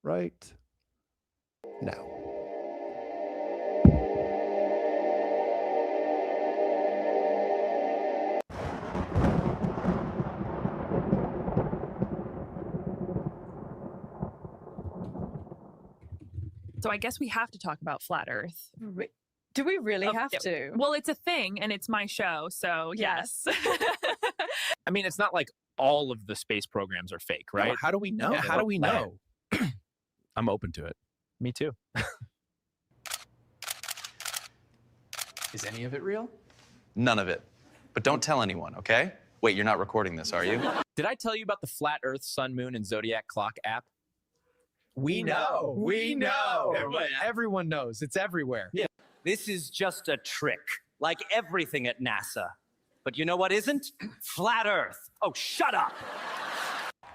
right now. So I guess we have to talk about flat Earth. Do we really have to? Well, it's a thing, and it's my show, so yes. I mean, it's not like all of the space programs are fake, right? No, how do we know? Yeah, how do we know? I'm open to it. Me too. Is any of it real? None of it. But don't tell anyone, okay? Wait, you're not recording this, are you? Did I tell you about the Flat Earth, Sun, Moon, and Zodiac Clock app? We know. We know. Everyone knows. It's everywhere. Yeah. This is just a trick, like everything at NASA. But you know what isn't? Flat Earth. Oh, shut up.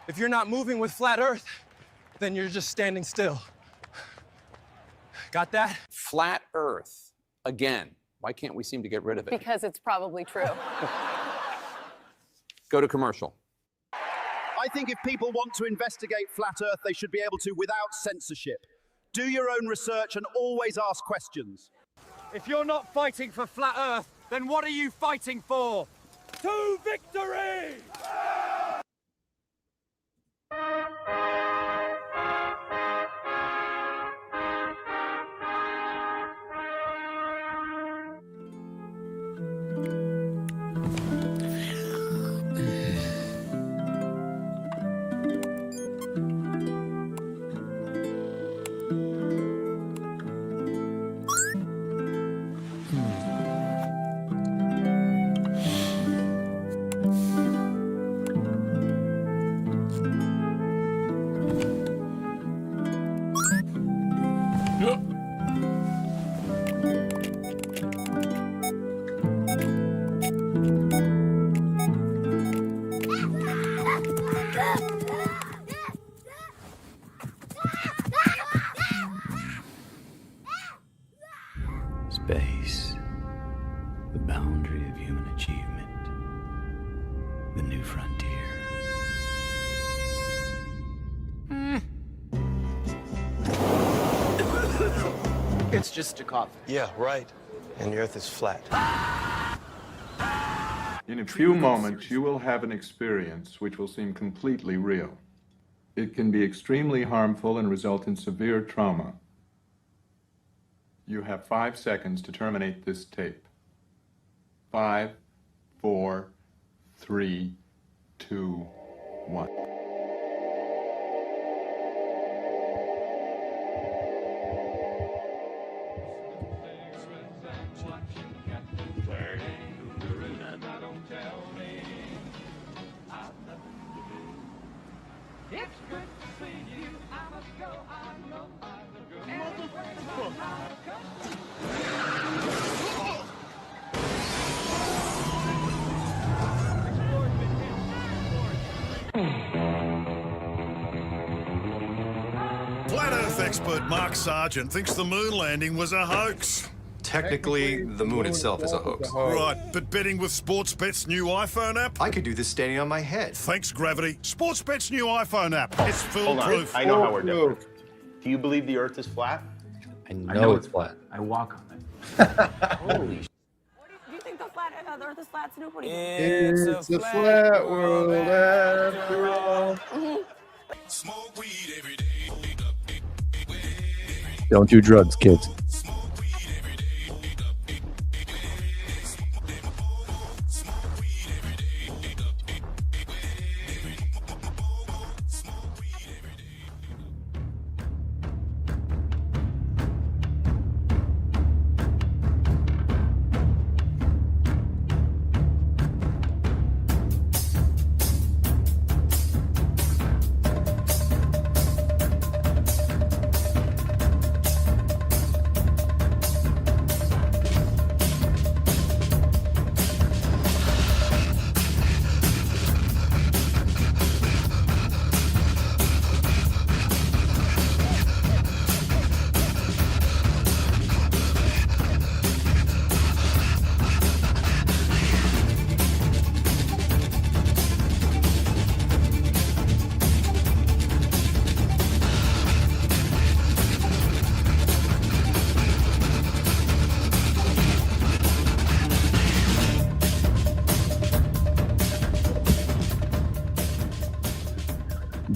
If you're not moving with flat Earth, then you're just standing still. Got that? Flat Earth. Again. Why can't we seem to get rid of it? Because it's probably true. Go to commercial. I think if people want to investigate Flat Earth, they should be able to without censorship. Do your own research and always ask questions. If you're not fighting for flat Earth, then what are you fighting for? To victory! Space, the boundary of human achievement, the new frontier. It's just a coffin. Yeah, right. And the Earth is flat. In a few moments, you will have an experience which will seem completely real. It can be extremely harmful and result in severe trauma. You have 5 seconds to terminate this tape. 5, 4, 3, 2, 1. Flat Earth expert Mark Sargent thinks the moon landing was a hoax. Technically, the moon itself is a hoax. Right, but betting with Sportsbet's new iPhone app? I could do this standing on my head. Thanks, Gravity. Sportsbet's new iPhone app. It's Hold on. foolproof. I know how we're different. Do you believe the Earth is flat? I know it's flat. I walk on it. Holy shit. Do you think the Earth is flat, Snoop? What do you think? It's a flat world after all. Smoke weed every day. Don't do drugs, kids.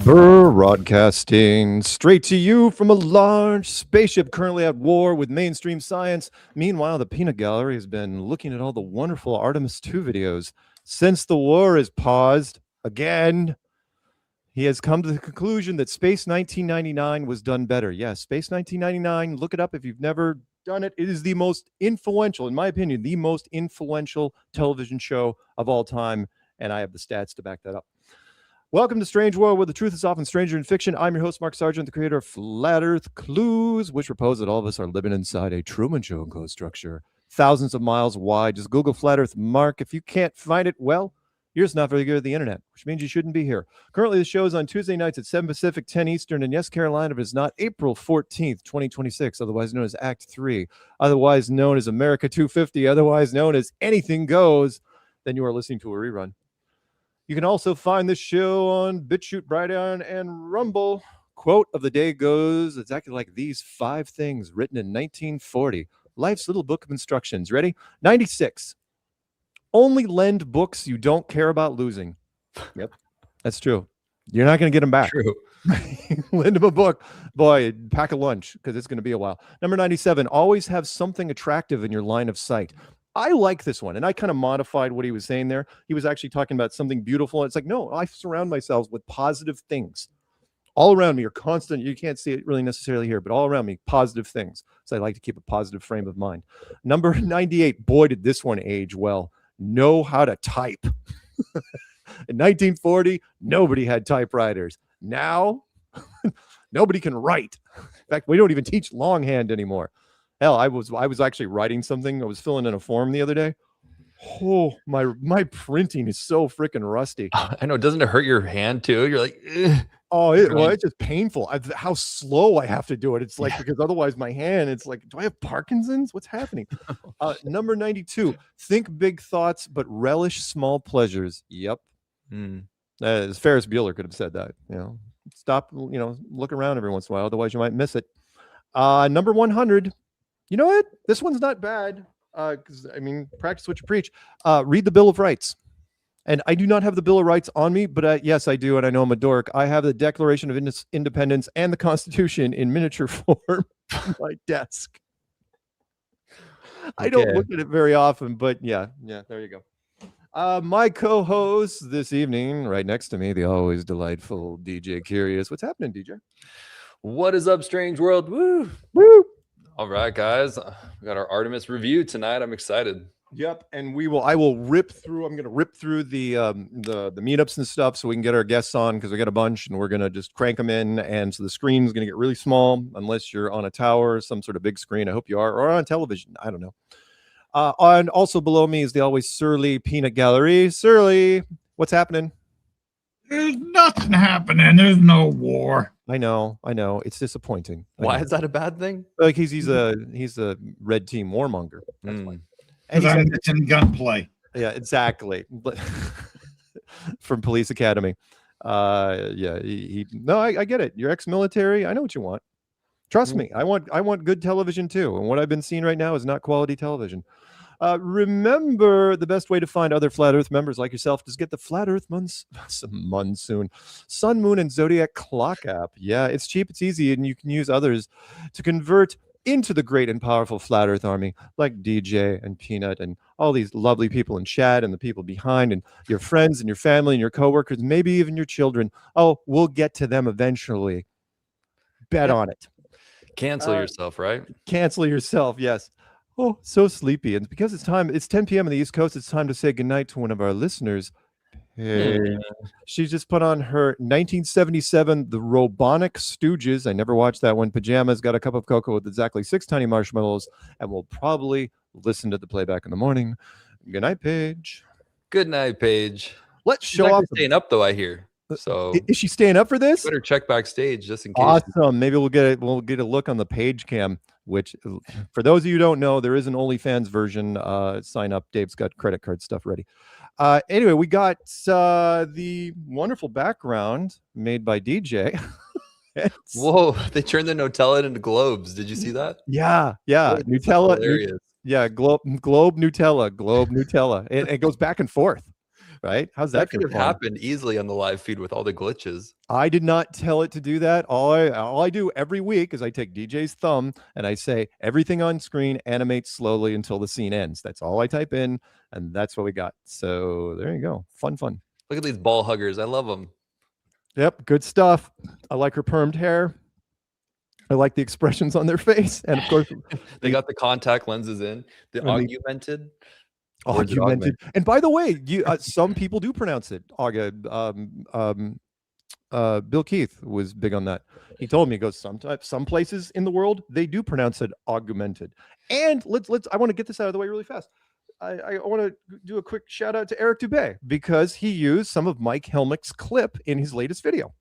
Broadcasting straight to you from a large spaceship currently at war with mainstream science. Meanwhile, the Peanut Gallery has been looking at all the wonderful Artemis 2 videos. Since the war is paused again, he has come to the conclusion that Space 1999 was done better. Yes, Space 1999, look it up if you've never done it. It is the most influential, in my opinion, the most influential television show of all time, and I have the stats to back that up. Welcome to Strange World, where the truth is often stranger in fiction. I'm your host, Mark Sargent, the creator of Flat Earth Clues, which propose that all of us are living inside a Truman Show enclosed structure, thousands of miles wide. Just Google Flat Earth Mark. If you can't find it, well, you're just not very good at the internet, which means you shouldn't be here. Currently, the show is on Tuesday nights at 7 Pacific, 10 Eastern, and yes, Carolina, but it's not April 14th, 2026, otherwise known as Act 3, otherwise known as America 250, otherwise known as Anything Goes. Then you are listening to a rerun. You can also find this show on BitChute, Brighteon, and Rumble. Quote of the day goes exactly like these 5 things written in 1940. Life's little book of instructions. Ready? 96. Only lend books you don't care about losing. Yep, that's true. You're not going to get them back. True. Lend them a book. Boy, pack a lunch because it's going to be a while. Number 97. Always have something attractive in your line of sight. I like this one, and I kind of modified what he was saying there. He was actually talking about something beautiful. It's like, no, I surround myself with positive things. All around me are constant. You can't see it really necessarily here, but all around me, positive things. So I like to keep a positive frame of mind. Number 98. Boy, did this one age well. Know how to type. In 1940, nobody had typewriters. Now, nobody can write. In fact, we don't even teach longhand anymore. Hell, I was actually writing something. I was filling in a form the other day. Oh, my printing is so freaking rusty. I know. Doesn't it hurt your hand too? You're like, ugh. Oh, it's just painful. How slow I have to do it. It's like, because otherwise my hand, it's like, do I have Parkinson's? What's happening? Number 92, think big thoughts, but relish small pleasures. Yep. As Ferris Bueller could have said that, stop, look around every once in a while. Otherwise you might miss it. Number 100, you know what? This one's not bad. Because practice what you preach. Read the Bill of Rights. And I do not have the Bill of Rights on me, but yes, I do, and I know I'm a dork. I have the Declaration of Independence and the Constitution in miniature form on my desk. I don't look at it very often, but yeah, there you go. My co-host this evening, right next to me, the always delightful DJ Curious. What's happening, DJ? What is up, Strange World? Woo! Woo! All right, guys. We got our Artemis review tonight. I'm excited. Yep, and I will rip through. I'm going to rip through the meetups and stuff so we can get our guests on, because we got a bunch, and we're going to just crank them in, and so the screen is going to get really small unless you're on a tower, some sort of big screen. I hope you are, or on television. I don't know. And also below me is the always surly Peanut Gallery. Surly, what's happening? There's nothing happening. There's no war. I know. It's disappointing. Why is that a bad thing? Like he's a red team warmonger. That's why. Because I'm missing gunplay. Yeah, exactly. From Police Academy. I get it. You're ex-military. I know what you want. Trust me. I want good television too. And what I've been seeing right now is not quality television. Remember, the best way to find other Flat Earth members like yourself is get the Flat Earth Monsoon, Sun, Moon, and Zodiac Clock app. Yeah, it's cheap, it's easy, and you can use others to convert into the great and powerful Flat Earth army, like DJ and Peanut and all these lovely people in chat and the people behind and your friends and your family and your coworkers, maybe even your children. Oh, we'll get to them eventually. Bet on it. Cancel yourself, right? Cancel yourself, yes. Oh, so sleepy. And because it's 10 p.m. on the East Coast, it's time to say goodnight to one of our listeners. Hey. She just put on her 1977 The Robonic Stooges. I never watched that one. Pajamas, got a cup of cocoa with exactly 6 tiny marshmallows, and we'll probably listen to the playback in the morning. Good night, Paige. Good night, Paige. Let's show off. Staying up though, I hear. So is she staying up for this? Better check backstage just in case. Awesome. Maybe we'll get a look on the page cam. Which, for those of you who don't know, there is an OnlyFans version. Sign up. Dave's got credit card stuff ready. Anyway, we got the wonderful background made by DJ. Whoa, they turned the Nutella into globes. Did you see that? Yeah. Nutella. Yeah, globe Nutella. It goes back and forth. right? How's That that could for have fun? happened easily on the live feed with all the glitches. I did not tell it to do that. All I do every week is I take DJ's thumb and I say everything on screen animates slowly until the scene ends. That's all I type in, and that's what we got. So there you go. Fun. Look at these ball huggers. I love them. Yep, good stuff. I like her permed hair. I like the expressions on their face, and of course, They got the contact lenses in. The And the- augmented. Or is it augmented. And by the way, you some people do pronounce it. Bill Keith was big on that. He told me, he goes, sometimes some places in the world they do pronounce it augmented. And let's I want to get this out of the way really fast. I want to do a quick shout out to Eric Dubé because he used some of Mike Helmick's clip in his latest video.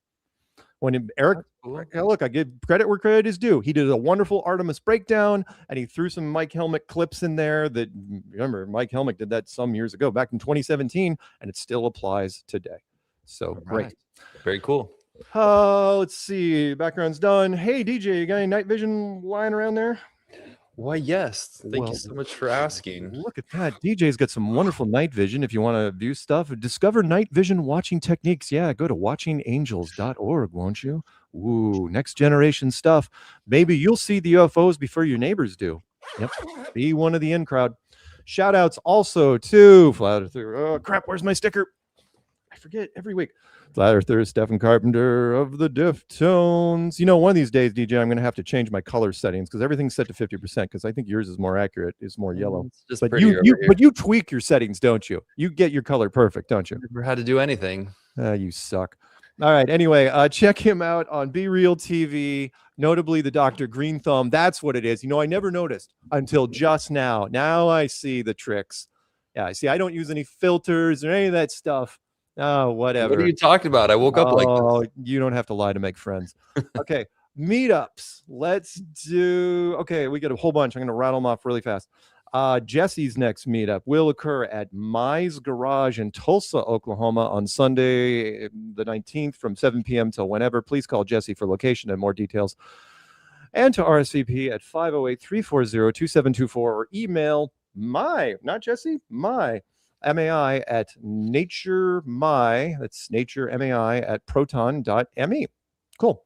When Eric, look, I give credit where credit is due. He did a wonderful Artemis breakdown, and he threw some Mike Helmick clips in there that, remember, Mike Helmick did that some years ago, back in 2017, and it still applies today. So great. Very cool. Let's see. Background's done. Hey, DJ, you got any night vision lying around there? Why, yes. Thank Well, you so much for asking. Look at that. DJ's got some wonderful night vision. If you want to view stuff, discover night vision watching techniques. Yeah, go to watchingangels.org, won't you? Ooh, next generation stuff. Maybe you'll see the UFOs before your neighbors do. Yep. Be one of the in crowd. Shout outs also to Flat Earther. Oh, crap. Where's my sticker? I forget every week. Flat Earther, Stephen Carpenter of the Deftones. You know, one of these days, DJ, I'm going to have to change my color settings because everything's set to 50% because I think yours is more accurate, is more yellow. It's just But prettier over here. but you tweak your settings, don't you? You get your color perfect, don't you? Never had to do anything. You suck. All right. Anyway, check him out on Be Real TV, notably the Dr. Green Thumb. That's what it is. You know, I never noticed until just now. Now I see the tricks. Yeah, I see. I don't use any filters or any of that stuff. Oh, whatever. What are you talking about? I woke up like this. Oh, you don't have to lie to make friends. Okay. Meetups. Let's do. Okay, we got a whole bunch. I'm going to rattle them off really fast. Jesse's next meetup will occur at Myres Garage in Tulsa, Oklahoma on Sunday, the 19th from 7 p.m. till whenever. Please call Jesse for location and more details. And to RSVP at 508-340-2724 or email not Jesse, MAI at naturemai, that's naturemai at proton.me. Cool.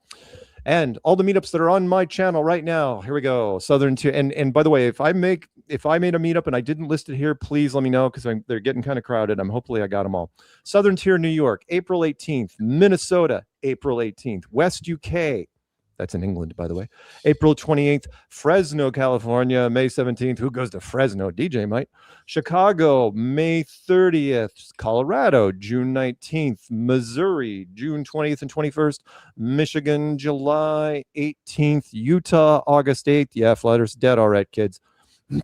And all the meetups that are on my channel right now, here we go. Southern Tier. And by the way, if I made a meetup and I didn't list it here, please let me know because they're getting kind of crowded. Hopefully I got them all. Southern Tier, New York, April 18th. Minnesota, April 18th. West UK, that's in England, by the way. April 28th. Fresno, California, May 17th. Who goes to Fresno? DJ might. Chicago, May 30th. Colorado, June 19th. Missouri, June 20th and 21st. Michigan, July 18th. Utah, August 8th. Yeah, Flat Earth's dead. All right, kids.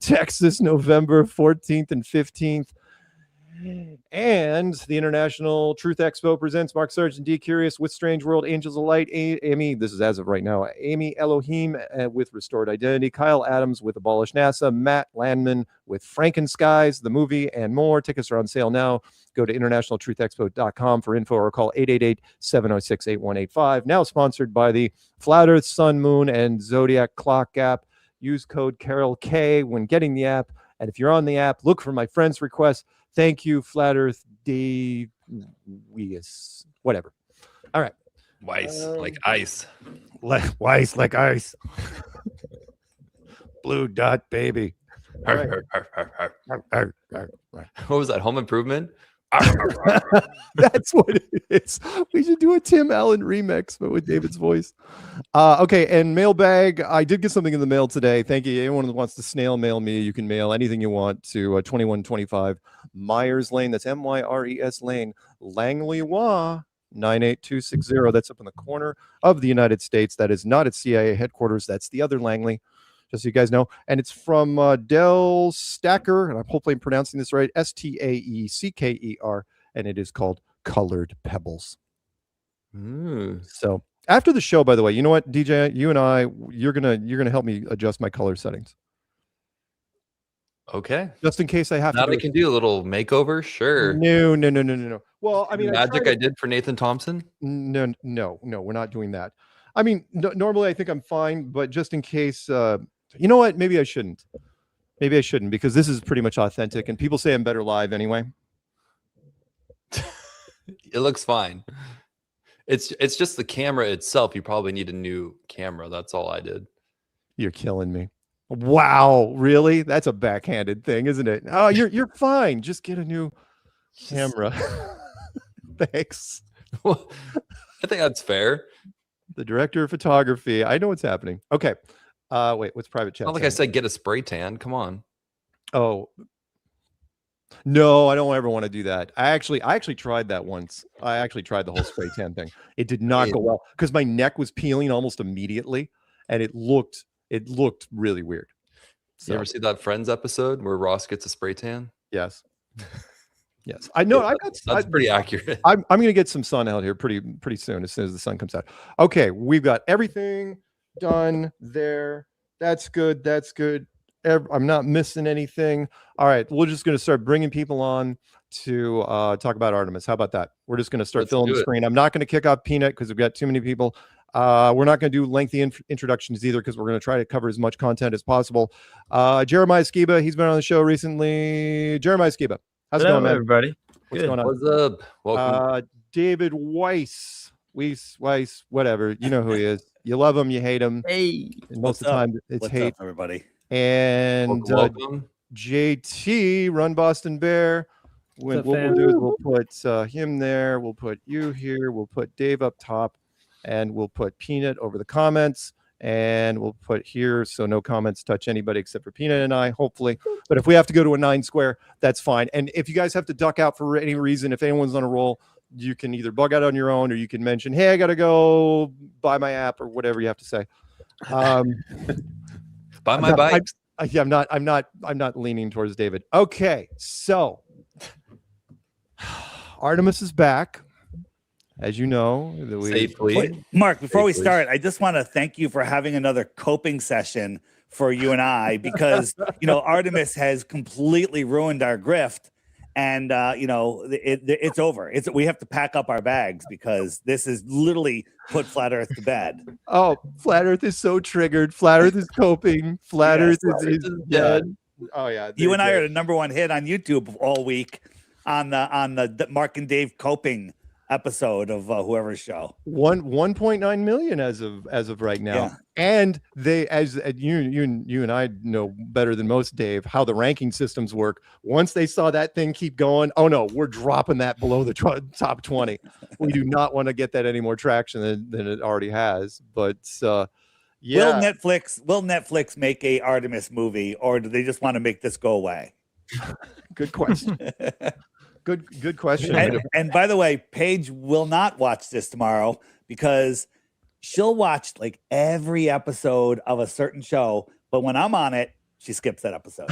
Texas, November 14th and 15th. And the International Truth Expo presents Mark Sargent, D Curious with Strange World, Angels of Light, Amy, this is as of right now, Amy Elohim with Restored Identity, Kyle Adams with Abolish NASA, Matt Landman with Frankenskies, the movie, and more. Tickets are on sale now. Go to internationaltruthexpo.com for info or call 888-706-8185. Now sponsored by the Flat Earth, Sun, Moon, and Zodiac Clock app. Use code Carol K when getting the app. And if you're on the app, look for my friend's request. Thank you, Flat Earth D. Weiss. Whatever. All right. Weiss, like ice. Weiss, like ice. Blue dot, baby. All right. What was that? Home Improvement? That's what it is. We should do a Tim Allen remix, but with David's voice. Okay, and mailbag. I did get something in the mail today. Thank you. Anyone who wants to snail mail me, you can mail anything you want to 2125 Myres Lane. That's Myres Lane, Langley, 98260. That's up in the corner of the United States. That is not at CIA headquarters. That's the other Langley, just so you guys know. And it's from Del Stacker, and I'm hopefully pronouncing this right, Staecker, and it is called Colored Pebbles. So after the show, by the way, you know what, DJ, you and I, you're gonna help me adjust my color settings. Okay. Just in case I have now to. I can do a little makeover. Sure. No. Well, I mean, magic I did for Nathan Thompson. No, we're not doing that. I mean, normally I think I'm fine, but just in case, you know what? Maybe I shouldn't. Because this is pretty much authentic, and people say I'm better live anyway. It looks fine. It's just the camera itself. You probably need a new camera. That's all I did. You're killing me. Wow, really? That's a backhanded thing, isn't it? Oh, you're fine. Just get a new camera. Thanks. Well, I think that's fair. The director of photography. I know what's happening. Okay. Wait, what's private chat? Not like I said get a spray tan. Come on. Oh. No, I don't ever want to do that. I actually tried that once. I actually tried the whole spray tan thing. It did not go well because my neck was peeling almost immediately, and it looked really weird. So, you ever see that Friends episode where Ross gets a spray tan? Yes. Yes, I know. Yeah, that's pretty accurate. I'm going to get some sun out here pretty soon as the sun comes out. Okay, we've got everything done there. That's good. That's good. I'm not missing anything. All right, we're just going to start bringing people on to talk about Artemis. How about that? We're just going to start filling the screen. I'm not going to kick off Peanut because we've got too many people. We're not going to do lengthy introductions either because we're going to try to cover as much content as possible. Jeremiah Skiba, he's been on the show recently. Jeremiah Skiba, how's it going, man? Everybody? What's going on? What's up? Welcome. David Weiss, whatever. You know who he is. You love him, you hate him. Hey, and most of the time it's What's hate. up, everybody? And welcome. JT, Run Boston Bear. What we'll do is we'll put him there. We'll put you here. We'll put Dave up top. And we'll put Peanut over the comments. And we'll put here so no comments touch anybody except for Peanut and I, hopefully. But if we have to go to a 9 square, that's fine. And if you guys have to duck out for any reason, if anyone's on a roll, you can either bug out on your own or you can mention, hey, I got to go buy my app or whatever you have to say. Buy my bike. I'm not leaning towards David. Okay, so Artemis is back. As you know, safely. Wait, Mark, before we start, I just want to thank you for having another coping session for you and I, because Artemis has completely ruined our grift, and it's over. We have to pack up our bags because this has literally put Flat Earth to bed. Oh, Flat Earth is so triggered. Flat Earth is coping. Flat Earth is dead. Oh yeah, you and I are the #1 hit on YouTube all week on the Mark and Dave coping episode of whoever's show. 1.9 million as of right now. Yeah. And they, as you and I know better than most, Dave, how the ranking systems work. Once they saw that thing keep going, oh no, we're dropping that below the top 20. We do not want to get that any more traction than it already has. But yeah. Will Netflix make a Artemis movie, or do they just want to make this go away? Good question. Good question. And by the way, Paige will not watch this tomorrow because she'll watch like every episode of a certain show, but when I'm on it, she skips that episode.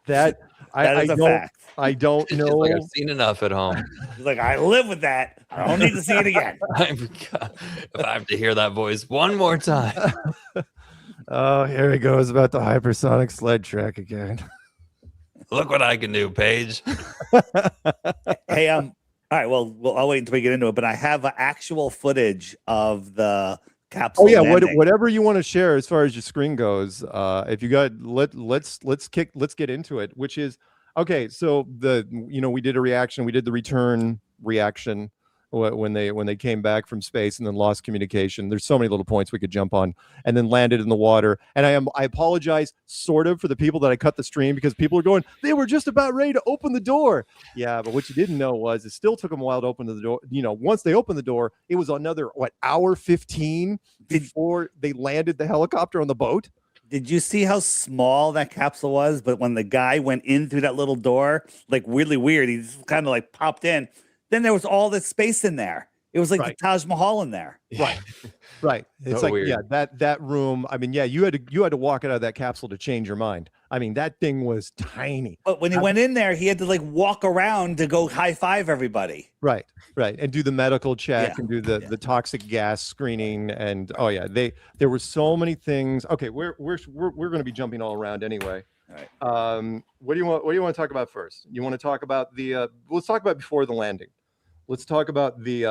that is a fact. I don't know. Like, I've seen enough at home. She's like, I live with that. I don't need to see it again. If I have to hear that voice one more time. Oh, here he goes about the hypersonic sled track again. Look what I can do, Paige. Hey, all right. Well, I'll wait until we get into it. But I have actual footage of the capsule. Oh yeah, landing. whatever you want to share as far as your screen goes. If you got, let's get into it. Which is okay. So we did a reaction. We did the return reaction when they came back from space and then lost communication. There's so many little points we could jump on, and then landed in the water. And I apologize sort of for the people that I cut the stream, because people are going, they were just about ready to open the door. Yeah, but what you didn't know was it still took them a while to open the door. Once they opened the door, it was another hour 15 before they landed the helicopter on the boat. Did you see how small that capsule was? But when the guy went in through that little door, like weirdly weird, he just kind of like popped in. Then there was all this space in there. It was like the Taj Mahal in there. Right. It's So like, weird. yeah, that room. I mean, yeah, you had to walk out of that capsule to change your mind. I mean, that thing was tiny. But when he went in there, he had to like walk around to go high five everybody. Right. And do the medical check and do the toxic gas screening. And oh yeah, there were so many things. Okay, we're going to be jumping all around anyway. All right. What do you want to talk about first? You want to talk about let's talk about before the landing. Let's talk about the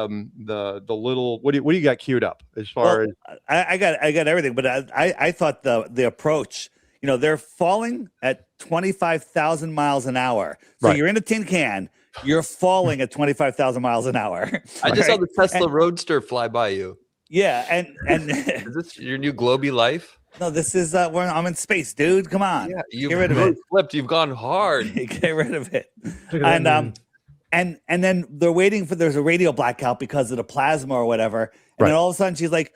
little. What do you got queued up as far as? I got everything, but I thought the approach. They're falling at 25,000 miles an hour. So Right. you're in a tin can. you're falling at 25,000 miles an hour. I just saw right? the Tesla And- Roadster fly by you. Yeah, and Is this your new globy life? no, this is I'm in space, dude. Come on, Yeah, you've get rid of really it. flipped. You've gone hard. Get rid of it. Look at that And then they're waiting for there's a radio blackout because of the plasma or whatever. And then all of a sudden she's like,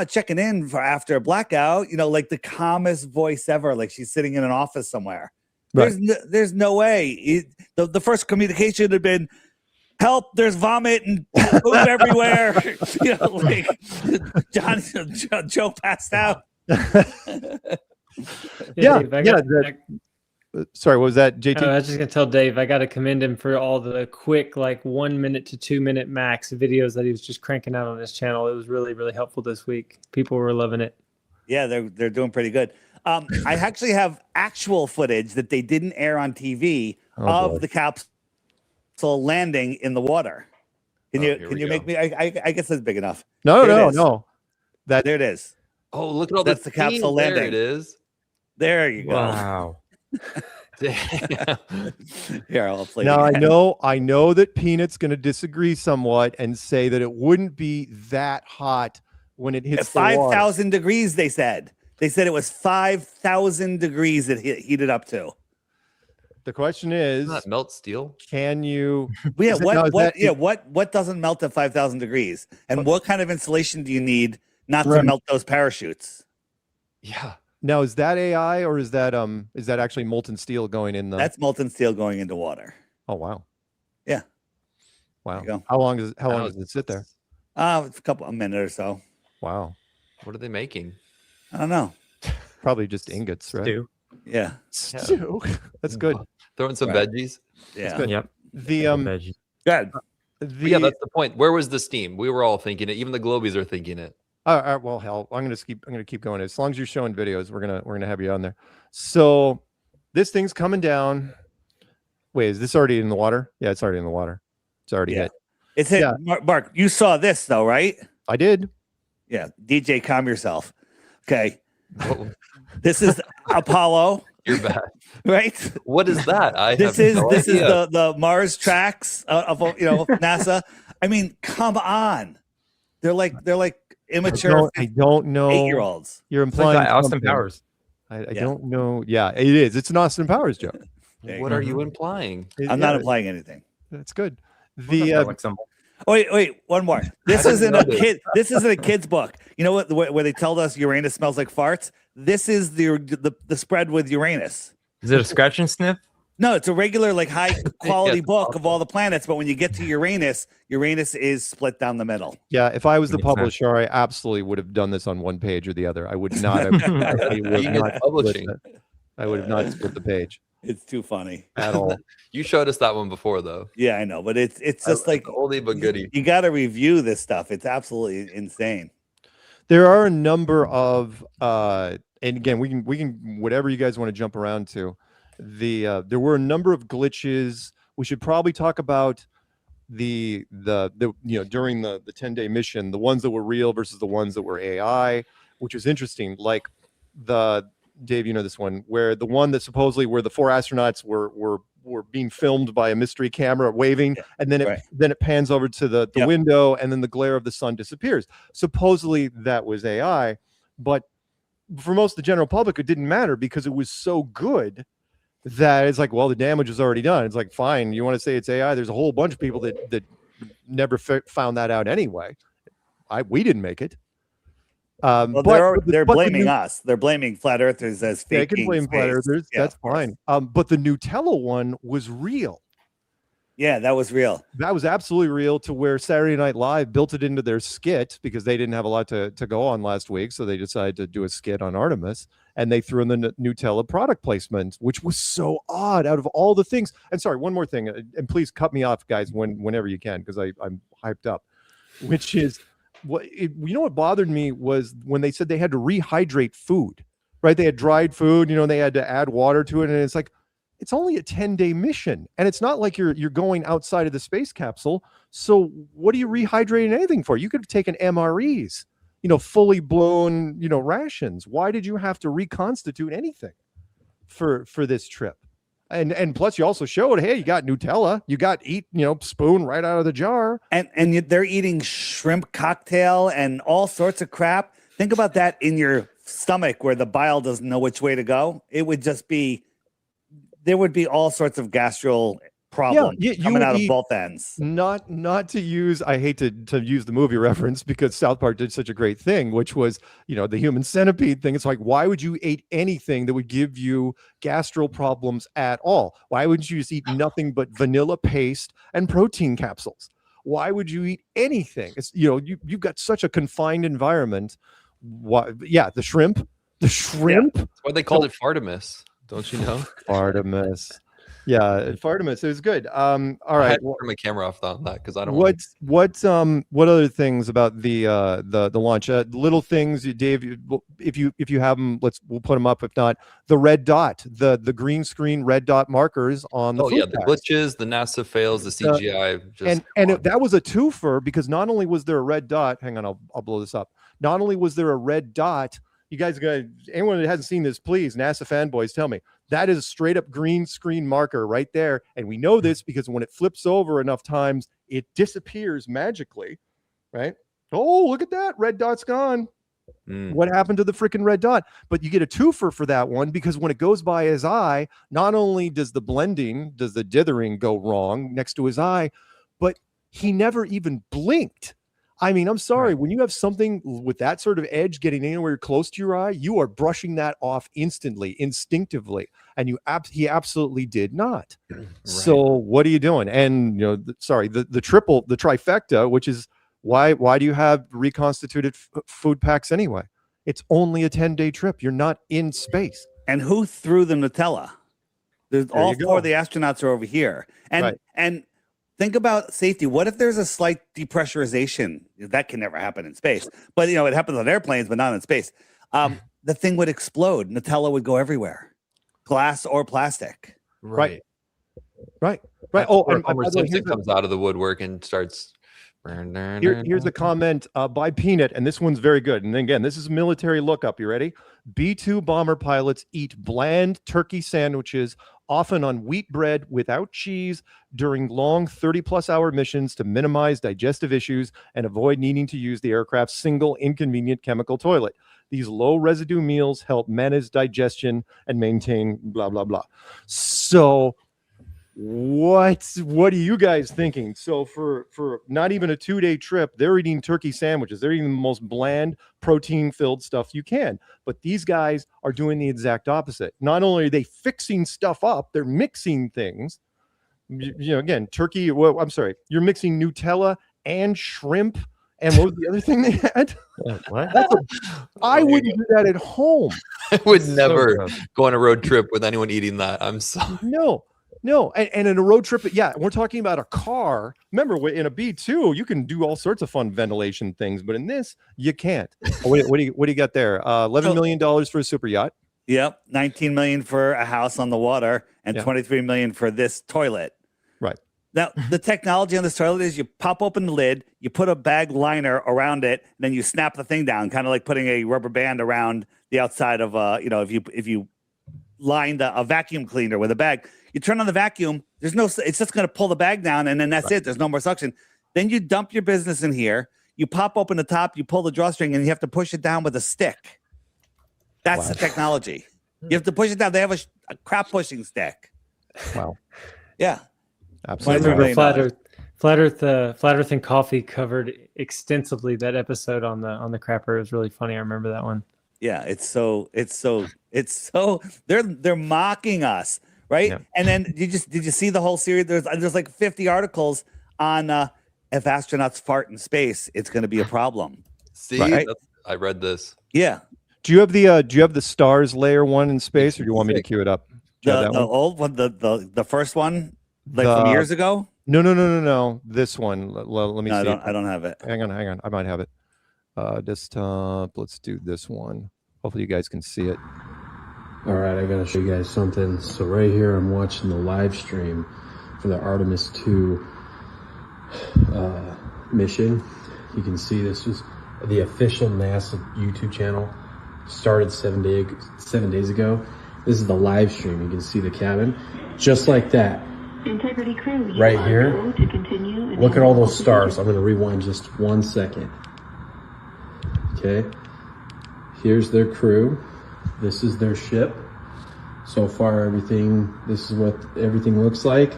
checking in for after a blackout, like the calmest voice ever, like she's sitting in an office somewhere. Right. There's no way. The first communication had been, help, there's vomit and poop everywhere. Like Joe passed out. Sorry, what was that, JT? I was just gonna tell Dave I got to commend him for all the quick, like 1 minute to 2 minute max videos that he was just cranking out on his channel. It was really, really helpful this week. People were loving it. Yeah, they're doing pretty good. I actually have actual footage that they didn't air on TV of the capsule landing in the water. Can you make me? I guess that's big enough. No. There it is. Oh, look at all That's the the capsule steam. There landing. it is. There you go. Wow. Here, I'll play. Now it again. I know that Peanut's going to disagree somewhat and say that it wouldn't be that hot when it hits At 5,000 degrees. They said it was 5,000 degrees it heated up to. The question is, Doesn't that melt steel? Can you? Yeah, is it- what doesn't melt at 5,000 degrees? And what kind of insulation do you need not to melt those parachutes? Yeah. Now, is that AI or is that actually molten steel going in the? That's molten steel going into water. Oh wow. Yeah. Wow. How long does it sit there? A minute or so. Wow. What are they making? I don't know. Probably just ingots, right? Stew. Yeah. Stew. That's good. Throwing some Right. veggies. Yeah. That's good. Yep. The Veggie. Good. But yeah, that's the point. Where was the steam? We were all thinking it. Even the globies are thinking it. Well, hell, I'm gonna keep going. As long as you're showing videos, we're gonna have you on there. So this thing's coming down. Wait, is this already in the water? Yeah, it's already in the water. It's already hit. It's hit. Yeah. Mark, you saw this though, right? I did. Yeah. DJ, calm yourself. Okay. This is Apollo. You're bad. Right? What is that? This is the Mars tracks of NASA. I mean, come on. They're like immature. I don't know. 8-year-olds. You're implying Austin something. Powers. I don't know. Yeah, it is. It's an Austin Powers joke. What are you implying? I'm not implying anything. That's good. Wait, one more. This isn't a kid. This isn't a kid's book. You know what? Where they tell us Uranus smells like farts. This is the spread with Uranus. Is it a scratch and sniff? No, it's a regular high quality book of all the planets. But when you get to Uranus, Uranus is split down the middle. Yeah, if I was the Makes sense. publisher, I absolutely would have done this on one page or the other. I would not have. Publishing. I would have not split the page It's too funny at all. You showed us that one before, though. Yeah, I know, but it's just like oldie but goodie. You got to review this stuff. It's absolutely insane. There are a number of, and again, we can whatever you guys want to jump around to. There were a number of glitches. We should probably talk about the during the 10-day mission, the ones that were real versus the ones that were AI, which was interesting. Like Dave, you know this one, where the one that supposedly where the 4 astronauts were being filmed by a mystery camera waving, and then it pans over to the window, and then the glare of the sun disappears. Supposedly that was AI, but for most of the general public, it didn't matter because it was so good that it's like, well, the damage is already done. It's like, fine, you want to say it's AI? There's a whole bunch of people that never found that out anyway. We didn't make it. Well, they're blaming us. They're blaming flat earthers as fake. They can blame flat earthers. Yeah, that's fine. But the Nutella one was real. Yeah, that was real. That was absolutely real, to where Saturday Night Live built it into their skit because they didn't have a lot to go on last week. So they decided to do a skit on Artemis, and they threw in the Nutella product placement, which was so odd out of all the things. And sorry, one more thing, and please cut me off, guys, whenever you can, because I'm hyped up, which is you know what bothered me was when they said they had to rehydrate food, right? They had dried food, they had to add water to it. And it's like, it's only a 10-day mission, and it's not like you're going outside of the space capsule. So what are you rehydrating anything for? You could have taken MREs, fully blown, rations. Why did you have to reconstitute anything for this trip? And plus, you also showed, hey, you got Nutella, you got spoon right out of the jar, and they're eating shrimp cocktail and all sorts of crap. Think about that in your stomach where the bile doesn't know which way to go. It would just be, there would be all sorts of gastral problems coming out of both ends. Not to use, I hate to use the movie reference because South Park did such a great thing, which was, the human centipede thing. It's like, why would you eat anything that would give you gastral problems at all? Why wouldn't you just eat nothing but vanilla paste and protein capsules? Why would you eat anything? It's, you've got such a confined environment. Why? Yeah, the shrimp. That's why they called it Artemis. Don't you know? Artemis. Yeah, Artemis. It was good. All right. I had to turn my camera off on that because I don't. What other things about the launch? Little things, Dave. If you have them, we'll put them up. If not, the red dot, the green screen red dot markers on the. The glitches, the NASA fails, the CGI. That was a twofer because not only was there a red dot. Hang on, I'll blow this up. Not only was there a red dot. You guys, anyone that hasn't seen this, please, NASA fanboys, tell me. That is a straight up green screen marker right there. And we know this because when it flips over enough times, it disappears magically, right? Oh, look at that. Red dot's gone. What happened to the freaking red dot? But you get a twofer for that one because when it goes by his eye, not only does the dithering go wrong next to his eye, but he never even blinked. I mean, I'm sorry, when you have something with that sort of edge getting anywhere close to your eye, you are brushing that off instantly, instinctively, and he absolutely did not. Right. So what are you doing? And the trifecta, which is why do you have reconstituted food packs anyway? It's only a 10-day trip. You're not in space. And who threw the Nutella? There's all four of the astronauts are over here, and think about safety. What if there's a slight depressurization? That can never happen in space. But, it happens on airplanes, but not in space. The thing would explode. Nutella would go everywhere. Glass or plastic. Right. Oh, and Homer Simpson comes out of the woodwork and starts. Here's a comment by Peanut, and this one's very good. And again, this is military lookup. You ready? B-2 bomber pilots eat bland turkey sandwiches, often on wheat bread without cheese, during long 30-plus hour missions to minimize digestive issues and avoid needing to use the aircraft's single inconvenient chemical toilet. These low residue meals help manage digestion and maintain blah, blah, blah. So what are you guys thinking? So for not even a 2-day trip, they're eating turkey sandwiches. They're eating the most bland, protein-filled stuff you can. But these guys are doing the exact opposite. Not only are they fixing stuff up, they're mixing things. Again, turkey. Well, I'm sorry, you're mixing Nutella and shrimp. And what was the other thing they had? What? I wouldn't do that at home. I would never go on a road trip with anyone eating that. I'm sorry. No, and in a road trip, we're talking about a car. Remember, in a B2, you can do all sorts of fun ventilation things, but in this, you can't. What do you got there? $11 million for a super yacht. Yep, $19 million for a house on the water, and $23 million for this toilet. Right. Now, the technology on this toilet is you pop open the lid, you put a bag liner around it, and then you snap the thing down, kind of like putting a rubber band around the outside of if you lined a vacuum cleaner with a bag. You turn on the vacuum, it's just going to pull the bag down, and then that's it. There's no more suction. Then you dump your business in here. You pop open the top, you pull the drawstring, and you have to push it down with a stick. That's the technology. You have to push it down. They have a crap pushing stick. Wow. Yeah. Absolutely. I remember Flat Earth and Coffee covered extensively that episode on the crapper. It was really funny. I remember that one. Yeah, it's so they're mocking us. Right. Yeah. And then did you see the whole series? There's like 50 articles on if astronauts fart in space, it's going to be a problem. See, I read this. Yeah. Do you have the stars layer one in space, or do you want me to cue it up? The old one, the first one, from years ago? No. This one. Let me see. I don't have it. Hang on. I might have it. Desktop. Let's do this one. Hopefully you guys can see it. All right, I gotta show you guys something. So right here, I'm watching the live stream for the Artemis 2 mission. You can see this was the official NASA YouTube channel. Started 7 days ago, This is the live stream. You can see the cabin just like that. Integrity crew, Right here. to continue. Look at all those stars. I'm going to rewind just 1 second. Okay. Here's their crew. This is their ship. So far, this is what everything looks like.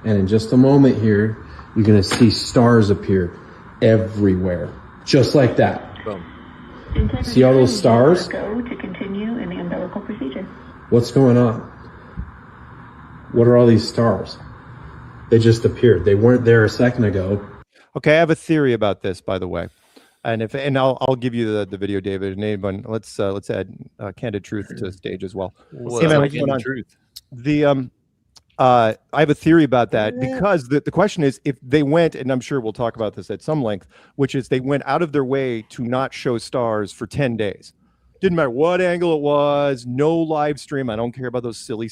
And in just a moment here, you're going to see stars appear everywhere. Just like that. Boom. See all those stars? Go to continue in the umbilical procedure. What's going on? What are all these stars? They just appeared. They weren't there a second ago. Okay, I have a theory about this, by the way, and I'll give you the video, David. And anyone, let's add Candid Truth to the stage as well. What's Candid Truth? I have a theory about that because the question is if they went, and I'm sure we'll talk about this at some length, which is they went out of their way to not show stars for 10 days. Didn't matter what angle it was, no live stream. I don't care about those silly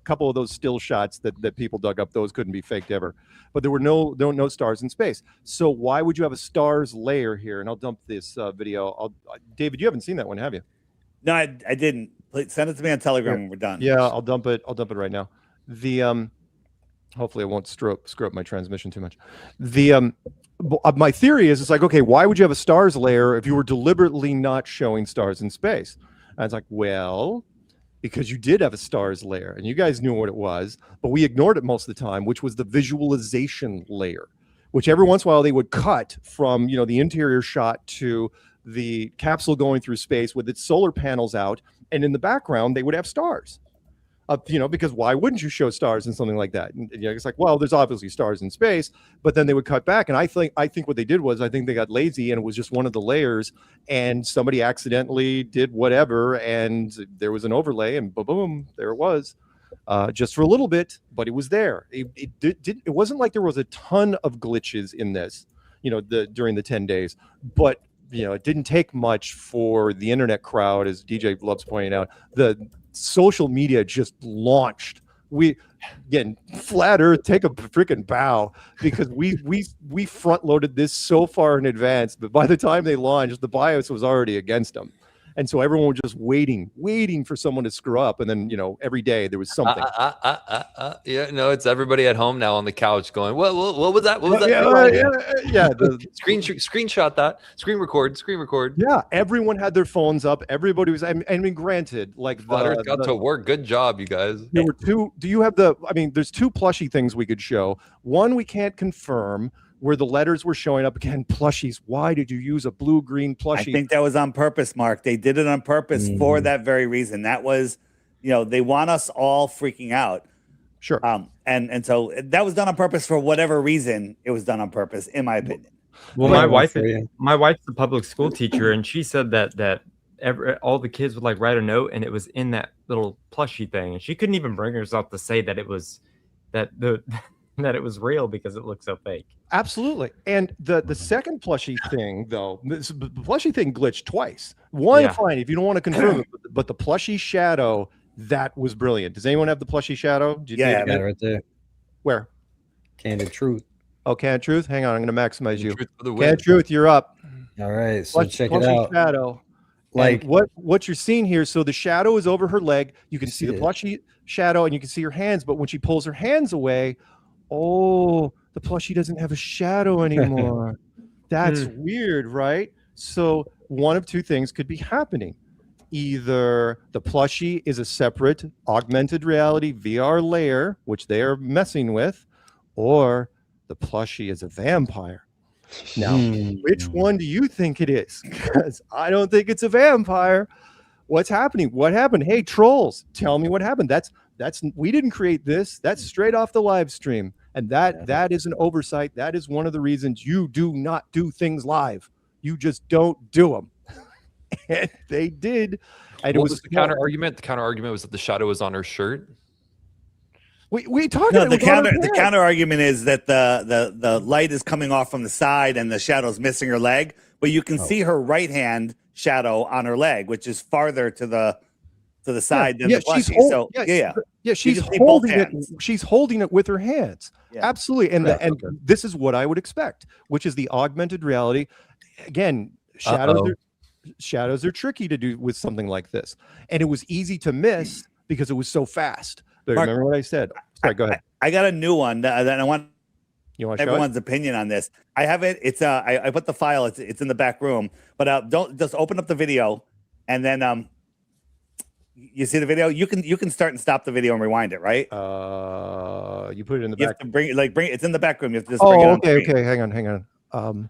couple of those still shots that people dug up. Those couldn't be faked ever. But there were no stars in space. So why would you have a stars layer here? And I'll dump this video. David, you haven't seen that one, have you? No, I didn't. Please send it to me on Telegram when we're done. Yeah, I'll dump it right now. Hopefully I won't screw up my transmission too much. My theory is it's like, okay, why would you have a stars layer if you were deliberately not showing stars in space? And it's like, well, because you did have a stars layer and you guys knew what it was, but we ignored it most of the time, which was the visualization layer, which every once in a while they would cut from, the interior shot to the capsule going through space with its solar panels out. And in the background, they would have stars. Because why wouldn't you show stars in something like that? And, it's like, well, there's obviously stars in space, but then they would cut back. And I think what they did was, I think they got lazy and it was just one of the layers and somebody accidentally did whatever. And there was an overlay and boom, there it was, just for a little bit, but it was there. It wasn't like there was a ton of glitches in this, during the 10 days, but it didn't take much for the internet crowd, as DJ loves pointing out, the social media just launched. Flat Earth, take a freaking bow, because we front loaded this so far in advance, but by the time they launched, the bias was already against them. And so everyone was just waiting for someone to screw up. And then, every day there was something. Yeah, no, it's everybody at home now on the couch going, what was that? What was that? Screenshot that. Screen record. Yeah, everyone had their phones up. Everybody was, I mean, granted, like Flat Earth got to work. Good job, you guys. There were two. Do you have there's two plushy things we could show. One, we can't confirm, where the letters were showing up again. Plushies. Why did you use a blue-green plushie? I think that was on purpose, Mark. They did it on purpose for that very reason. That was, they want us all freaking out. Sure. And so that was done on purpose for whatever reason. It was done on purpose, in my opinion. Well, my wife's a public school teacher, and she said that all the kids would like write a note, and it was in that little plushie thing, and she couldn't even bring herself to say that it was that it was real because it looked so fake. Absolutely. And the second plushie thing, though, the plushie thing glitched twice. One, fine, if you don't want to confirm it, but the plushie shadow, that was brilliant. Does anyone have the plushie shadow? Yeah, right there. Where? Candid Truth. Oh, Candid Truth? Hang on, I'm going to maximize you. Candid Truth, you're up. All right, so check it out. Shadow. Like what you're seeing here, so the shadow is over her leg. You can see the plushie shadow and you can see her hands, but when she pulls her hands away, the plushie doesn't have a shadow anymore. That's weird, right? So one of two things could be happening. Either the plushie is a separate augmented reality VR layer, which they are messing with, or the plushie is a vampire. Now, which one do you think it is? Because I don't think it's a vampire. What's happening? What happened? Hey, trolls, tell me what happened. That's we didn't create this. That's straight off the live stream. And that is an oversight. That is one of the reasons you do not do things live. You just don't do them. And they did. And what was the counter argument? The counter argument was that the shadow was on her shirt. We talked about the counter argument is that the light is coming off from the side and the shadow's missing her leg, but you can see her right hand shadow on her leg, which is farther to the side than the plushie. She's holding it with her hands. Absolutely. And this is what I would expect, which is the augmented reality. Again, shadows are tricky to do with something like this. And it was easy to miss because it was so fast. But Mark, remember what I said? Sorry, go ahead. I got a new one that I want show everyone's opinion on this. I have it. It's I put the file. It's in the back room. But don't just open up the video, and then you see the video. You can start and stop the video and rewind it, right? You put it in the You back. have to bring it's in the back room. You have to just bring it on okay, screen. okay. Hang on.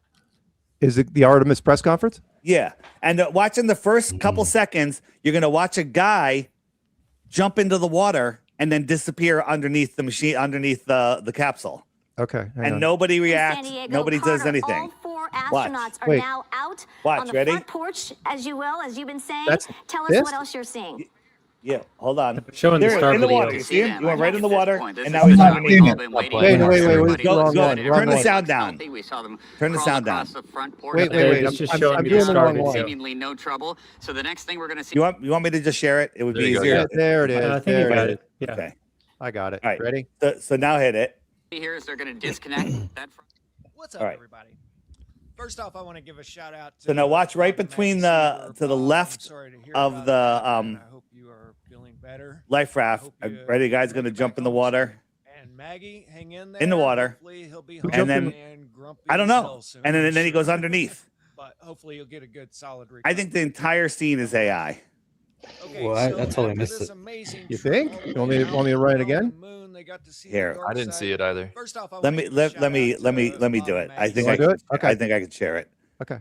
Is it the Artemis press conference? Yeah, and watching the first couple seconds, you're gonna watch a guy jump into the water and then disappear underneath the machine, underneath the capsule. Okay. And nobody reacts. Nobody does anything. All 4 astronauts are now out on the front porch, as you've been saying. Tell us what else you're seeing. Yeah, hold on. Showing the There, star in the video. water. You see him? You went right in the water, and now he's underneath it. Wait. Turn the sound down. Turn the sound down. Wait. It's just showing me the star video. Seemingly no trouble. So the next thing we're going to see. You want me to just share it? It would be easier. Yeah, there it is. I think you got it. Yeah. Okay. I got it. All right. Ready? So now hit it. Here is they're going to disconnect that. What's All right. everybody? First off, I want to give a shout out to So now watch right between to the left of the I hope you are feeling better. life raft. Ready, guys? Going to jump in the water. And Maggie, hang in there. In the water. Hopefully he'll be And then I don't know. And then he goes underneath. But hopefully you'll get a good solid recovery. I think the entire scene is AI. Okay, Well, I totally missed it. You think? You want me to write it again? Here, I didn't see it either. First off, let me do it. I think wanna I do can, it? Okay. I think I can share it. Okay.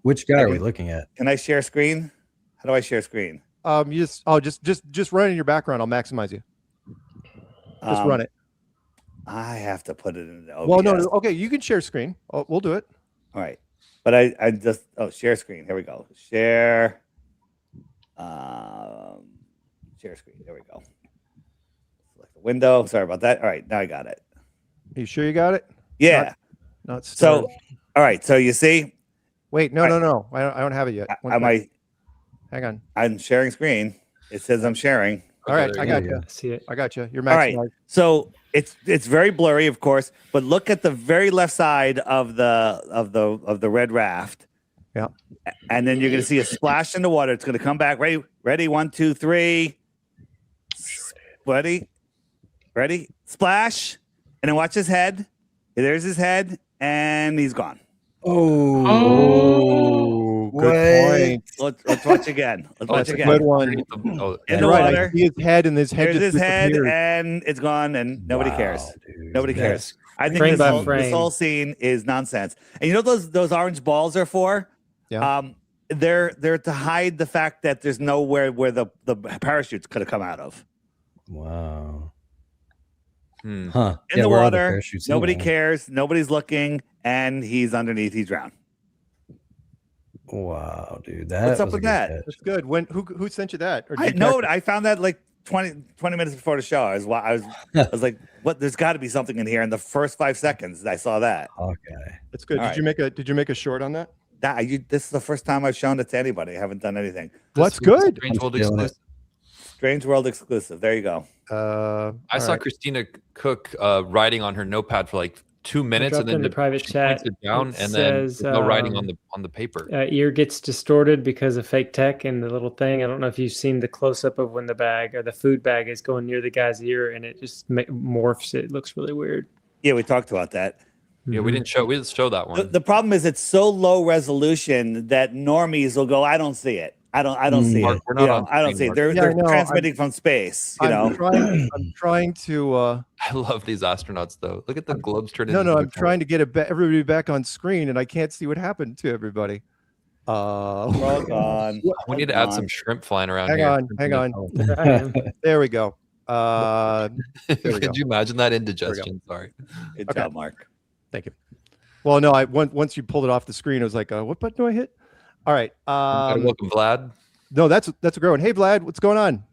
Which guy are we looking at? Can I share screen? How do I share screen? You just run it in your background. I'll maximize you. Just run it. I have to put it in the OBS. Well, no, okay, you can share screen. We'll do it. All right. But I just share screen. Here we go. Share screen. There we go. Select the window. Sorry about that. All right, now I got it. Are you sure you got it? Yeah. Not so all right, so you see. Wait, no. I don't have it yet. Hang on. I'm sharing screen. It says I'm sharing. All right, I got you. See it. I got you. You're All right. maximized. So it's very blurry, of course, but look at the very left side of the red raft. Yeah. And then you're gonna see a splash in the water. It's gonna come back. Ready? 1, 2, 3. Ready? Splash. And then watch his head. There's his head, and he's gone. Oh, good point. Let's watch again. Let's watch again. Good one. In the Right, water. I see his head, and his head There's just his head, disappeared. and it's gone, and nobody cares. Dude, Nobody cares. I think Frame by this frame. whole scene is nonsense. And you know those orange balls are for? Yeah. They're to hide the fact that there's nowhere where the parachutes could have come out of. Wow. Huh. In Yeah, the where are the water, parachutes nobody anyway? cares, nobody's looking, and he's underneath. He's drowned. Wow, dude. What's up was a with good that? catch. That's good. Who sent you that? Or I did you know. catch I found that like 20 minutes before the show. I was like, "What? There's got to be something in here." In the first 5 seconds, I saw that. Okay. That's good. All Did you make a short on that? This is the first time I've shown it to anybody. I haven't done anything. What's good? Strange World feeling it. exclusive. Strange World exclusive. There you go. I saw Christina Cook writing on her notepad for like 2 minutes, and dropped in then the private she chat. points it down, It and then says, there's no writing on the paper. Ear gets distorted because of fake tech and the little thing. I don't know if you've seen the close up of when the bag or the food bag is going near the guy's ear, and it just morphs it. It looks really weird. Yeah, we talked about that. Yeah, we didn't show that one. The problem is it's so low resolution that normies will go, "I don't see it. I don't see Mark, it. we're not on I don't screen, see it. Mark. They're Yeah, I know. transmitting from space. I'm trying to. I love these astronauts though. Look at the globes turning. No, into I'm trying to get everybody back on screen, and I can't see what happened to everybody. Well gone. We need to add some shrimp flying around Hang here. on. There we go. There we go. Could you imagine that indigestion? Sorry. Good job, Mark. Thank you. Well, no, once you pulled it off the screen, I was like, what button do I hit? All right. Welcome, Vlad. No, that's a great one. Hey, Vlad, what's going on?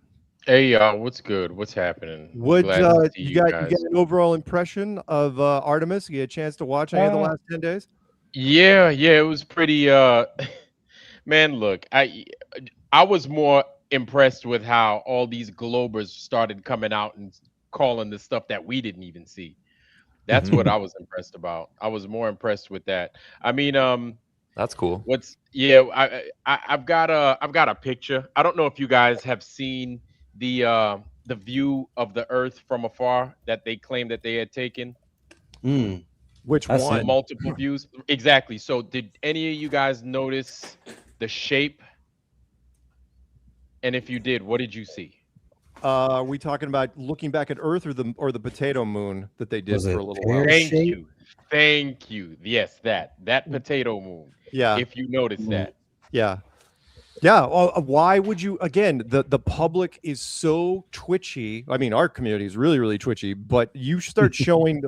Hey, y'all, what's good? What's happening? What Glad to see you got guys. an overall impression of Artemis? You get a chance to watch any of the last 10 days? Yeah, it was pretty. Man, look, I was more impressed with how all these Globers started coming out and calling the stuff that we didn't even see. That's what I was impressed about. I was more impressed with that. I mean, that's cool. I've got a picture. I don't know if you guys have seen the view of the Earth from afar that they claimed that they had taken? Which The one? multiple views. Exactly. So did any of you guys notice the shape? And if you did, what did you see? Are we talking about looking back at Earth or the potato moon that they did Was for it a little while? Thank you. Yes, that potato moon. Yeah. If you notice that. Yeah. Yeah. Why would you? Again, the public is so twitchy. I mean, our community is really, really twitchy. But you start showing,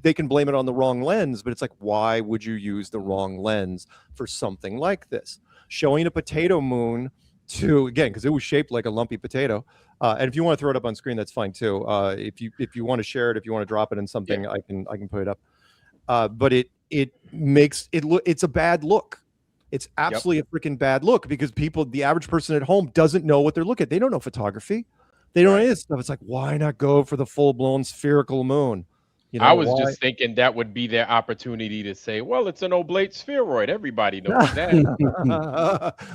they can blame it on the wrong lens. But it's like, why would you use the wrong lens for something like this? Showing a potato moon again, because it was shaped like a lumpy potato. And if you want to throw it up on screen, that's fine too. If you want to share it, if you want to drop it in something, I can put it up. But it makes it look. It's a bad look. It's absolutely a freaking bad look because the average person at home doesn't know what they're looking at. They don't know photography. They don't know any of this stuff. It's like, why not go for the full blown spherical moon? You know, I was just thinking that would be their opportunity to say, well, it's an oblate spheroid. Everybody knows that.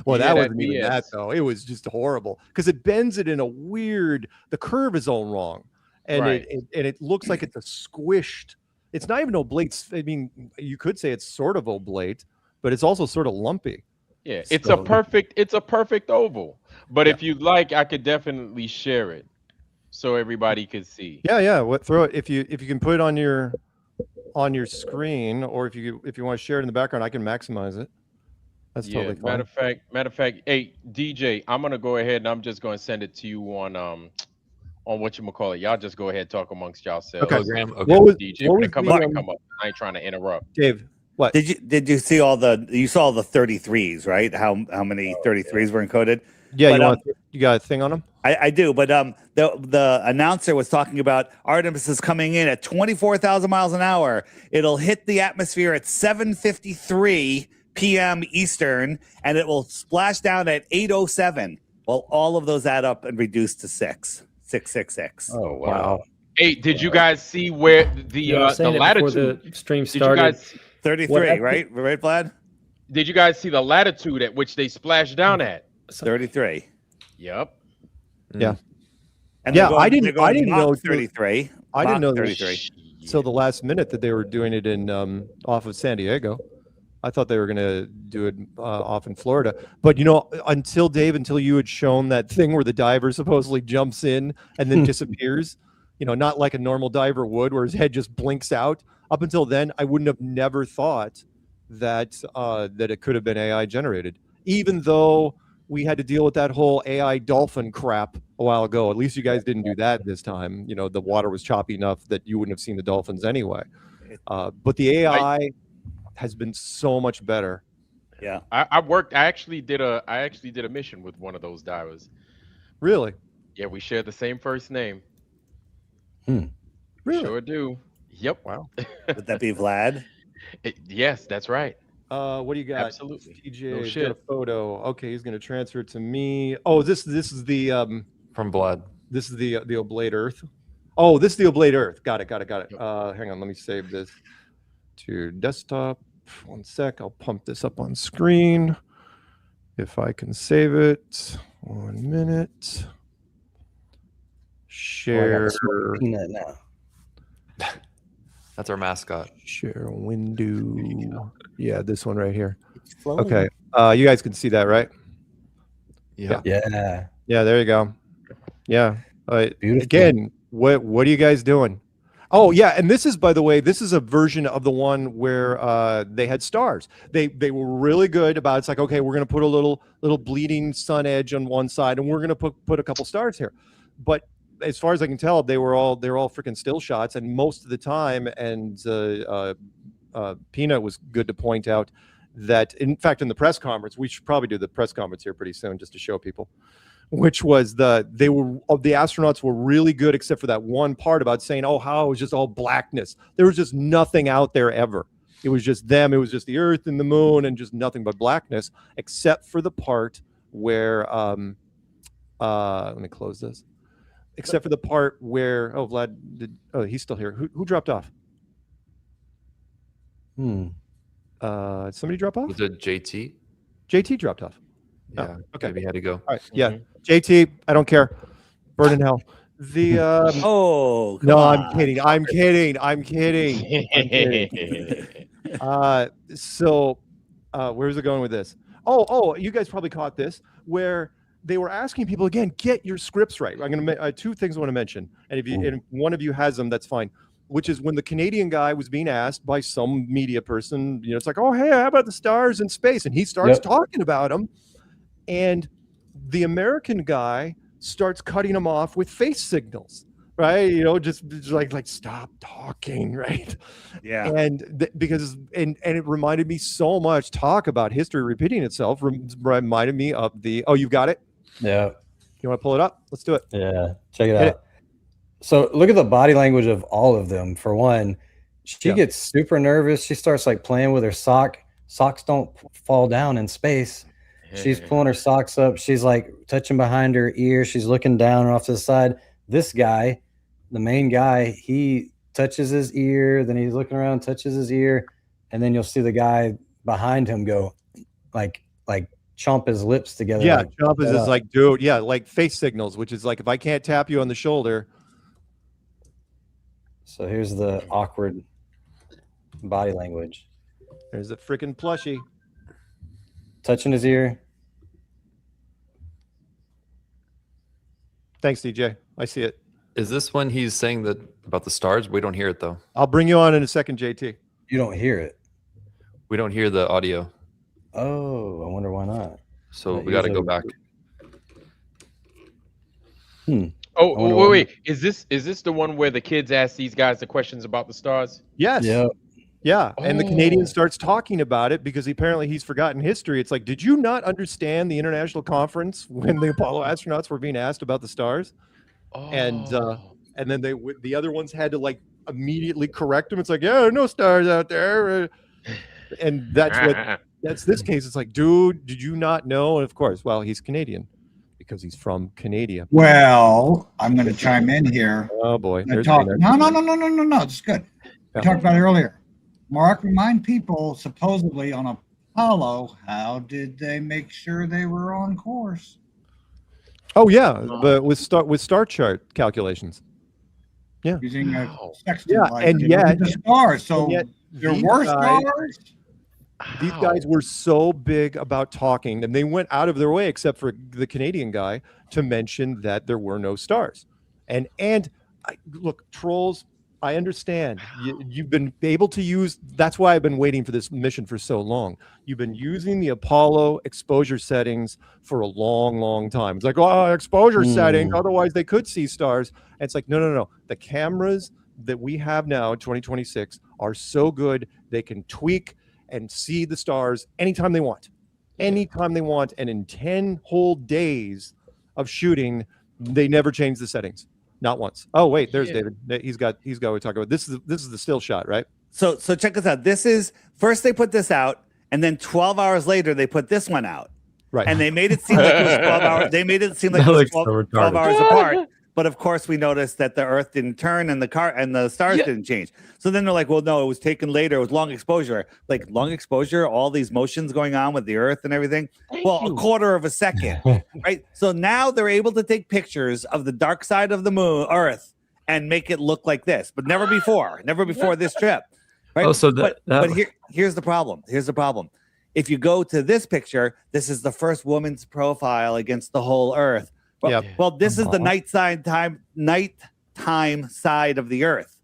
Well, that wasn't even that, though. It was just horrible because it bends it in a weird, the curve is all wrong. And it looks like it's a squished, it's not even oblate. I mean, you could say it's sort of oblate, but it's also sort of lumpy. Yeah, it's a perfect oval. But if you'd like, I could definitely share it so everybody could see. Yeah. Throw it if you can put it on your screen, or if you want to share it in the background, I can maximize it. That's totally fine. Matter of fact, hey DJ, I'm gonna go ahead and I'm just gonna send it to you on whatchamacallit. Y'all just go ahead and talk amongst yourselves. Okay. DJ, when it come up, I ain't trying to interrupt. Dave, what did you see you saw the 33s, right? How many 33s were encoded? Yeah, but, you got a thing on them? I do, but the announcer was talking about Artemis is coming in at 24,000 miles an hour. It'll hit the atmosphere at 7:53 p.m. Eastern, and it will splash down at 8:07. Well, all of those add up and reduce to 666. Oh wow! Hey, did you guys see where the latitude? The stream started. 33, right, Vlad? Did you guys see the latitude at which they splashed down at? 33. Yep. Yeah. And I didn't know 33. I didn't know 33. So the last minute that they were doing it in off of San Diego. I thought they were going to do it off in Florida. But until you had shown that thing where the diver supposedly jumps in and then disappears, not like a normal diver would, where his head just blinks out. Up until then, I wouldn't have never thought that it could have been AI generated, even though we had to deal with that whole AI dolphin crap a while ago. At least you guys didn't do that this time. The water was choppy enough that you wouldn't have seen the dolphins anyway. But the AI has been so much better. Yeah, I actually did a mission with one of those divers. Really? Yeah, we share the same first name. Really? Sure do. Yep. Wow. Would that be Vlad? Yes, that's right. What do you got? Absolutely. TJ, No got shit. a photo. Okay, he's going to transfer it to me. Oh, this is the from Vlad. This is the oblate Earth. Oh, this is the oblate Earth. Got it. Hang on, let me save this to desktop. 1 sec. I'll pump this up on screen if I can save it. 1 minute. Share. Peanut now. That's our mascot. Share window. Yeah, this one right here. Flowing. Okay. You guys can see that, right? Yeah. Yeah. Yeah, there you go. Yeah. Beautiful. Again, what are you guys doing? Oh, yeah, and this is, by the way, this is a version of the one where they had stars. They were really good about it's like, okay, we're going to put a little bleeding sun edge on one side, and we're going to put a couple stars here. But as far as I can tell, they're all freaking still shots, and most of the time, and Peanut was good to point out that, in fact, in the press conference, we should probably do the press conference here pretty soon just to show people, which was the astronauts were really good except for that one part about saying, oh, how it was just all blackness. There was just nothing out there ever. It was just them. It was just the Earth and the moon and just nothing but blackness, except for the part where let me close this. Except for the part where Vlad he's still here. Who dropped off? Somebody drop off? Was it JT? JT dropped off. Yeah. Okay. Maybe he had to go. All right. Yeah. JT, I don't care. Burn in hell. The oh come no, on. I'm kidding. I'm kidding. I'm kidding. I'm kidding. So where's it going with this? Oh, you guys probably caught this where they were asking people again, get your scripts right. I'm gonna two things I want to mention, and if one of you has them, that's fine. Which is when the Canadian guy was being asked by some media person, it's like, oh, hey, how about the stars in space? And he starts talking about them, and the American guy starts cutting him off with face signals, right? Just like stop talking, right? Yeah. And because it reminded me so much. Talk about history repeating itself. Reminded me of the. Oh, you've got it. Yeah. You want to pull it up? Let's do it. Yeah. Check it out. So look at the body language of all of them. For one, she gets super nervous. She starts like playing with her sock. Socks don't fall down in space. She's pulling her socks up. She's like touching behind her ear. She's looking down and off to the side. This guy, the main guy, he touches his ear. Then he's looking around, touches his ear. And then you'll see the guy behind him go like chomp his lips together. Yeah, chomp is like, dude, yeah, like face signals, which is like if I can't tap you on the shoulder. So here's the awkward body language. There's the freaking plushie. Touching his ear. Thanks, DJ. I see it. Is this when he's saying that about the stars? We don't hear it though. I'll bring you on in a second, JT. You don't hear it. We don't hear the audio. Oh, I wonder why not. So we got to go back. Oh, wait. Is this the one where the kids ask these guys the questions about the stars? Yes. Yeah. Yeah. And the Canadian starts talking about it because apparently he's forgotten history. It's like, did you not understand the international conference when the Apollo astronauts were being asked about the stars? And then the other ones had to like immediately correct them. It's like, yeah, there are no stars out there. And that's this case. It's like, dude, did you not know? And of course, well, he's Canadian because he's from Canada. Well, I'm going to chime in here. Oh boy. No. It's good. We talked about it earlier. Mark, remind people supposedly on Apollo, how did they make sure they were on course? Oh yeah, but with star chart calculations. Yeah. Using a sextant. Yeah, and yet the stars. So there were stars. These guys were so big about talking, and they went out of their way, except for the Canadian guy, to mention that there were no stars. And look, trolls, I understand. You've been able to use. That's why I've been waiting for this mission for so long. You've been using the Apollo exposure settings for a long, long time. It's like, oh, exposure settings. Otherwise, they could see stars. And it's like, no. The cameras that we have now in 2026 are so good they can tweak and see the stars anytime they want. And in 10 whole days of shooting, they never changed the settings. Not once. Oh wait, there's David. He's got what we're talking about. This is the still shot, right? So check this out. This is first they put this out, and then 12 hours later they put this one out. Right. And they made it seem like it was 12 hours. They made it seem like it was 12 hours apart. But of course, we noticed that the Earth didn't turn and the stars didn't change. So then they're like, well, no, it was taken later. It was long exposure. Like long exposure, all these motions going on with the Earth and everything. A quarter of a second, right? So now they're able to take pictures of the dark side of the moon, Earth, and make it look like this. But never before this trip, right? Oh, so here's the problem. If you go to this picture, this is the first woman's profile against the whole Earth. Well, this is the nighttime side of the Earth.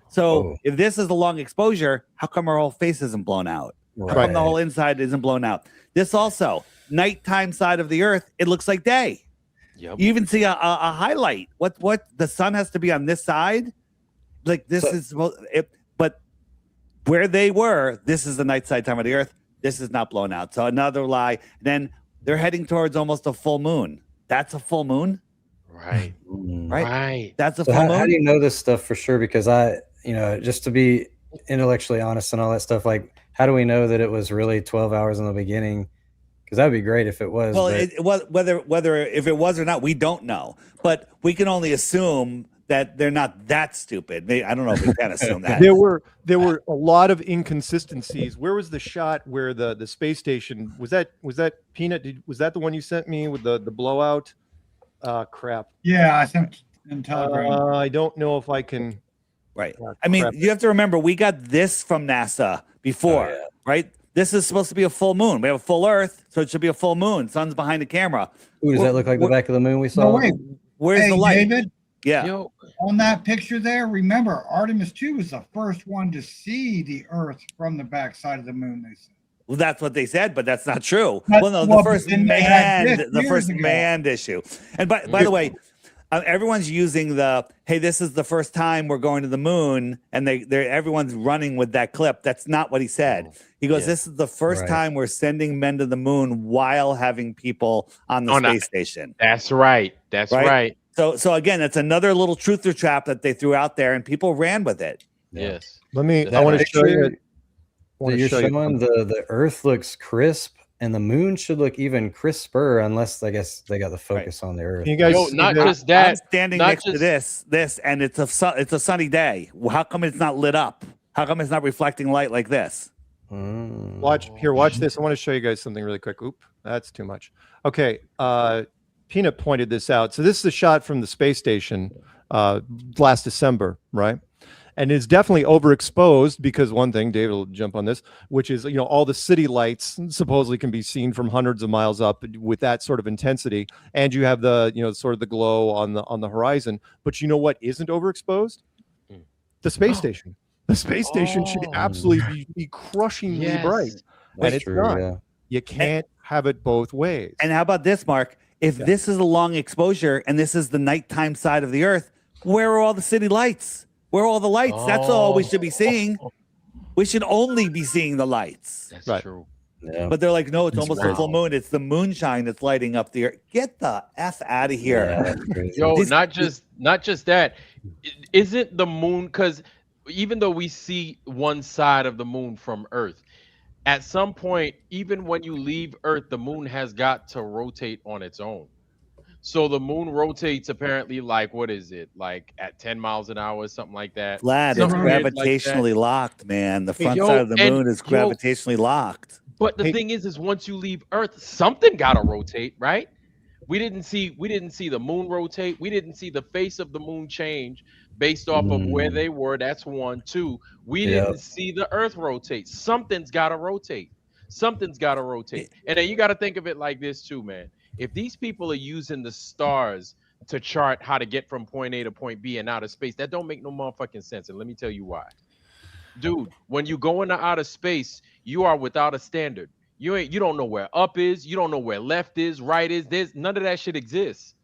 So if this is the long exposure, how come our whole face isn't blown out? How come the whole inside isn't blown out? This also, nighttime side of the Earth, it looks like day. Yep. You even see a highlight. What the sun has to be on this side? Like this but where they were, this is the night side time of the Earth. This is not blown out. So another lie. Then they're heading towards almost a full moon. That's a full moon, right? That's a full moon. How do you know this stuff for sure? Because just to be intellectually honest and all that stuff, like, how do we know that it was really 12 hours in the beginning? Because that'd be great if it was. Well, it was whether if it was or not, we don't know, but we can only assume that they're not that stupid. I don't know if we can assume that. There were a lot of inconsistencies. Where was the shot where the space station was that Peanut? Was that the one you sent me with the blowout? Crap. Yeah, I sent in Telegram. I don't know if I can. Right. I mean, you have to remember, we got this from NASA before, right? This is supposed to be a full moon. We have a full Earth, so it should be a full moon. Sun's behind the camera. Ooh, does that look like the back of the moon we saw? No, wait. Where's the light? David? Yeah. On that picture there, remember, Artemis 2 was the first one to see the Earth from the backside of the moon, they said. Well, that's what they said, but that's not true. But- Well, no, well, the first but then they had this years ago. manned issue. And by the way, everyone's using the, hey, this is the first time we're going to the moon, and everyone's running with that clip. That's not what he said. He goes, this is the first time we're sending men to the moon while having people on the space station. That's right. That's right. So again, that's another little truther trap that they threw out there, and people ran with it. Yes. I want to show you. That you're showing the Earth looks crisp, and the moon should look even crisper, unless I guess they got the focus on the Earth. You guys, not just that. I'm standing next to this, and it's a sunny day. How come it's not lit up? How come it's not reflecting light like this? Watch this. I want to show you guys something really quick. Oop, that's too much. Okay, Peanut pointed this out. So this is a shot from the space station last December, right? And it's definitely overexposed because one thing, David will jump on this, which is, all the city lights supposedly can be seen from hundreds of miles up with that sort of intensity. And you have the, sort of the glow on the horizon. But you know what isn't overexposed? The space station. The space station should absolutely be crushingly bright. And it's not. Yeah. You can't have it both ways. And how about this, Mark? If this is a long exposure and this is the nighttime side of the Earth, where are all the city lights? Where are all the lights? That's all we should be seeing. We should only be seeing the lights. That's true. Yeah. But they're like, no, it's almost a full moon. It's the moonshine that's lighting up the Earth. Get the F out of here. Yo, not just that. Isn't the moon, because even though we see one side of the moon from Earth, at some point, even when you leave Earth, the moon has got to rotate on its own. So the moon rotates apparently like, what is it? Like at 10 miles an hour, something like that. Vlad, it's gravitationally locked, man. The front side of the moon is gravitationally locked. But the thing is once you leave Earth, something gotta rotate, right? We didn't see the moon rotate. We didn't see the face of the moon change based off of where they were. That's 1, 2. We didn't see the Earth rotate. Something's gotta rotate. Something's gotta rotate. And then you gotta think of it like this too, man. If these people are using the stars to chart how to get from point A to point B in outer space, that don't make no motherfucking sense. And let me tell you why. Dude, when you go into outer space, you are without a standard. You don't know where up is, you don't know where left is, right is. There's none of that shit exists.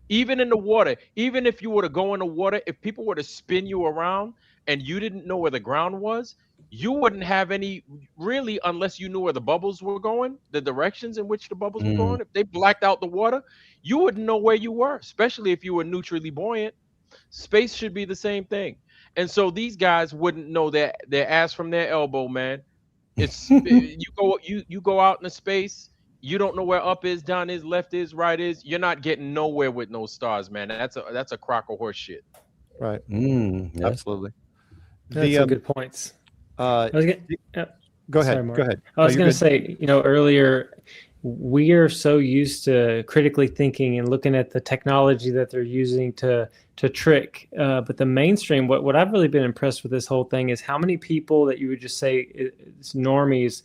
Even in the water, even if you were to go in the water, if people were to spin you around and you didn't know where the ground was, you wouldn't have any really, unless you knew where the bubbles were going, the directions in which the bubbles were going. If they blacked out the water, you wouldn't know where you were, especially if you were neutrally buoyant. Space should be the same thing. And so these guys wouldn't know their ass from their elbow, man. It's you go out into space, you don't know where up is, down is, left is, right is. You're not getting nowhere with no stars, man. That's a crock of horse shit. Right. Absolutely. That's some good points. Go ahead. Sorry, Go ahead. I was going to say, earlier, we are so used to critically thinking and looking at the technology that they're using to trick. But the mainstream, what I've really been impressed with this whole thing is how many people that you would just say it's normies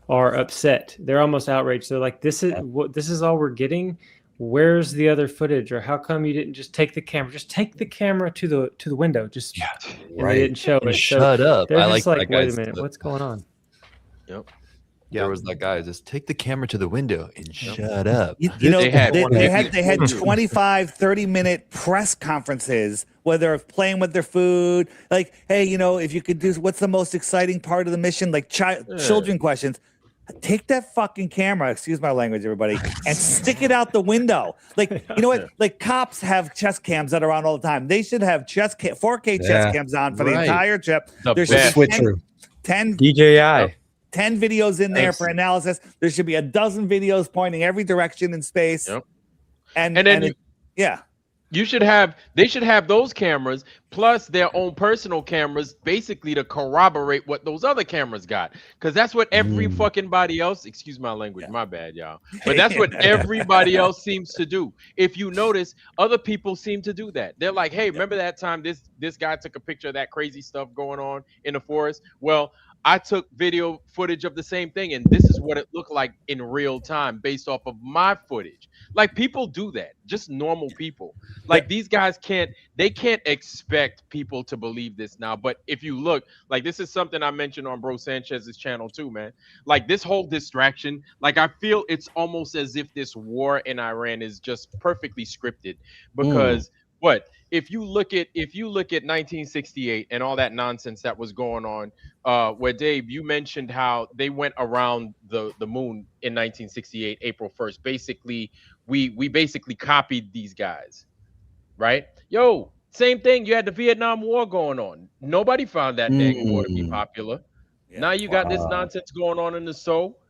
are upset. They're almost outraged. They're like, this is all we're getting. Where's the other footage? Or how come you didn't just take the camera? Just take the camera to the window. Just They didn't show it. Shut up. They're I just like like, that wait a guy's minute, clip. what's going on? Yep. There was that guy. Just take the camera to the window and shut up. They had 25, 30-minute press conferences where they're playing with their food. Like, hey, if you could do, what's the most exciting part of the mission? Like children questions. Take that fucking camera, excuse my language, everybody, and stick it out the window. Like, you know what? Like cops have chest cams that are on all the time. They should have 4K chest cams on for the entire trip. There should be 10 DJI. 10 videos in there for analysis. There should be a dozen videos pointing every direction in space. Yep. And They should have those cameras plus their own personal cameras, basically to corroborate what those other cameras got. Because that's what every fucking body else, excuse my language, my bad, y'all. But that's what everybody else seems to do. If you notice, other people seem to do that. They're like, hey, remember that time this guy took a picture of that crazy stuff going on in the forest? Well, I took video footage of the same thing, and this is what it looked like in real time based off of my footage. Like, people do that, just normal people. Like, these guys can't expect people to believe this now. But if you look, like, this is something I mentioned on Bro Sanchez's channel too, man. Like, this whole distraction, like, I feel it's almost as if this war in Iran is just perfectly scripted, because what? If you look at 1968 and all that nonsense that was going on, where Dave, you mentioned how they went around the moon in 1968, April 1st. Basically, we basically copied these guys, right? Yo, same thing. You had the Vietnam War going on. Nobody found that dang war to be popular. Now you got this nonsense going on in the soul.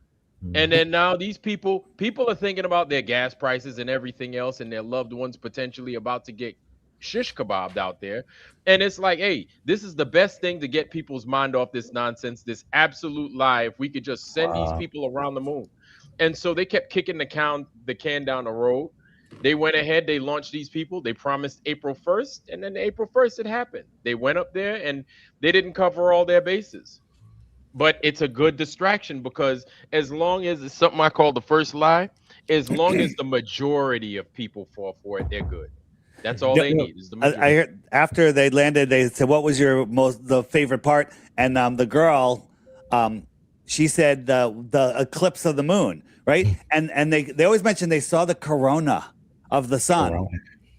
And then now these people are thinking about their gas prices and everything else, and their loved ones potentially about to get shish kebabbed out there. And it's like, hey, this is the best thing to get people's mind off this nonsense, this absolute lie. If we could just send these people around the moon. And so they kept kicking the can down the road. They went ahead, they launched these people, they promised April 1st, and then April 1st it happened. They went up there and they didn't cover all their bases. But it's a good distraction, because as long as it's something I call the first lie, as long as the majority of people fall for it, they're good. That's all they need. Is the I heard after they landed, they said, "What was your the favorite part?" And the girl, she said the eclipse of the moon, right? And they always mention they saw the corona of the sun.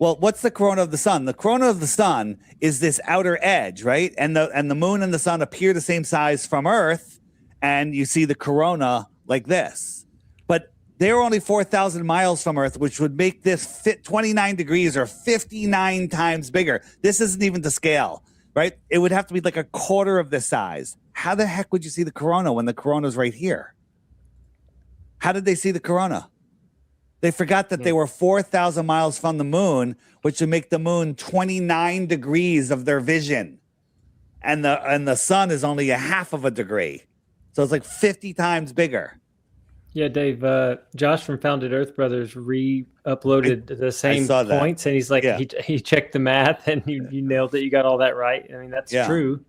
Well, what's the corona of the sun? The corona of the sun is this outer edge, right? And the moon and the sun appear the same size from Earth, and you see the corona like this. But they're only 4,000 miles from Earth, which would make this fit 29 degrees or 59 times bigger. This isn't even to scale, right? It would have to be like a quarter of this size. How the heck would you see the corona when the corona's right here? How did they see the corona? They forgot that they were 4,000 miles from the moon, which would make the moon 29 degrees of their vision. And the sun is only a half of a degree. So it's like 50 times bigger. Yeah, Dave, Josh from Founded Earth Brothers re-uploaded the same points, and he's like, he checked the math, and you nailed it. You got all that right. I mean, that's true.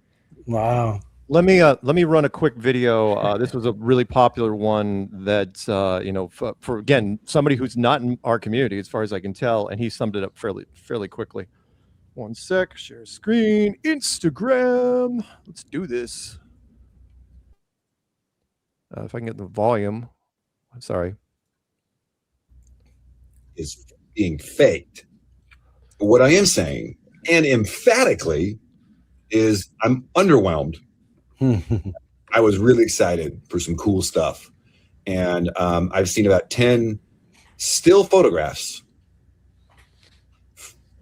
Wow. Let me run a quick video. This was a really popular one that for again, somebody who's not in our community, as far as I can tell, and he summed it up fairly quickly. One sec, share screen, Instagram. Let's do this. If I can get the volume. I'm sorry. Is being faked. But what I am saying, and emphatically, is I'm underwhelmed. I was really excited for some cool stuff. And I've seen about 10 still photographs,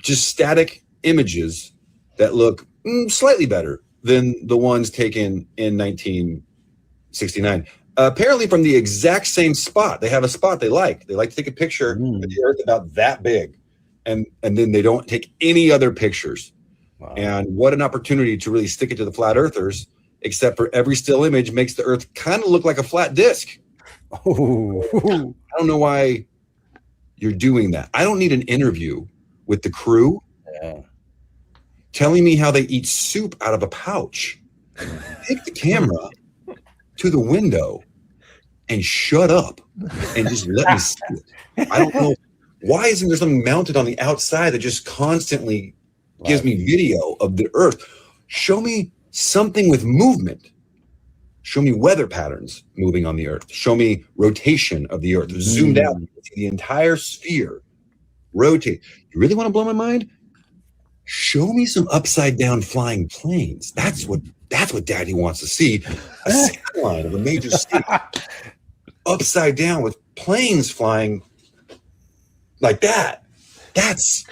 just static images that look slightly better than the ones taken in 1969. Apparently from the exact same spot. They have a spot they like. They like to take a picture of the Earth about that big. And then they don't take any other pictures. Wow. And what an opportunity to really stick it to the flat earthers, except for every still image makes the Earth kind of look like a flat disc. Oh. I don't know why you're doing that. I don't need an interview with the crew telling me how they eat soup out of a pouch. Take the camera to the window and shut up and just let me see it. I don't know. Why isn't there something mounted on the outside that just constantly gives me video of the Earth? Show me something with movement. Show me weather patterns moving on the Earth. Show me rotation of the Earth. Zoomed out, see the entire sphere rotate. You really want to blow my mind? Show me some upside down flying planes. That's what Daddy wants to see. A skyline of a major city upside down with planes flying like that. That's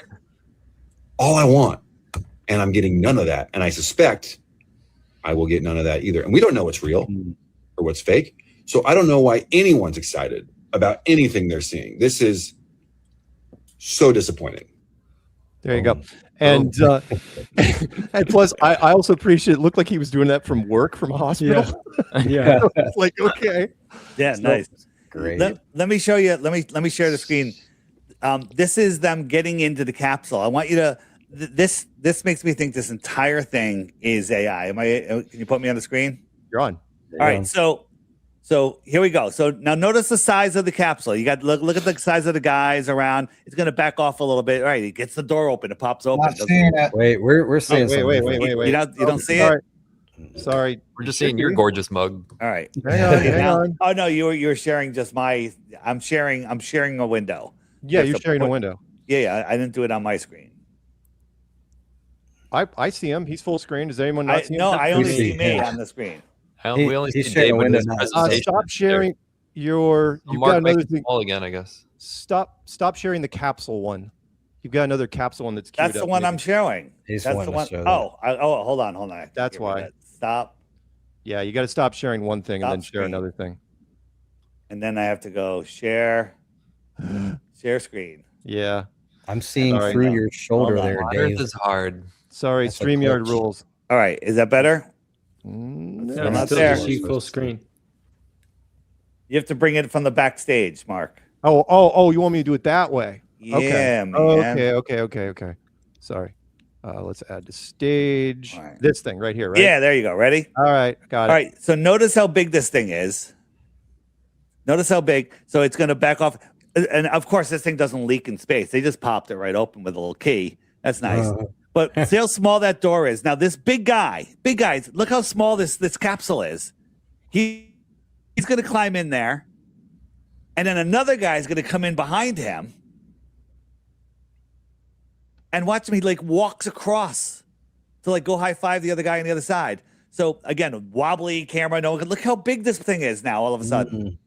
all I want. And I'm getting none of that. And I suspect I will get none of that either. And we don't know what's real or what's fake. So I don't know why anyone's excited about anything they're seeing. This is so disappointing. There you go. And and plus, I also appreciate it. Looked like he was doing that from work, from a hospital. Yeah. It's like, okay. Yeah, So, nice. Great. Let me show you. Let me share the screen. This is them getting into the capsule. I want you to. This makes me think this entire thing is AI. Can you put me on the screen? You're on. All right. So here we go. So now notice the size of the capsule. You got look at the size of the guys around. It's gonna back off a little bit. All right. He gets the door open. It pops open. Not seeing it. Wait, we're seeing something. Wait. You don't see Sorry. it. Sorry. We're just seeing your gorgeous mug. All right. Hang on. Oh no, you're sharing just my. I'm sharing a window. Yeah, Just you're to sharing a put- window. Yeah, I didn't do it on my screen. I see him. He's full screen. Does anyone not see him? No, I only see see me him. on the screen. We only he's see sharing Dave a when window his now. presentation. Stop sharing your. You've Mark, got make another it thing. small again, I guess. Stop sharing the capsule one. You've got another capsule one that's queued That's the up, one maybe. I'm showing. He's That's wanting the to one. show that. Hold on. That's Get rid of why. that. Stop. Yeah, you got to stop sharing one thing and then Stop share screen. another thing. And then I have to go share screen. Yeah. I'm seeing Sorry. through your shoulder Hold on. there, Modern Dave. is hard. Sorry, That's a StreamYard glitch. rules. All right, is that better? No, Still not still there. just see full screen. You have to bring it from the backstage, Mark. Oh, you want me to do it that way? Yeah, Okay. man. Okay. Sorry. Let's add to stage. All right. This thing right here, right? Yeah, there you go. Ready? All right, got it. All right, so notice how big this thing is. Notice how big. So it's going to back off. And of course, this thing doesn't leak in space. They just popped it right open with a little key. That's nice. But see how small that door is. Now, this big guy, look how small this capsule is. He's going to climb in there. And then another guy is going to come in behind him. And watch him, he like walks across to like go high five the other guy on the other side. So again, wobbly camera. No, look how big this thing is now all of a sudden.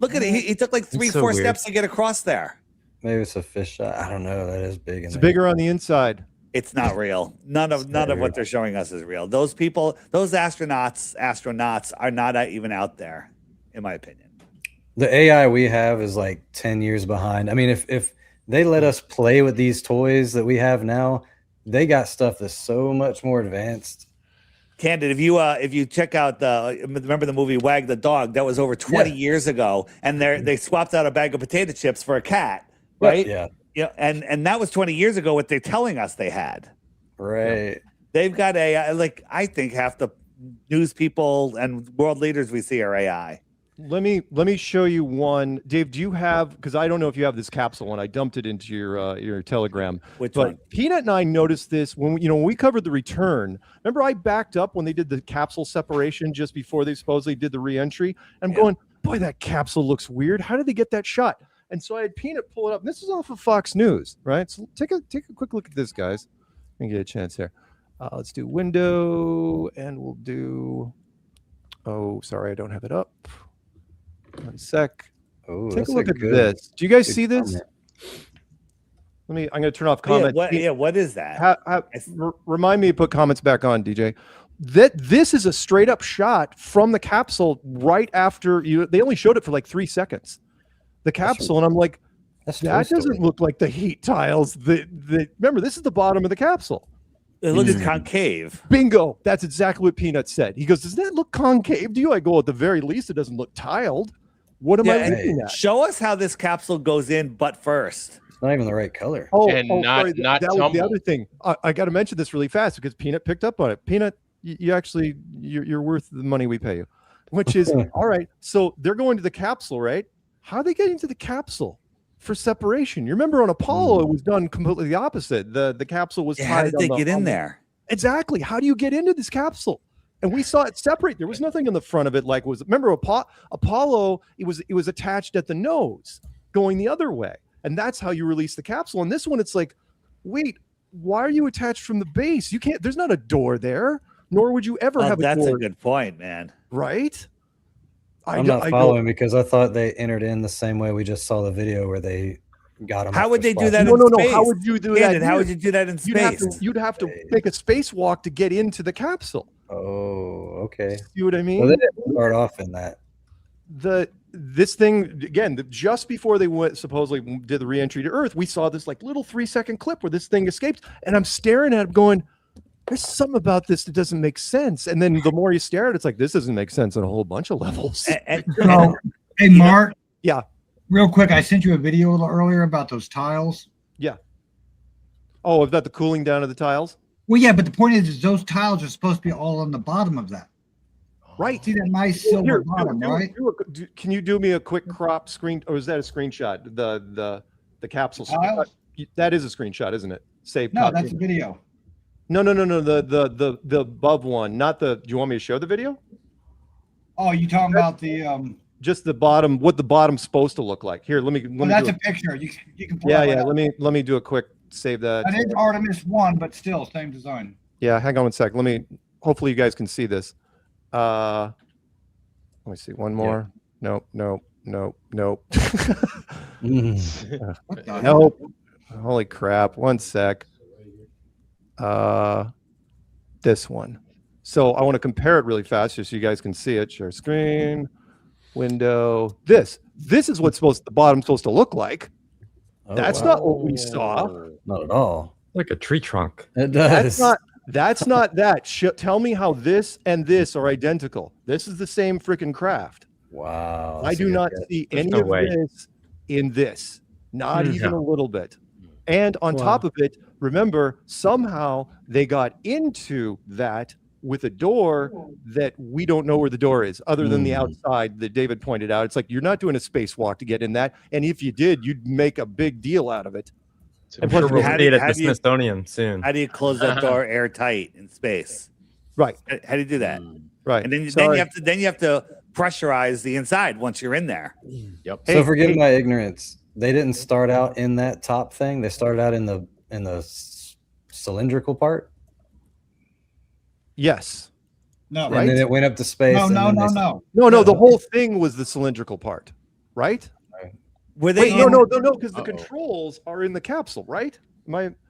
Look at it. He took like 3-4 so weird. steps to get across there. Maybe it's a fish shot. I don't know. That is big. It's bigger on the inside. It's not real. None of what they're showing us is real. Those people, those astronauts are not even out there, in my opinion. The AI we have is like 10 years behind. I mean, if they let us play with these toys that we have now, they got stuff that's so much more advanced. Candid, if you check out remember the movie Wag the Dog, that was over 20 years ago, and they swapped out a bag of potato chips for a cat, right? Yeah. Yeah, and that was 20 years ago. What they're telling us they had, right? They've got AI. Like I think half the news people and world leaders we see are AI. Let me show you one. Dave, do you have, because I don't know if you have this capsule one. I dumped it into your Telegram. Which but one? Peanut and I noticed this when we covered the return. Remember I backed up when they did the capsule separation just before they supposedly did the re-entry. I'm going, boy, that capsule looks weird. How did they get that shot? And so I had Peanut pull it up. This is off of Fox News, right? So take a quick look at this, guys. Let me get a chance here. Let's do window, and we'll do. Oh, sorry, I don't have it up. 1 sec. Oh, take a look at this. Do you guys see this? I'm going to turn off comments. What is that? Remind me to put comments back on, DJ. This is a straight up shot from the capsule right after they only showed it for like 3 seconds. The capsule, and I'm like, that doesn't look like the heat tiles. Remember, this is the bottom of the capsule. It looks concave. Bingo. That's exactly what Peanut said. He goes, does that look concave to you? I go, at the very least, it doesn't look tiled. What am I looking at? Show us how this capsule goes in, but first. It's not even the right color. Sorry. That was the other thing. I got to mention this really fast because Peanut picked up on it. Peanut, you're worth the money we pay you, which is all right. So they're going to the capsule, right? How are they getting to the capsule for separation? You remember on Apollo, it was done completely the opposite. The capsule was tied. How did they get in there? Exactly. How do you get into this capsule? And we saw it separate. There was nothing in the front of it. Like remember Apollo? It was attached at the nose, going the other way, and that's how you release the capsule. And this one, it's like, wait, why are you attached from the base? You can't. There's not a door there, nor would you ever have a door. That's a good point, man. Right? I'm not following because I thought they entered in the same way we just saw the video where they got them. How would they do that? No. How would you do that? How would you do that in space? You'd have to make a spacewalk to get into the capsule. Oh, okay. See what I mean? Well, they didn't start off in that. this thing again, just before they supposedly did the re-entry to Earth, we saw this like little 3-second clip where this thing escapes, and I'm staring at it going, there's something about this that doesn't make sense. And then the more you stare at it, it's like, this doesn't make sense on a whole bunch of levels. So, hey, Mark. Yeah. Real quick, I sent you a video a little earlier about those tiles. Yeah. Oh, about the cooling down of the tiles? Well, yeah, but the point is those tiles are supposed to be all on the bottom of that. Right. See that nice silver bottom, right? Can you do me a quick crop screen, or is that a screenshot? The capsule. That is a screenshot, isn't it? Save. No, that's a video. No. The above one, not the. Do you want me to show the video? Oh, you talking about the just the bottom, what the bottom's supposed to look like. Here, let me. That's a picture. You can. Pull Yeah. Let me do a quick save that. That is Artemis 1, but still same design. Yeah, hang on one sec. Let me. Hopefully, you guys can see this. Let me see. One more. Yeah. Nope. Nope. Holy crap. One sec. This one. So I want to compare it really fast just so you guys can see it. Share screen, window. This is what's the bottom's supposed to look like. Oh, That's wow. not what we saw. Not at all. Like a tree trunk. It does. That's not that. Tell me how this and this are identical. This is the same freaking craft. Wow. I do not see any of this in this. Not even a little bit. And on top of it, remember, somehow they got into that with a door that we don't know where the door is, other than the outside that David pointed out. It's like, you're not doing a spacewalk to get in that. And if you did, you'd make a big deal out of it. I'm sure we'll see it at the Smithsonian soon. How do you close that door airtight in space? Right. How do you do that? Right. And then you have to pressurize the inside once you're in there. Yep. So forgive my ignorance. They didn't start out in that top thing. They started out in the cylindrical part. Yes. No. And then it went up to space. No. No. The whole thing was the cylindrical part, right? Were they? No, because the controls are in the capsule, right?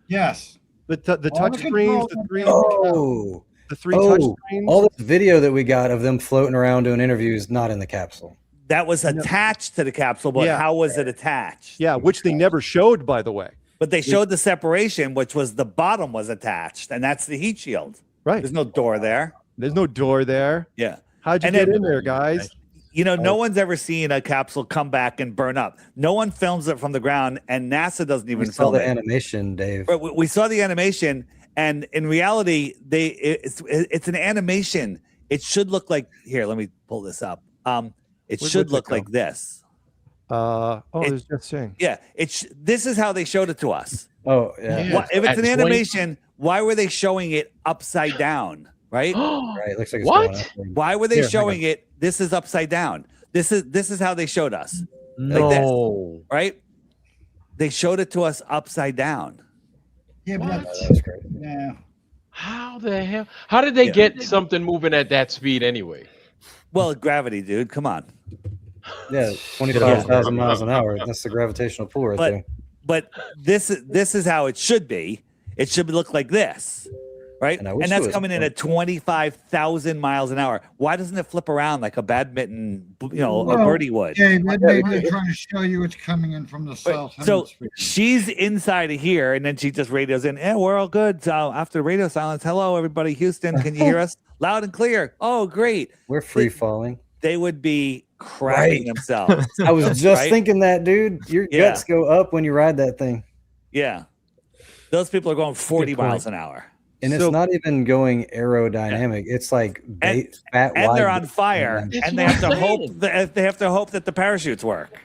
Yes. The touch screens, the three. The three touch screens. All this video that we got of them floating around doing interviews, not in the capsule. That was attached to the capsule, but how was it attached? Yeah, which they never showed, by the way. But they showed the separation, which was the bottom was attached, and that's the heat shield. Right. There's no door there. There's no door there. Yeah. How'd you get in there, guys? You know, no one's ever seen a capsule come back and burn up. No one films it from the ground, and NASA doesn't even film the it. animation, Dave. But we saw the animation, and in reality, it's an animation. It should look like here. Let me pull this up. It should look like this. It's just saying. Yeah, this is how they showed it to us. Oh, yeah. If it's an animation, why were they showing it upside down? Right? Right. Looks like it's What? going upward. Why were they showing it? This is upside down. This is how they showed us. No. Like this, right? They showed it to us upside down. Yeah, but That's great. yeah. How the hell? How did they get something moving at that speed anyway? Well, gravity, dude. Come on. Yeah, 25,000 miles an hour. That's the gravitational pull right there. But this is how it should be. It should look like this, right? And I And wish it that's was coming in at 25,000 miles an hour. Why doesn't it flip around like a badminton, a birdie would? Yeah, maybe they're trying to show you it's coming in from the south. So hemisphere. she's inside of here, and then she just radios in. Yeah, we're all good. So after the radio silence, hello everybody, Houston, can you hear us loud and clear? Oh, great. We're free falling. They would be crapping themselves. I was just right? thinking that, dude. Your guts go up when you ride that thing. Yeah, those people are going 40 miles an hour, And it's not even going aerodynamic. It's like fat, and wide they're on fire, and they have to hope that the parachutes work.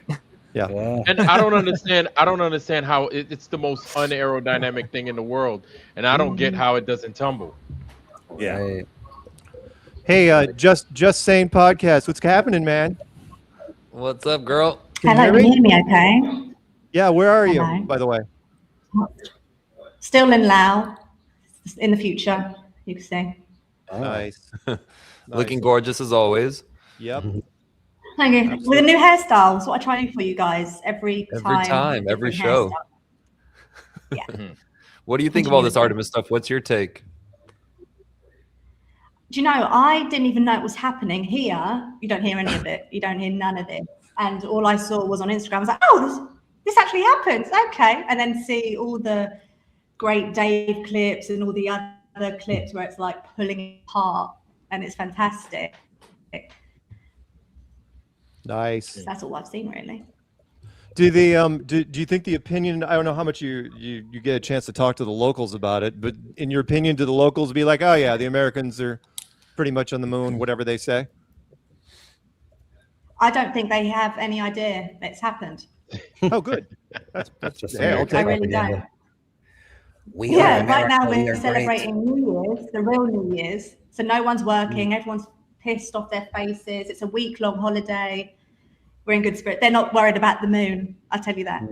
Yeah. And I don't understand how it's the most unaerodynamic thing in the world, and I don't get how it doesn't tumble. Yeah. Right. Hey, just saying podcast. What's happening, man? What's up, girl? Can Hello, you can hear you me? hear me okay? Yeah, where are you, Hello. by the way? Still in Lao, in the future, you can say. Nice. Looking gorgeous as always. Yep. Thank you. With a new hairstyle, that's what I try and do for you guys every time. Every different show. hairstyle. Yeah. What do you think of all this Artemis stuff? What's your take? Do you know, I didn't even know it was happening here. You don't hear any of it. You don't hear none of it. And all I saw was on Instagram. I was like, oh, this actually happens. Okay. And then see all the great Dave clips and all the other clips where it's like pulling apart, and it's fantastic. Nice. That's all I've seen, really. Do you think the opinion, I don't know how much you get a chance to talk to the locals about it, but in your opinion, do the locals be like, oh yeah, the Americans are pretty much on the moon, whatever they say? I don't think they have any idea it's happened. Oh, good. That's just yeah, I'll take I really it. don't. We Yeah, are right now America, we we're are celebrating New Year's, the real New Year's. So no one's working. Everyone's pissed off their faces. It's a week-long holiday. We're in good spirit. They're not worried about the moon. I'll tell you that.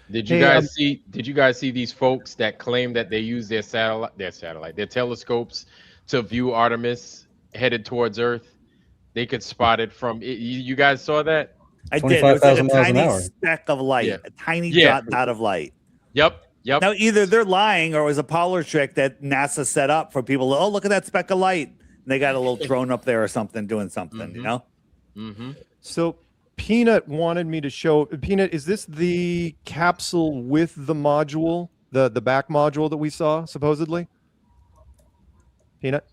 Did you guys see? Did you guys see these folks that claim that they use their telescopes to view Artemis headed towards Earth? They could spot it from. You guys saw that? I did. It was like a 25,000 miles an tiny hour. speck of light, a tiny dot out of light. Yep. Now, either they're lying or it was a parlor trick that NASA set up for people. Oh, look at that speck of light. And they got a little drone up there or something doing something, you know? So Peanut wanted me to show. Peanut, is this the capsule with the module, the back module that we saw supposedly? Peanut.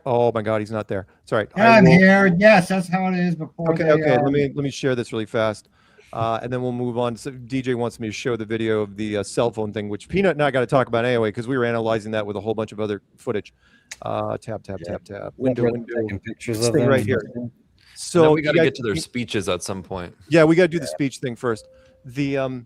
Oh my God, he's not there. Sorry. Yeah, I'm here. Yes, that's how it is before. Okay. Let me share this really fast, and then we'll move on. So DJ wants me to show the video of the cell phone thing, which Peanut and I got to talk about anyway because we were analyzing that with a whole bunch of other footage. Tab. Window. Taking pictures This of thing them. right here. So So we got to you get guys- to their speeches at some point. Yeah, we got to do the speech thing first. The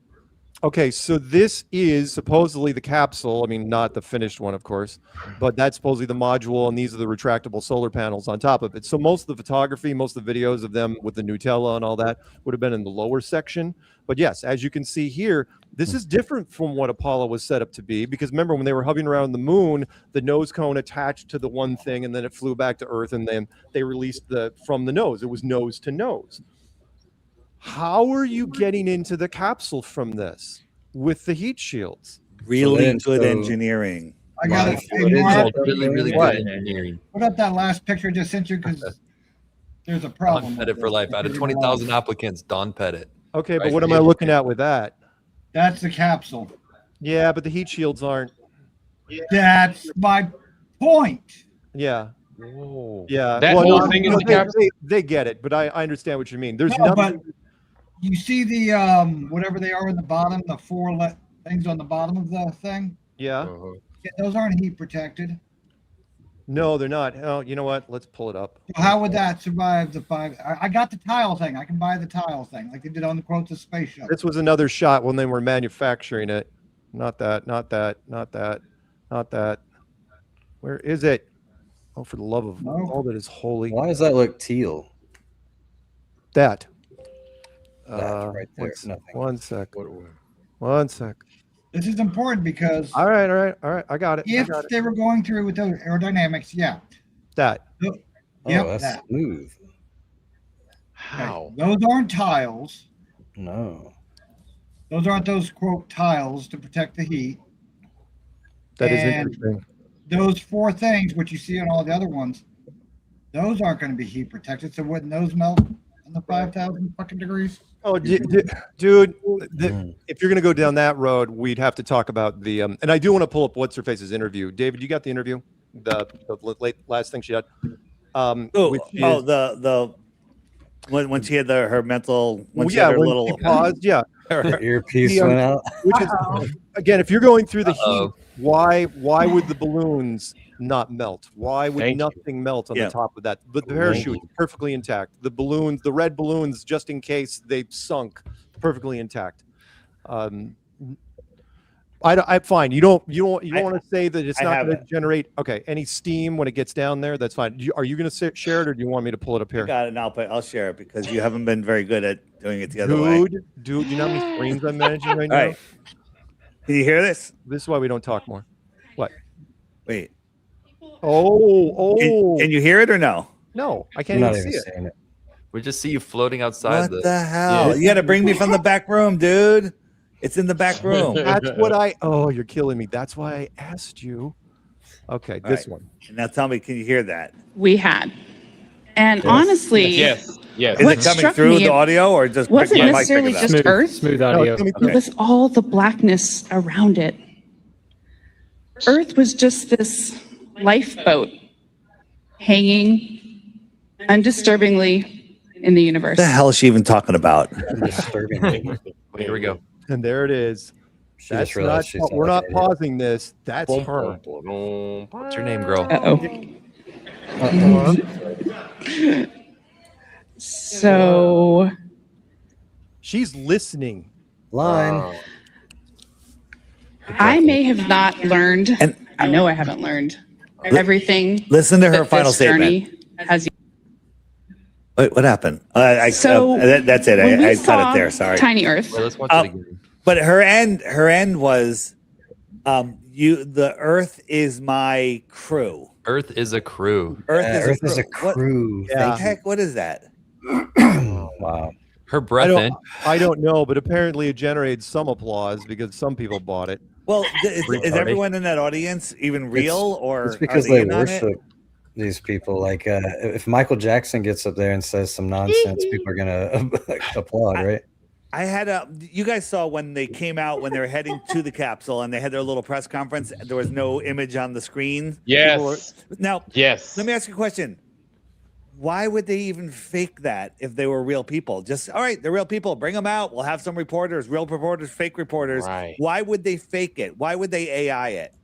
okay, so this is supposedly the capsule. I mean, not the finished one, of course, but that's supposedly the module, and these are the retractable solar panels on top of it. So most of the photography, most of the videos of them with the Nutella and all that would have been in the lower section. But yes, as you can see here, this is different from what Apollo was set up to be, because remember when they were hovering around the moon, the nose cone attached to the one thing, and then it flew back to Earth, and then they released from the nose. It was nose to nose. How are you getting into the capsule from this with the heat shields? Really good engineering. I got it. Really good engineering. Put up that last picture I just sent you because there's a problem. Don Pettit for life. Out of 20,000 applicants, Don Pettit. Okay, but Right. what am I looking at with that? That's the capsule. Yeah, but the heat shields aren't. That's my point. Yeah. Whoa. Yeah. That whole thing is the capsule? They get it, but I understand what you mean. There's No, nothing. but you see the whatever they are in the bottom, the four things on the bottom of the thing. Yeah. Yeah, those aren't heat protected. No, they're not. Oh, you know what? Let's pull it up. So how would that survive the five? I got the tile thing. I can buy the tile thing like they did on the quotes of Space Shuttle. This was another shot when they were manufacturing it. Not that. Where is it? Oh, for the love of all that is holy. Why does that look teal? That. Right there. One sec. One sec. This is important because All right. I got it. if they were going through with those aerodynamics, yeah. That. Oh, Yep, that's smooth. How? Those aren't tiles. No. Those aren't those quote tiles to protect the heat. That is And interesting. Those four things, which you see on all the other ones, those aren't going to be heat protected. So wouldn't those melt in the 5,000 fucking degrees? Oh, dude, if you're going to go down that road, we'd have to talk about the and I do want to pull up what's her face's interview. David, you got the interview? The last thing she had. When she had her mental when she yeah, had her when little she paused, yeah. Her earpiece went out. Which is again, if you're going through the heat, why would the balloons not melt? Why would nothing melt on the top of that? But the parachute perfectly intact. The balloons, the red balloons, just in case they sunk, perfectly intact. I fine. You don't want to say that it's not going to generate any steam when it gets down there. That's fine. Are you going to share it, or do you want me to pull it up here? I got it now, but I'll share it because you haven't been very good at doing it the other Dude, way. do you know how many screens I'm managing right now? All right. Can you hear this? This is why we don't talk more. What? Wait. Can you hear it or no? No, I can't even see it. We just see you floating outside. What the hell? You got to bring me from the back room, dude. It's in the back room. That's what you're killing me. That's why I asked you Okay, All this right. one. Now tell me, can you hear that? We had. And honestly, Yes. Yes. what Is it coming struck through me the audio or just wasn't my mic necessarily picking it up? just Earth. Smooth audio. It was all the blackness around it. Earth was just this lifeboat hanging undisturbingly in the universe. What the hell is she even talking about? Here we go. And there it is. She just That's realized not. she sounded We're like not an idiot. pausing this. That's her. What's your name, girl? So she's listening. Line. I may have not learned, and I know I haven't learned everything. Listen to her that final this journey statement. has. Wait, what happened? So, that's it. when we I cut saw it there. Sorry. Tiny Earth. Well, let's watch it again. But her end was, the Earth is my crew. Earth is a crew. Earth is a crew. What the heck? What is that? Wow. Her breath in. I don't know, but apparently it generated some applause because some people bought it. Well, is everyone in that audience even real, or it's because are they they in on it? worship these people. Like if Michael Jackson gets up there and says some nonsense, people are gonna applaud, right? I had you guys saw when they came out, when they were heading to the capsule and they had their little press conference, there was no image on the screen. Yes. Now, yes. Let me ask you a question. Why would they even fake that if they were real people? Just, all right, they're real people. Bring them out. We'll have some reporters, real reporters, fake reporters. Right. Why would they fake it? Why would they AI it?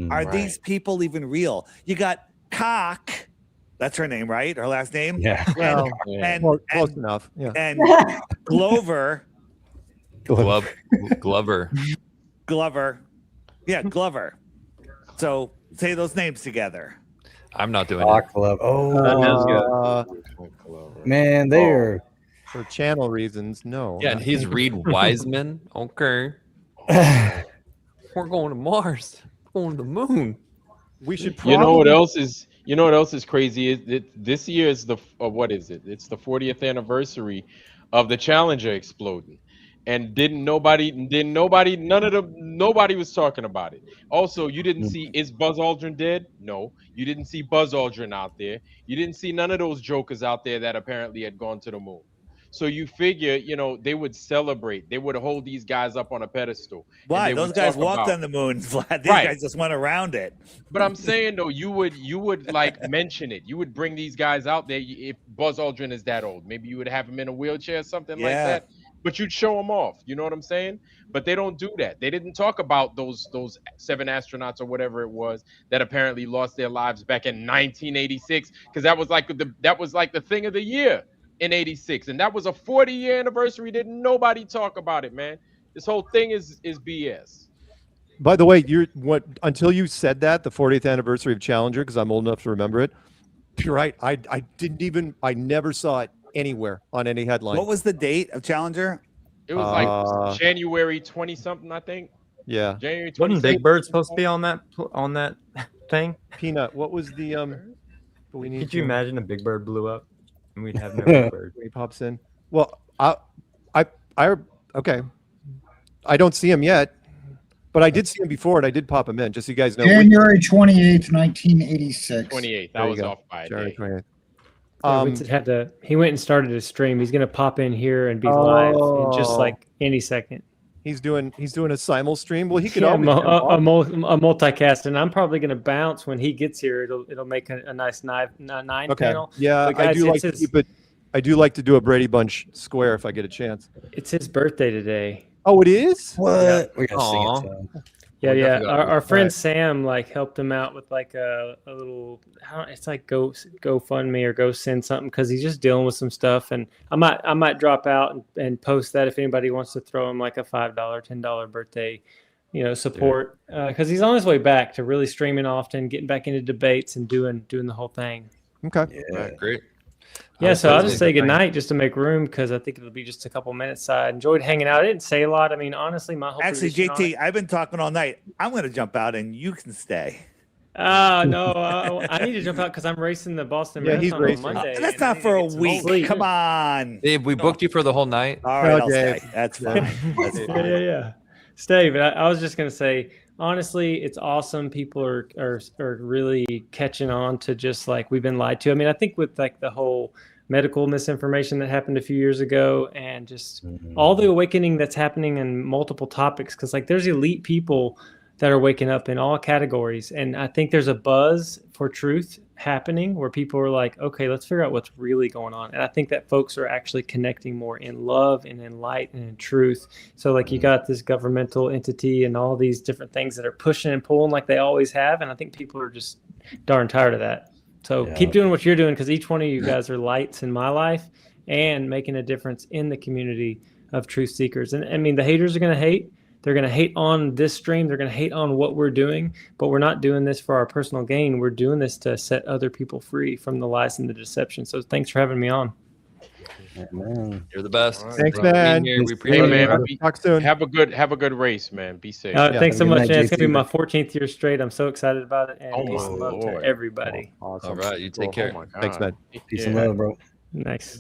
Are these people even real? You got Cock. That's her name, right? Her last name? Yeah. And close enough. Yeah. And Glover. Glover. Yeah, Glover. So say those names together. I'm not doing Rock it. Club. Uh, Man, they are for channel reasons. No. Yeah, and he's Reed Wiseman. Okay. We're going to Mars. We're going to the moon. We should probably... You know what else is? You know what else is crazy? This year is the what is it? It's the 40th anniversary of the Challenger exploding, and nobody was talking about it. Also, you didn't see, is Buzz Aldrin dead? No, you didn't see Buzz Aldrin out there. You didn't see none of those jokers out there that apparently had gone to the moon. So you figure, they would celebrate. They would hold these guys up on a pedestal. Why? Those guys walked on the moon, Vlad. These guys just went around it. But I'm saying, though, you would like mention it. You would bring these guys out there if Buzz Aldrin is that old. Maybe you would have him in a wheelchair or something like that. But you'd show them off. You know what I'm saying? But they don't do that. They didn't talk about those 7 astronauts or whatever it was that apparently lost their lives back in 1986, because that was like the thing of the year in 86, and that was a 40-year anniversary. Didn't nobody talk about it, man? This whole thing is BS. By the way, until you said that, the 40th anniversary of Challenger, because I'm old enough to remember it. You're right. I never saw it anywhere on any headline. What was the date of Challenger? It was like January 20-something, I think. Yeah. January 20. Wasn't Big Bird supposed to be on that thing? Peanut, what was the Could you imagine a Big Bird blew up and we'd have no Big Bird? When he pops in. Well, okay. I don't see him yet, but I did see him before, and I did pop him in, just so you guys know. January 28th, 1986. 28th. I was off by a day. Witsit he went and started a stream. He's gonna pop in here and be live in just like any second. He's doing a simul stream. Well, he could a multicast, and I'm probably gonna bounce when he gets here. It'll make a nice nine panel. Yeah, but guys, I do like to keep it. I do like to do a Brady Bunch square if I get a chance. It's his birthday today. Oh, it is? What? We gotta sing it to him. Yeah. Our friend Sam helped him out with like a little. It's like GoFundMe or go send something, because he's just dealing with some stuff, and I might drop out and post that if anybody wants to throw him like a $5, $10 birthday, support, because he's on his way back to really streaming often, getting back into debates and doing the whole thing. Okay. Yeah, great. Yeah, so I'll just say goodnight just to make room, because I think it'll be just a couple minutes. I enjoyed hanging out. I didn't say a lot. I mean, honestly, my whole Actually, JT, I've been talking all night. I'm going to jump out and you can stay. No, I need to jump out because I'm racing the Boston Marathon on Monday. That's not for a week. Come on. Dave, we booked you for the whole night. All right, I'll stay. That's fine. That's fine. Yeah. Steve, I was just gonna say, honestly, it's awesome. People are really catching on to just like we've been lied to. I mean, I think with like the whole medical misinformation that happened a few years ago, and just all the awakening that's happening in multiple topics, because like there's elite people that are waking up in all categories, and I think there's a buzz for truth happening where people are like, okay, let's figure out what's really going on. And I think that folks are actually connecting more in love and in light and in truth. So like you got this governmental entity and all these different things that are pushing and pulling like they always have, and I think people are just darn tired of that. So keep doing what you're doing, because each one of you guys are lights in my life and making a difference in the community of truth seekers. And I mean, the haters are going to hate. They're going to hate on this stream. They're going to hate on what we're doing, but we're not doing this for our personal gain. We're doing this to set other people free from the lies and the deception. So thanks for having me on. You're the best. Thanks, man. We Hey, appreciate man, it. Talk soon. have a good race, man. Be safe. Thanks so much. night, It's going to be JT. my 14th year straight. I'm so excited about it. And Oh, peace my and love Lord. to everybody. Awesome. All right, you take Oh, care. my Thanks, God. man. Peace and love, bro. Nice.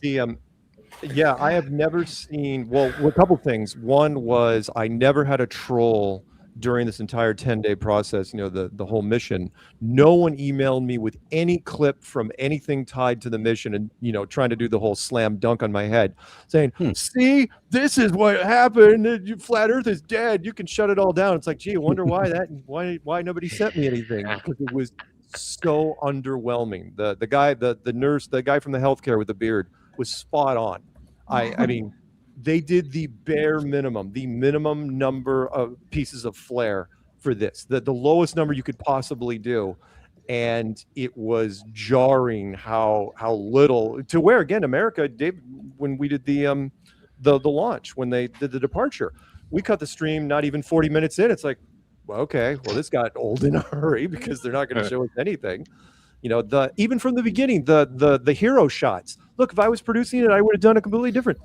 Yeah, I have never seen, well, a couple things. One was I never had a troll during this entire 10-day process, the whole mission. No one emailed me with any clip from anything tied to the mission and, trying to do the whole slam dunk on my head saying, see, this is what happened. Flat Earth is dead. You can shut it all down. It's like, gee, I wonder why nobody sent me anything, because it was so underwhelming. The guy, the nurse, the guy from the healthcare with the beard was spot on. I mean, they did the bare minimum, the minimum number of pieces of flair for this, the lowest number you could possibly do. And it was jarring how little, to where, again, America, Dave, when we did the launch, when they did the departure, we cut the stream not even 40 minutes in. It's like, well, okay, well, this got old in a hurry because they're not going to show us anything. Even from the beginning, the hero shots. Look, if I was producing it, I would have done it completely different.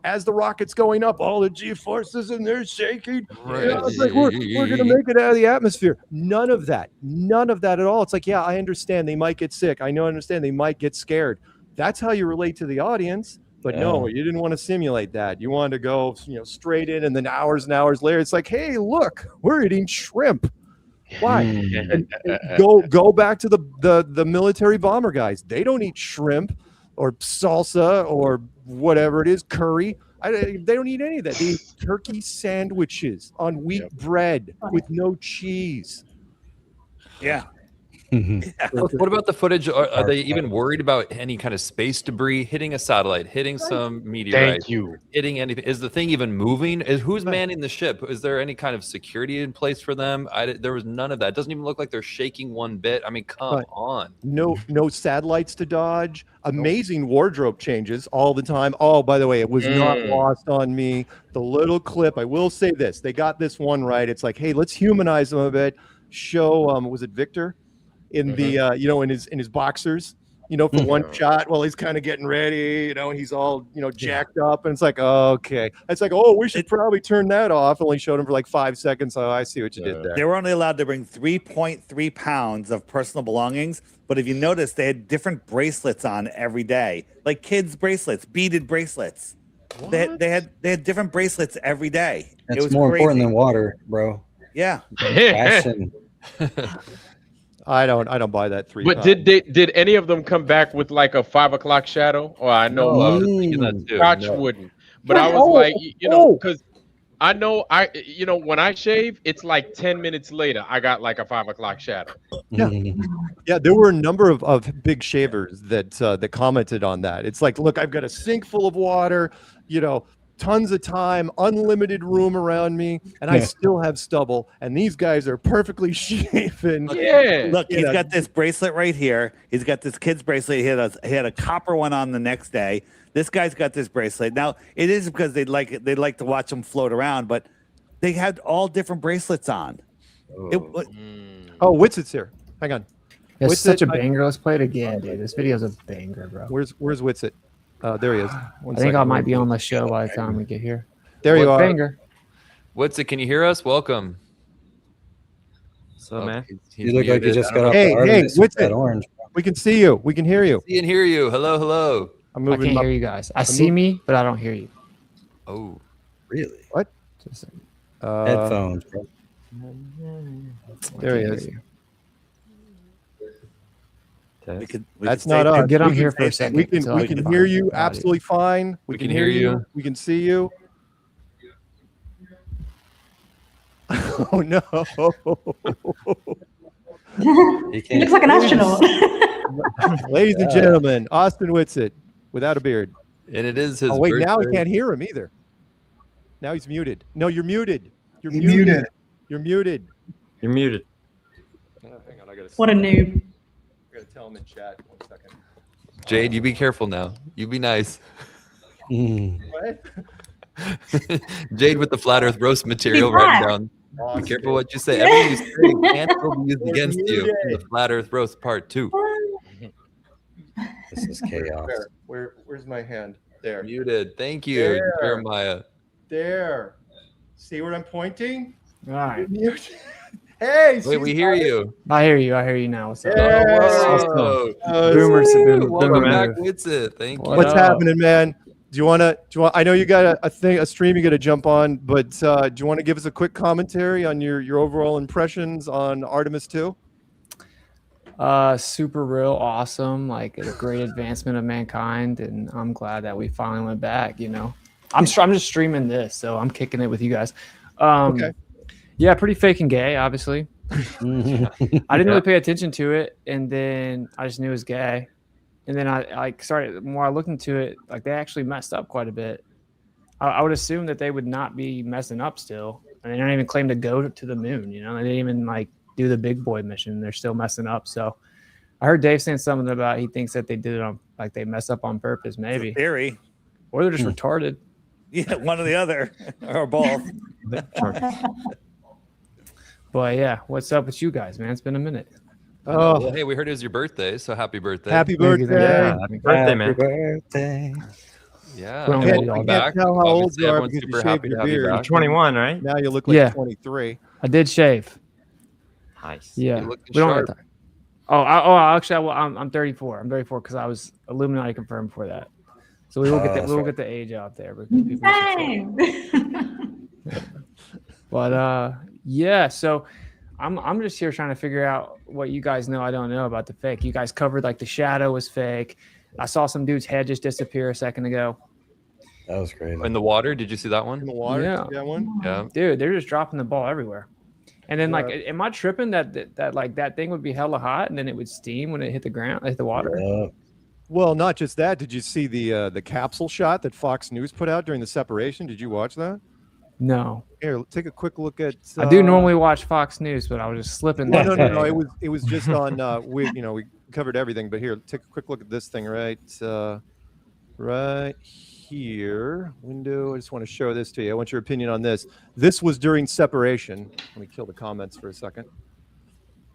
As the rocket's going up, all the G-forces and they're shaking. It's like, we're going to make it out of the atmosphere. None of that at all. It's like, yeah, I understand they might get sick. I understand they might get scared. That's how you relate to the audience. But no, you didn't want to simulate that. You wanted to go, straight in, and then hours and hours later, it's like, hey, look, we're eating shrimp. Why? And go back to the military bomber guys. They don't eat shrimp or salsa or whatever it is, curry. They don't eat any of that. They eat turkey sandwiches on wheat bread with no cheese. Yeah. What about the footage? Are they even worried about any kind of space debris hitting a satellite, hitting some meteorite, hitting anything? Is the thing even moving? Who's manning the ship? Is there any kind of security in place for them? There was none of that. It doesn't even look like they're shaking one bit. I mean, come on. No satellites to dodge. Amazing wardrobe changes all the time. Oh, by the way, it was not lost on me. The little clip, I will say this. They got this one right. It's like, hey, let's humanize them a bit. Show, was it Victor? In the in his boxers, for one shot while he's kind of getting ready, and he's all jacked up, and it's like, okay, it's like, oh, we should probably turn that off. Only showed him for like 5 seconds. Oh, I see what you did there. They were only allowed to bring 3.3 pounds of personal belongings, but if you notice, they had different bracelets on every day, like kids' bracelets, beaded bracelets. They had different bracelets every day. That's it was more crazy. important than water, bro. Yeah. Fashion. I don't buy that three. But did any of them come back with like a 5 o'clock shadow? Or I know Scotch wouldn't. But I was like, because I know when I shave, it's like 10 minutes later, I got like a 5 o'clock shadow. Yeah, there were a number of big shavers that commented on that. It's like, look, I've got a sink full of water, tons of time, unlimited room around me, and I still have stubble. And these guys are perfectly shaven. Yeah. Look, he's got this bracelet right here. He's got this kid's bracelet. He had a copper one on the next day. This guy's got this bracelet. Now, it is because they'd like to watch them float around, but they had all different bracelets on. Witsit's here. Hang on. It's Witsit, such a banger. Let's play it again, dude. This video's a banger, bro. Where's Witsit? There he is. I think I might be on the show by the time we get here. There you are. Banger. Witsit, can you hear us? Welcome. So, man. You look like you just got off Hey, the Artemis with that Witsit. orange. We can see you. We can hear you. See and hear you. Hello, hello. I can't hear you guys. I see me, but I don't hear you. Oh, really? What? Headphones, bro. There he is. That's not us. Get on here for a second. We can hear you absolutely fine. We can hear you. We can see you. Oh no! He looks like an astronaut. Ladies and gentlemen, Austin Witsit without a beard. And it is his. Oh wait, now I birthday. can't hear him either. Now he's muted. No, you're muted. You're He muted. muted. You're muted. You're muted. Hang on, I gotta. What a noob. I gotta tell him in chat. 1 second. Jade, you be careful now. You be nice. What? Jade with the flat Earth roast material written down. Be careful what you say. Everything you say can't be used against you in the flat Earth roast part 2. This is chaos. Where's my hand? There. Muted. Thank you, There. Jeremiah. There. See where I'm pointing? All right. Hey. Wait, we hear you. I hear you. I hear you now. What's up? Whoa. Boomers. Welcome back, Witsit. Thank you. What's happening, man? Do you want? I know you got a stream you got to jump on, but do you want to give us a quick commentary on your overall impressions on Artemis 2? Super real awesome, like a great advancement of mankind, and I'm glad that we finally went back. You know, I'm just streaming this, so I'm kicking it with you guys. Okay. Yeah, pretty fake and gay, obviously. I didn't really pay attention to it, and then I just knew it was gay. And then I started, the more I looked into it, like they actually messed up quite a bit. I would assume that they would not be messing up still. And they don't even claim to go to the moon, you know? They didn't even like do the big boy mission. They're still messing up. So I heard Dave saying something about he thinks that they did it on, like they mess up on purpose, maybe. Theory. Or they're just retarded. Yeah, one or the other, or both. But yeah, what's up with you guys, man? It's been a minute. Oh, well, hey, we heard it was your birthday, so happy birthday. Happy birthday. Yeah, happy birthday, man. Happy birthday. Yeah, Well, welcome I can't back. tell how old Obviously, you are everyone's because you super shaved happy your to have you beard. back. 21, right? Now you look like Yeah. 23. I did shave. Nice. Yeah. You're looking We don't sharp. have time. Actually, I'm 34. I'm 34 because I was Illuminati confirmed before that. So we will get the age out there. Because people but yeah, so I'm just here trying to figure out what you guys know I don't know about the fake. You guys covered like the shadow was fake. I saw some dude's head just disappear a second ago. That was crazy. In the water, did you see that one? In the water? Yeah. See that one? Yeah. Dude, they're just dropping the ball everywhere. And then like, am I tripping that like that thing would be hella hot and then it would steam when it hit the ground, hit the water? Yeah. Well, not just that. Did you see the capsule shot that Fox News put out during the separation? Did you watch that? No. Here, take a quick look at. I do normally watch Fox News, but I was just slipping. No, that no, day. no. It was just on. We covered everything, but here, take a quick look at this thing right here. Window. I just want to show this to you. I want your opinion on this. This was during separation. Let me kill the comments for a second.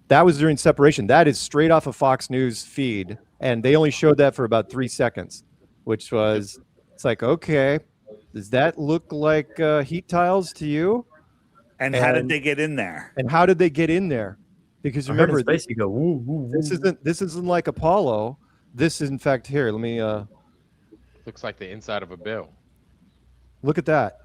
That was during separation. That is straight off of Fox News feed, and they only showed that for about 3 seconds, which was. It's like, okay, does that look like heat tiles to you? And how did they get in there? And how did they get in there? Because remember, space you go. Woo, woo, woo. this isn't like Apollo. This is in fact here. Let me Looks like the inside of a bill. look at that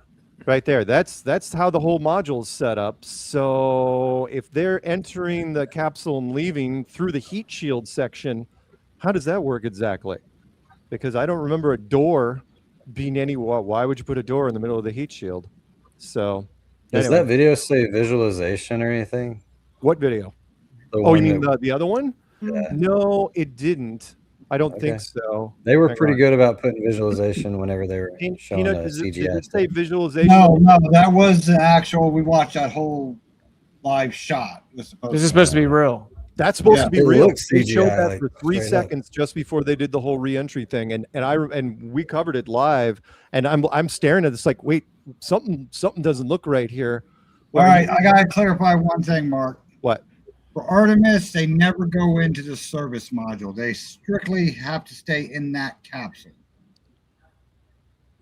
right there. That's how the whole module is set up. So if they're entering the capsule and leaving through the heat shield section, how does that work exactly? Because I don't remember a door being why would you put a door in the middle of the heat shield? So Does that video say visualization or anything? What video? The Oh, one you mean that- the other one? Yeah. No, it didn't. I don't think Okay. so. They were Hang pretty on. good about putting visualization whenever they were showing Peanut, a does CGI. it say visualization? No, that was the actual. We watched that whole live shot. This is supposed to be real. That's supposed to be it real. looks They showed CGI, that like, for 3 straight up. seconds just before they did the whole re-entry thing, and we covered it live, and I'm staring at this like, wait, something doesn't look right here. All right, I gotta clarify one thing, Mark. What? For Artemis, they never go into the service module. They strictly have to stay in that capsule.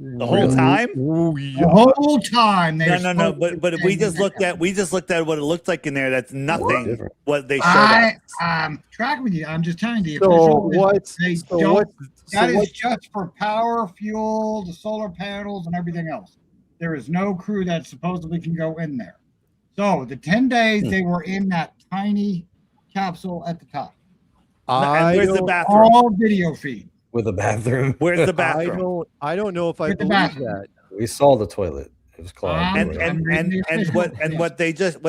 The whole time? The whole time. No. But we just looked at what it looked like in there. That's nothing. What they showed us. I'm tracking with you. I'm just telling you. So That is just for power, fuel, the solar panels, and everything else. There is no crew that supposedly can go in there. So the 10 days they were in that tiny capsule at the top. And where's the bathroom? All video feed. With a bathroom. Where's the bathroom? I don't know if I With the believe bathroom. that. We saw the toilet. It was clogged. And what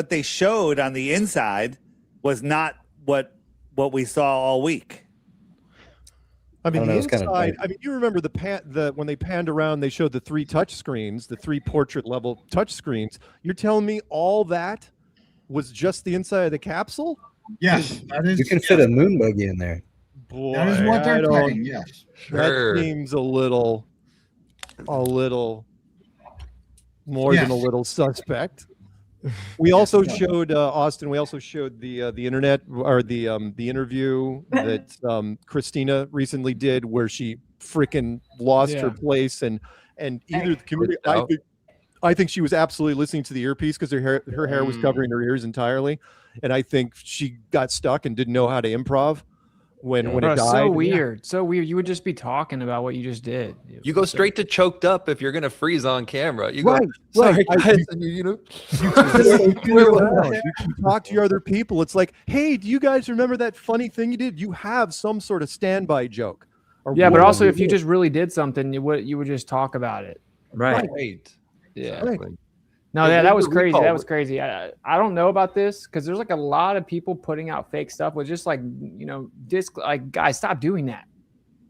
they showed on the inside was not what we saw all week. I mean, I don't the know, it's kinda inside. big. I mean, you remember the when they panned around, they showed the 3 touch screens, the 3 portrait level touch screens. You're telling me all that was just the inside of the capsule? Yes, that is. You can fit a moon buggy in there. Boy, That is what they're I don't- saying. Yes. That seems a little more than a Yes. little suspect. We also showed Austin. We also showed the internet or the interview that Christina recently did, where she freaking lost her place, and either the community. I think she was absolutely listening to the earpiece because her hair was covering her ears entirely, and I think she got stuck and didn't know how to improv when it died. So weird, so weird. You would just be talking about what you just did. You go straight to choked up if you're gonna freeze on camera. You go, Right. sorry I- guys, and you know. You can talk to your other people. It's like, hey, do you guys remember that funny thing you did? You have some sort of standby joke. Or Yeah, but whatever also it if you is. just really did something, you would just talk about it. Right. Yeah. Right. No, And that there's was the crazy. recall. That was crazy. I don't know about this because there's like a lot of people putting out fake stuff with just like, like, guys, stop doing that.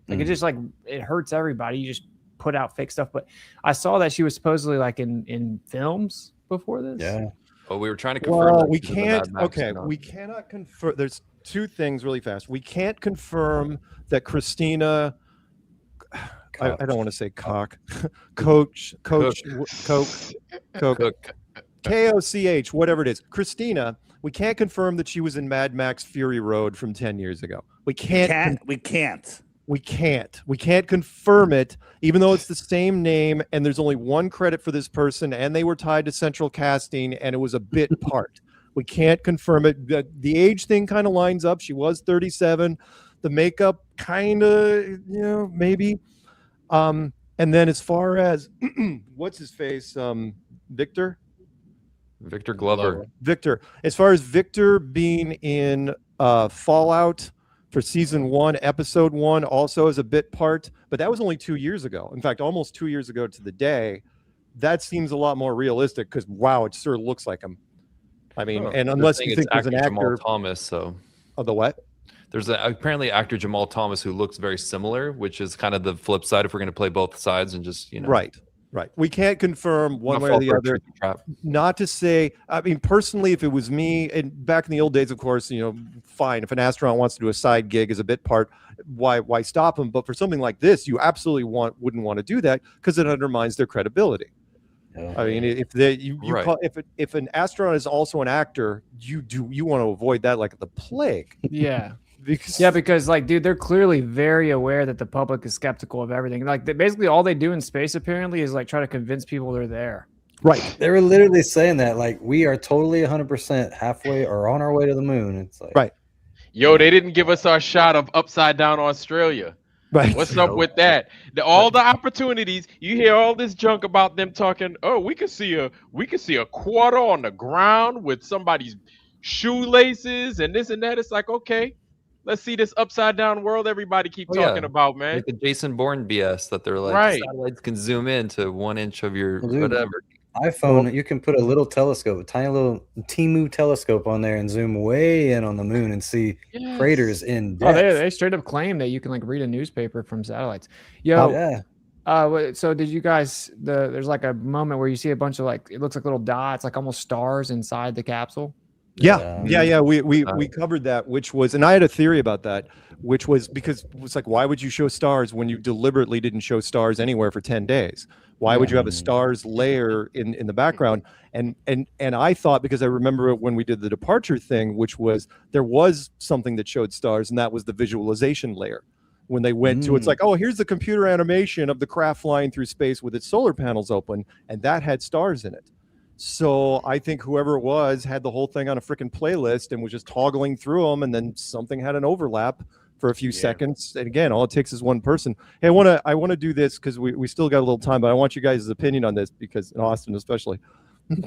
Like it just like it hurts everybody. You just put out fake stuff. But I saw that she was supposedly like in films before this. Yeah. Oh, we were trying to confirm. Well, that we she was in Mad can't. Max Okay, or not. we cannot confirm. There's 2 things really fast. We can't confirm that Christina. I don't want to say cock. Coach, Koch, K-O-C-H, whatever it is. Christina, we can't confirm that she was in Mad Max Fury Road from 10 years ago. We can't. We can't. We can't confirm it, even though it's the same name and there's only 1 credit for this person and they were tied to central casting and it was a bit part. We can't confirm it. The age thing kind of lines up. She was 37. The makeup kind of, maybe. And then as far as what's his face, Victor Glover. Victor, as far as Victor being in Fallout for season 1, episode 1, also as a bit part, but that was only 2 years ago. In fact, almost 2 years ago to the day. That seems a lot more realistic because wow, it sure looks like him. I mean, and unless you think there's an actor, Jamal Thomas, so the what? There's apparently actor Jamal Thomas who looks very similar, which is kind of the flip side if we're going to play both sides and just Right. We can't confirm one Not way or fall the for a other. tricky trap. Not to say, I mean, personally, if it was me, and back in the old days, of course, fine. If an astronaut wants to do a side gig as a bit part, why stop him? But for something like this, you absolutely wouldn't want to do that because it undermines their credibility. I mean, if if an astronaut is also an actor, you want to avoid that like the plague. Yeah. Because because like, dude, they're clearly very aware that the public is skeptical of everything. Like, basically, all they do in space apparently is like try to convince people they're there. Right. They were literally saying that, like, we are totally 100% halfway or on our way to the moon. It's like, right. Yo, they didn't give us our shot of upside down Australia. Right. What's up with that? All the opportunities, you hear all this junk about them talking, oh, we could see a quarter on the ground with somebody's shoelaces and this and that. It's like, okay, let's see this upside down world everybody keep talking about, man. Like the Jason Bourne BS that they're like, Right. satellites can zoom in to 1 inch of your Well, dude, whatever. iPhone, you can put a little telescope, a tiny little Timu telescope on there and zoom way in on the moon and see craters in Oh, depth. they straight up claim that you can like read a newspaper from satellites. Oh, yeah. So did you guys? There's like a moment where you see a bunch of like it looks like little dots, like almost stars inside the capsule. Yeah. We covered that, which was, and I had a theory about that, which was because it was like, why would you show stars when you deliberately didn't show stars anywhere for 10 days? Why would you have a stars layer in the background? And I thought, because I remember when we did the departure thing, which was there was something that showed stars, and that was the visualization layer. When they went to, it's like, oh, here's the computer animation of the craft flying through space with its solar panels open, and that had stars in it. So I think whoever it was had the whole thing on a freaking playlist and was just toggling through them, and then something had an overlap for a few seconds. And again, all it takes is one person. Hey, I want to do this because we still got a little time, but I want you guys' opinion on this, because in Austin especially,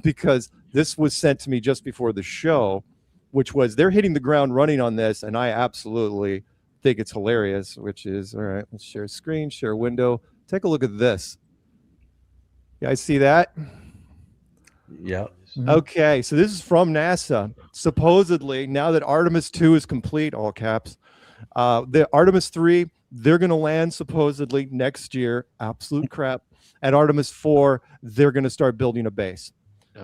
because this was sent to me just before the show, which was they're hitting the ground running on this, and I absolutely think it's hilarious, which is, all right, let's share screen, share window. Take a look at this. You guys see that? Yeah. Okay, so this is from NASA. Supposedly, now that Artemis 2 is complete, all caps, the Artemis 3, they're going to land supposedly next year. Absolute crap. At Artemis 4, they're going to start building a base,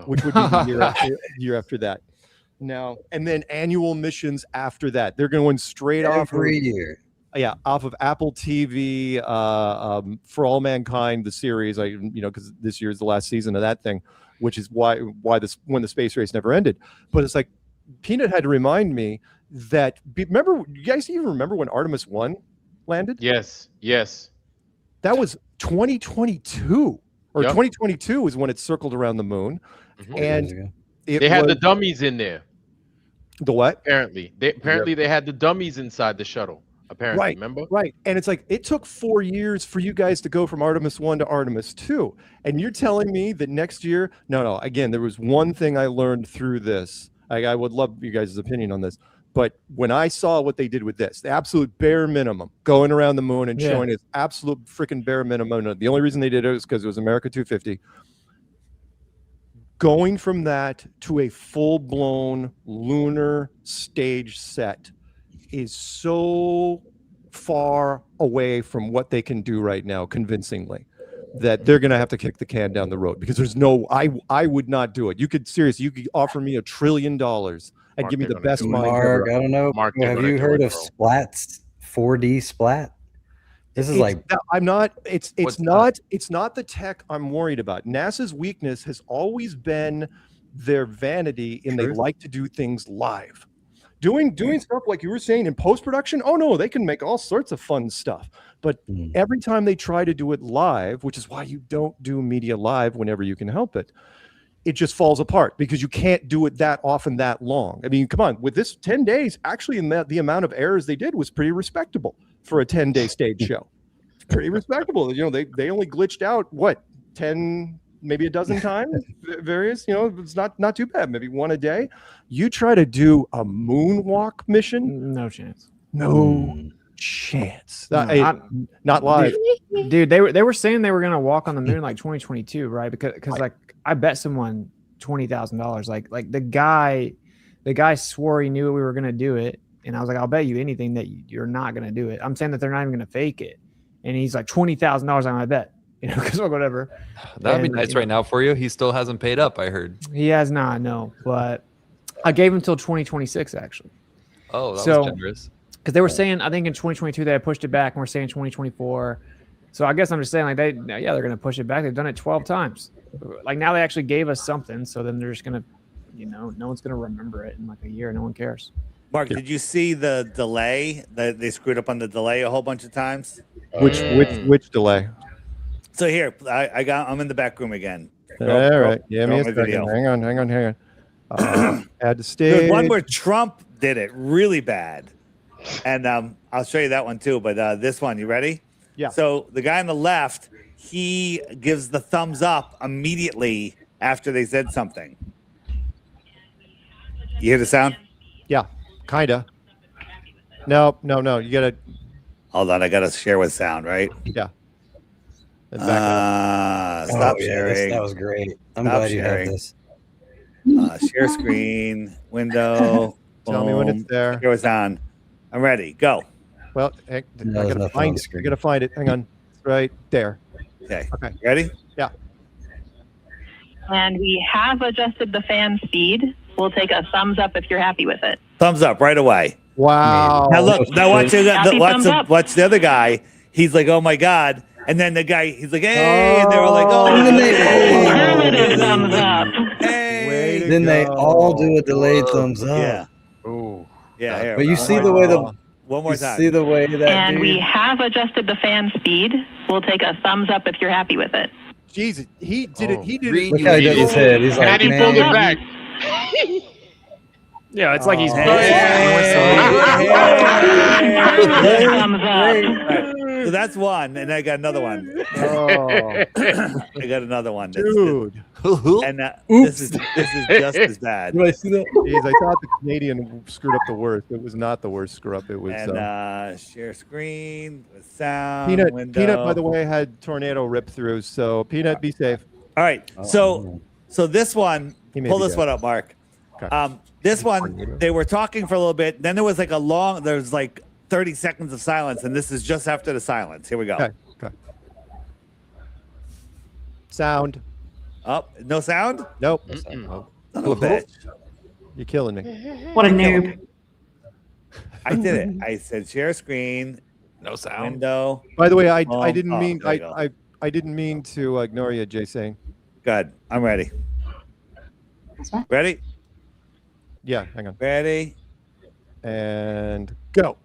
which would be the year after that. Now, and then annual missions after that. They're going straight every year. Yeah, off of Apple TV, For All Mankind, the series. Because this year is the last season of that thing, which is why when the space race never ended. But it's like Peanut had to remind me that. Remember, you guys even remember when Artemis 1 landed? Yes. That was 2022 or 2022 was when it circled around the moon, and they had the dummies in there. The what? Apparently, they had the dummies inside the shuttle. Apparently, right, remember? Right, and it's like it took 4 years for you guys to go from Artemis 1 to Artemis 2, and you're telling me that next year? No. Again, there was one thing I learned through this. I would love you guys' opinion on this. But when I saw what they did with this, the absolute bare minimum, going around the moon and showing its absolute freaking bare minimum. The only reason they did it was because it was America 250. Going from that to a full-blown lunar stage set is so far away from what they can do right now, convincingly, that they're going to have to kick the can down the road, because there's no, I would not do it. You could offer me $1 trillion and give me the best mind Mark, ever. I don't know. Have you heard of Splats? 4D Splat? This is it's not the tech I'm worried about. NASA's weakness has always been their vanity, and they like to do things live. Doing stuff like you were saying in post-production, oh no, they can make all sorts of fun stuff. But every time they try to do it live, which is why you don't do media live whenever you can help it, it just falls apart, because you can't do it that often, that long. I mean, come on, with this 10 days, actually the amount of errors they did was pretty respectable for a 10-day stage show. It's pretty respectable. They only glitched out, 10, maybe a dozen times, various, it's not too bad, maybe one a day. You try to do a moonwalk mission? No chance. No chance. Not live. Dude, they were saying they were going to walk on the moon like 2022, right? Because like I bet someone $20,000. Like the guy swore he knew we were going to do it, and I was like, I'll bet you anything that you're not going to do it. I'm saying that they're not even going to fake it, and he's like $20,000 on my bet. Because whatever. That would be nice right now for you. He still hasn't paid up, I heard. He has not, no. But I gave him till 2026, actually. Oh, that was generous. Because they were saying, I think in 2022 they had pushed it back, and we're saying 2024. So I guess I'm just saying, like, they're going to push it back. They've done it 12 times. Like, now they actually gave us something, so then they're just going to, no one's going to remember it in like a year. No one cares. Mark, did you see the delay? That they screwed up on the delay a whole bunch of times? Which delay? So here, I'm in the back room again. All right. Yeah, me a second. Hang on. Add to stage. There's one where Trump did it really bad. And I'll show you that one too. But this one, you ready? Yeah. So the guy on the left, he gives the thumbs up immediately after they said something. You hear the sound? Yeah, kinda. No. You gotta. Hold on, I gotta share with sound, right? Yeah. Stop sharing. That was great. I'm glad you have this. Share screen, window. Tell me when it's there. Here it's on. I'm ready. Go. Well, I gotta find it. I gotta find it. Hang on. It's right there. Okay. Okay. Ready? Yeah. And we have adjusted the fan speed. We'll take a thumbs up if you're happy with it. Thumbs up right away. Wow. Now look. Now watch the other guy. He's like, oh my God. And then the guy, he's like, hey, and they were like, oh, Affirmative thumbs up. Hey. Then they all do a delayed thumbs up. Yeah. Ooh. Yeah. Here. But you see the way one more time. See the way that. And we have adjusted the fan speed. We'll take a thumbs up if you're happy with it. Jesus, he did it. He did it. Look how he does his head. He's like, and he pulled it back. Yeah, it's like he's. So that's one, and I got another one. Oh. I got another one, dude. And this is just as bad. Did I see that? Jeez, I thought the Canadian screwed up the worst. It was not the worst screw up. It was. And share screen with sound. Peanut, by the way, had tornado rip through. So Peanut, be safe. All right. So this one, pull this one up, Mark. Okay. This one, they were talking for a little bit. Then there was like 30 seconds of silence, and this is just after the silence. Here we go. Okay. Sound. Oh, no sound? Nope. Son of a bitch. You're killing me. What a noob. I did it. I said share screen. No sound. Window. By the way, I didn't mean there you go. I didn't mean to ignore you, Jason. Good. I'm ready. Ready? Yeah, hang on. Ready? And go.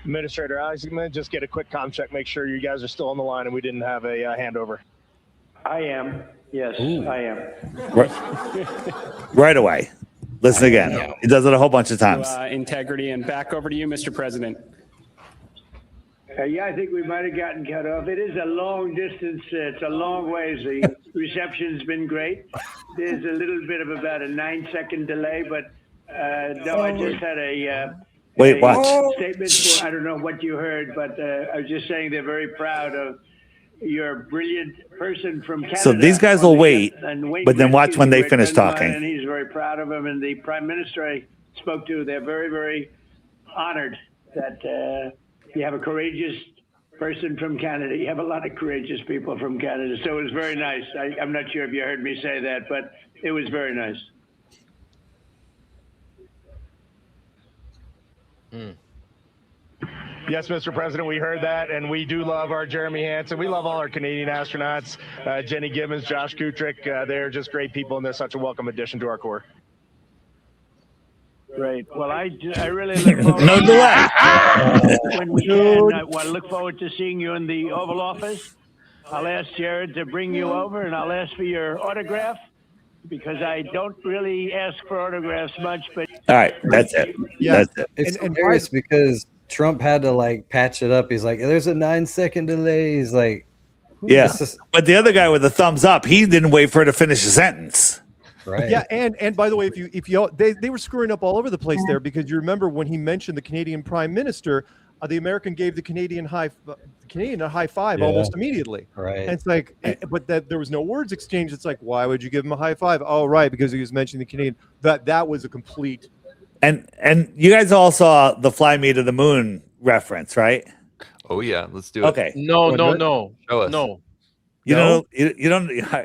Administrator Alex, I'm going to just get a quick comm check, make sure you guys are still on the line and we didn't have a handover. I am. Yes, I am. Right away. Listen again. He does it a whole bunch of times. Integrity, and back over to you, Mr. President. Yeah, I think we might have gotten cut off. It is a long distance. It's a long ways. The reception's been great. There's a little bit of about a 9-second delay, but no, I just had Wait, watch. statement for, I don't know what you heard, but I was just saying they're very proud of your brilliant person from Canada. So these guys will wait, but then watch when they finish And talking. he's very proud of him. And the Prime Minister I spoke to, they're very, very honored that you have a courageous person from Canada. You have a lot of courageous people from Canada. So it was very nice. I'm not sure if you heard me say that, but it was very nice. Yes, Mr. President, we heard that, and we do love our Jeremy Hansen. We love all our Canadian astronauts, Jenny Gibbons, Josh Kutrick. They're just great people, and they're such a welcome addition to our Corps. Great. Well, I really look forward No delay. when we can. I look forward to seeing you in the Oval Office. I'll ask Jared to bring you over, and I'll ask for your autograph, because I don't really ask for autographs much. But All right, that's it. Yeah. That's it. It's hilarious because Trump had to like patch it up. He's like, there's a 9-second delay. He's like, Yeah. But the other guy with the thumbs up, he didn't wait for her to finish the sentence. Right. Yeah, and by the way, if you they were screwing up all over the place there, because you remember when he mentioned the Canadian Prime Minister, the American gave the Canadian a high five almost immediately. Right. And it's like, but that there was no words exchanged. It's like, why would you give him a high five? Oh, right, because he was mentioning the Canadian. That was a complete. And you guys all saw the Fly Me to the Moon reference, right? Oh yeah, let's do it. Okay. No. Show us. No. You don't.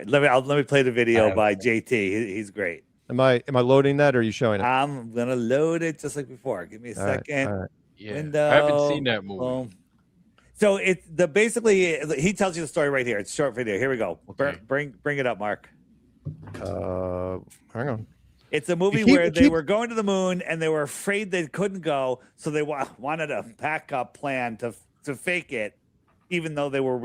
Let me play the video by JT. He's great. Am I loading that, or are you showing it? I'm gonna load it just like before. Give me a second. all right. Yeah. Window. I haven't seen that movie. Boom. So it's basically he tells you the story right here. It's a short video. Here we go. Okay. Bring it up, Mark. Hang on. It's a movie where they were going to the moon and they were afraid they couldn't go, so they wanted a backup plan to fake it, even though they were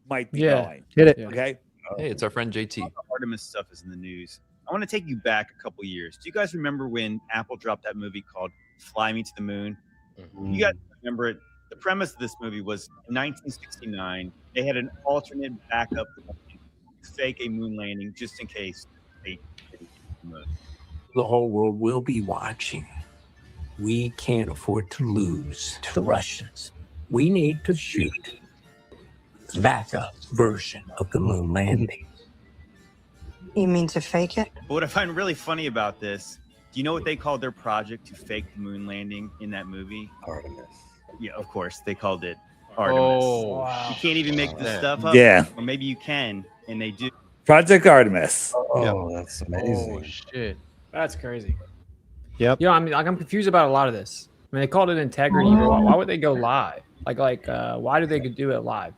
might be going. Hit it. Okay. Hey, it's our friend JT. Artemis stuff is in the news. I want to take you back a couple years. Do you guys remember when Apple dropped that movie called Fly Me to the Moon? You guys remember it? The premise of this movie was in 1969, they had an alternate backup to fake a moon landing just in case they didn't get the moon. The whole world will be watching. We can't afford to lose to the Russians. We need to shoot the backup version of the moon landing. You mean to fake it? But what I find really funny about this, do you know what they called their project to fake the moon landing in that movie? Artemis. Yeah, of course. They called it Artemis. Oh, wow. You can't even make this stuff up. Yeah. Or maybe you can, and they do. Project Artemis. Oh, that's amazing. Oh shit. That's crazy. Yep. Yeah, I mean, I'm confused about a lot of this. I mean, they called it integrity. But why would they go live? Why do they do it live?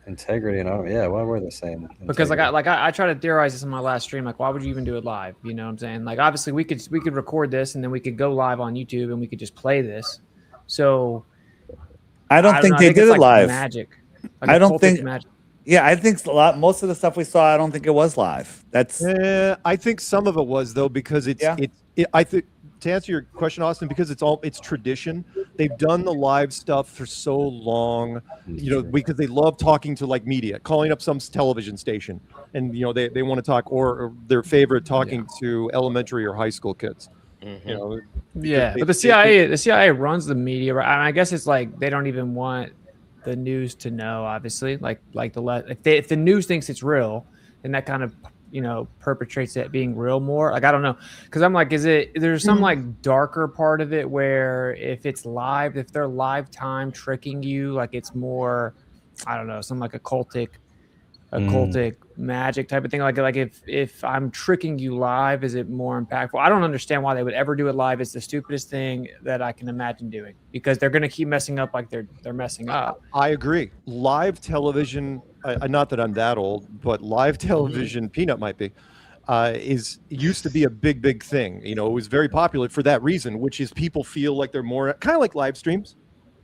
Integrity and why were they saying? Because I try to theorize this in my last stream. Like, why would you even do it live? You know what I'm saying? Like, obviously we could record this and then we could go live on YouTube and we could just play this. So I don't think they did it live. Magic. I don't think. Magic. Yeah, I think most of the stuff we saw, I don't think it was live. That's I think some of it was though, because I think, to answer your question, Austin, because it's tradition. They've done the live stuff for so long, because they love talking to like media, calling up some television station, and they want to talk, or their favorite talking to elementary or high school kids. But the CIA runs the media, right? I guess it's like they don't even want the news to know, obviously, if the news thinks it's real, then that kind of perpetrates it being real more. Like, I don't know, because I'm like, there's some like darker part of it where if it's live, if they're live time tricking you, like it's more, I don't know, some like occultic magic type of thing. Like if I'm tricking you live, is it more impactful? I don't understand why they would ever do it live. It's the stupidest thing that I can imagine doing, because they're going to keep messing up like they're messing up. I agree. Live television, not that I'm that old, but live television, Peanut might be, used to be a big thing. It was very popular for that reason, which is people feel like they're more kind of like live streams,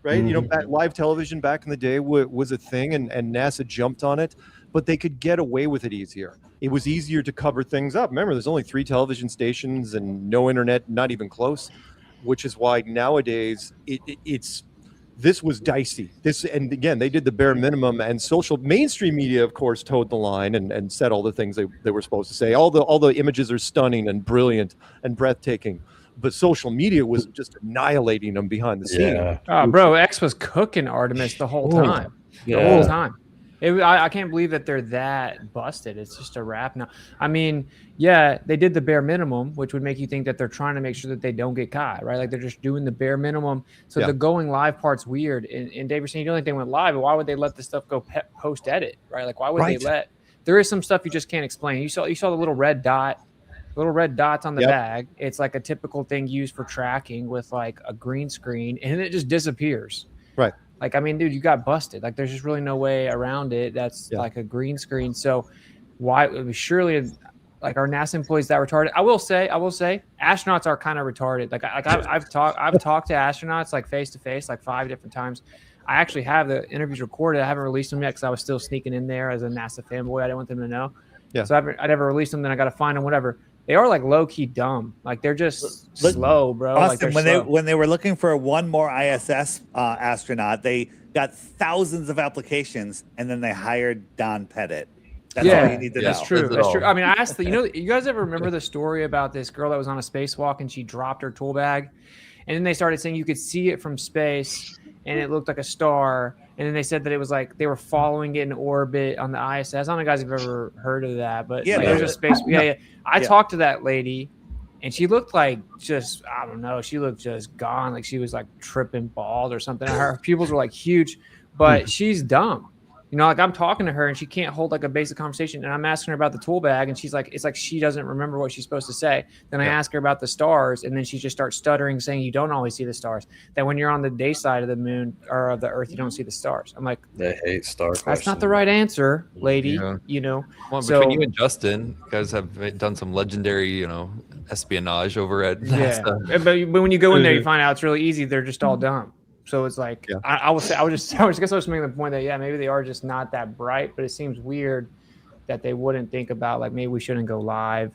right? Live television back in the day was a thing, and NASA jumped on it, but they could get away with it easier. It was easier to cover things up. Remember, there's only 3 television stations and no internet, not even close, which is why nowadays this was dicey. And again, they did the bare minimum, and mainstream media, of course, towed the line and said all the things they were supposed to say. All the images are stunning and brilliant and breathtaking, but social media was just annihilating them behind the scene. Oh, bro, X was cooking Artemis the whole time. The whole time. I can't believe that they're that busted. It's just a wrap now. I mean, yeah, they did the bare minimum, which would make you think that they're trying to make sure that they don't get caught, right? Like they're just doing the bare minimum. So the going live part's weird. And Dave, you're saying you don't think they went live, but why would they let this stuff go post edit, right? Like why would they let? There is some stuff you just can't explain. You saw the little red dots on the bag. It's like a typical thing used for tracking with like a green screen, and it just disappears. Right. Like, I mean, dude, you got busted. Like, there's just really no way around it. That's like a green screen. So why surely like our NASA employees that retarded? I will say astronauts are kind of retarded. Like I've talked to astronauts like face to face, like 5 different times. I actually have the interviews recorded. I haven't released them yet because I was still sneaking in there as a NASA fanboy. I didn't want them to know. Yeah. So I never released them. Then I got to find them, whatever. They are like low key dumb. Like they're just slow, bro. Austin, like when they were looking for one more ISS astronaut, they got thousands of applications, and then they hired Don Pettit. That's all you need to know. That's true. That's true. I mean, I asked you guys ever remember the story about this girl that was on a spacewalk and she dropped her tool bag, and then they started saying you could see it from space and it looked like a star. And then they said that it was like they were following it in orbit on the ISS. I don't know, guys, if you've ever heard of that, but there's a space. I talked to that lady, and she looked like just, I don't know, she looked just gone. Like she was like tripping bald or something. Her pupils were like huge, but she's dumb. Like I'm talking to her and she can't hold like a basic conversation, and I'm asking her about the tool bag, and she's like, it's like she doesn't remember what she's supposed to say. Then I ask her about the stars, and then she just starts stuttering, saying you don't always see the stars. That when you're on the day side of the moon or of the Earth, you don't see the stars. I'm like, they hate star questions. That's not the right answer, lady. Well, between you and Justin, you guys have done some legendary, espionage over at NASA. Yeah, but when you go in there, you find out it's really easy. They're just all dumb. So it's like I was just making the point that maybe they are just not that bright, but it seems weird that they wouldn't think about like maybe we shouldn't go live,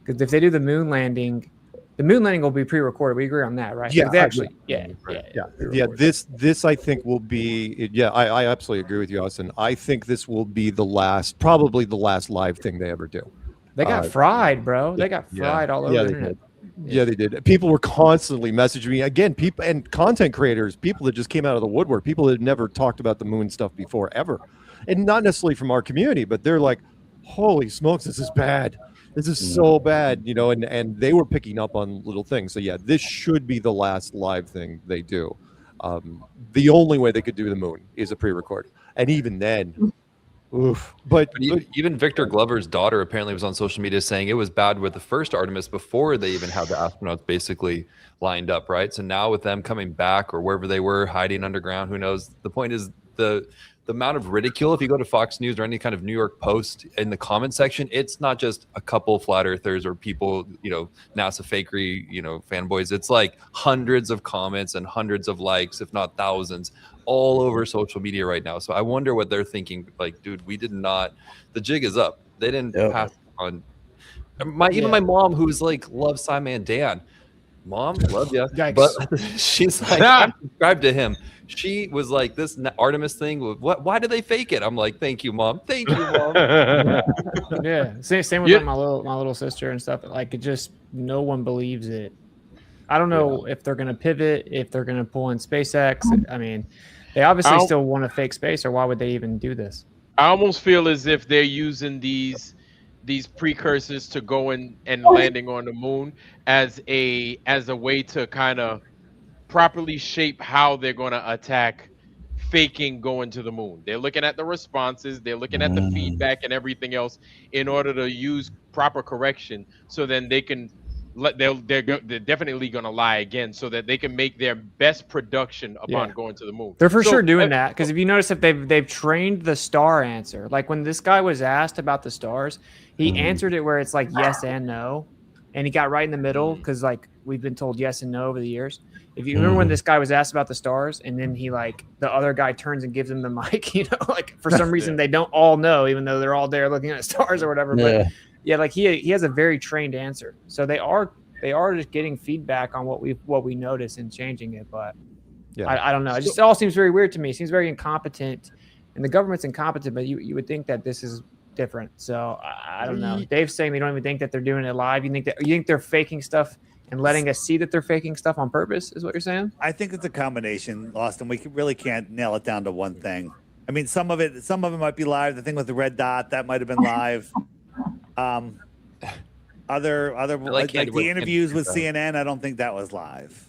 because if they do the moon landing will be pre-recorded. We agree on that, right? Yeah, they actually, This I think will be. I absolutely agree with you, Austin. I think this will be probably the last live thing they ever do. They got fried, bro. They got fried all over the internet. Yeah, they did. People were constantly messaging me again. People and content creators, people that just came out of the woodwork, people that had never talked about the moon stuff before ever, and not necessarily from our community, but they're like, "Holy smokes, this is bad. This is so bad," And they were picking up on little things. So yeah, this should be the last live thing they do. The only way they could do the moon is a pre-record, and even then. Oof. But even Victor Glover's daughter apparently was on social media saying it was bad with the first Artemis before they even had the astronauts basically lined up, right? So now with them coming back or wherever they were hiding underground, who knows? The point is the amount of ridicule. If you go to Fox News or any kind of New York Post in the comment section, it's not just a couple flat earthers or people, NASA fakery, fanboys. It's like hundreds of comments and hundreds of likes, if not thousands, all over social media right now. So I wonder what they're thinking. Like, dude, we did not. The jig is up. They didn't pass on. Even my mom, who's like loves Simon Dan. Mom, love you, but she's like, I'm subscribed to him. She was like, this Artemis thing. What? Why do they fake it? I'm like, thank you, Mom. Thank you, Mom. Yeah, same with like, my little sister and stuff. Like, it just no one believes it. I don't know if they're gonna pivot, if they're gonna pull in SpaceX. I mean, they obviously still want to fake space, or why would they even do this? I almost feel as if they're using these precursors to going and landing on the moon as a way to kind of properly shape how they're going to attack faking going to the moon. They're looking at the responses, they're looking at the feedback and everything else in order to use proper correction, so then they can they're definitely going to lie again, so that they can make their best production upon going to the moon. They're for sure doing that, because if you notice, if they've trained the star answer, like when this guy was asked about the stars, he answered it where it's like yes and no, and he got right in the middle, because like we've been told yes and no over the years. If you remember when this guy was asked about the stars, and then he like the other guy turns and gives him the mic, you know, like for some reason they don't all know, even though they're all there looking at stars or whatever. But yeah, like he has a very trained answer, so they are just getting feedback on what we notice and changing it. But I don't know. It just all seems very weird to me. It seems very incompetent, and the government's incompetent. But you would think that this is different. So I don't know. Dave's saying they don't even think that they're doing it live. You think they're faking stuff and letting us see that they're faking stuff on purpose? Is what you're saying? I think it's a combination, Austin. We really can't nail it down to one thing. I mean, some of it might be live. The thing with the red dot, that might have been live. Other like the interviews with CNN, I don't think that was live,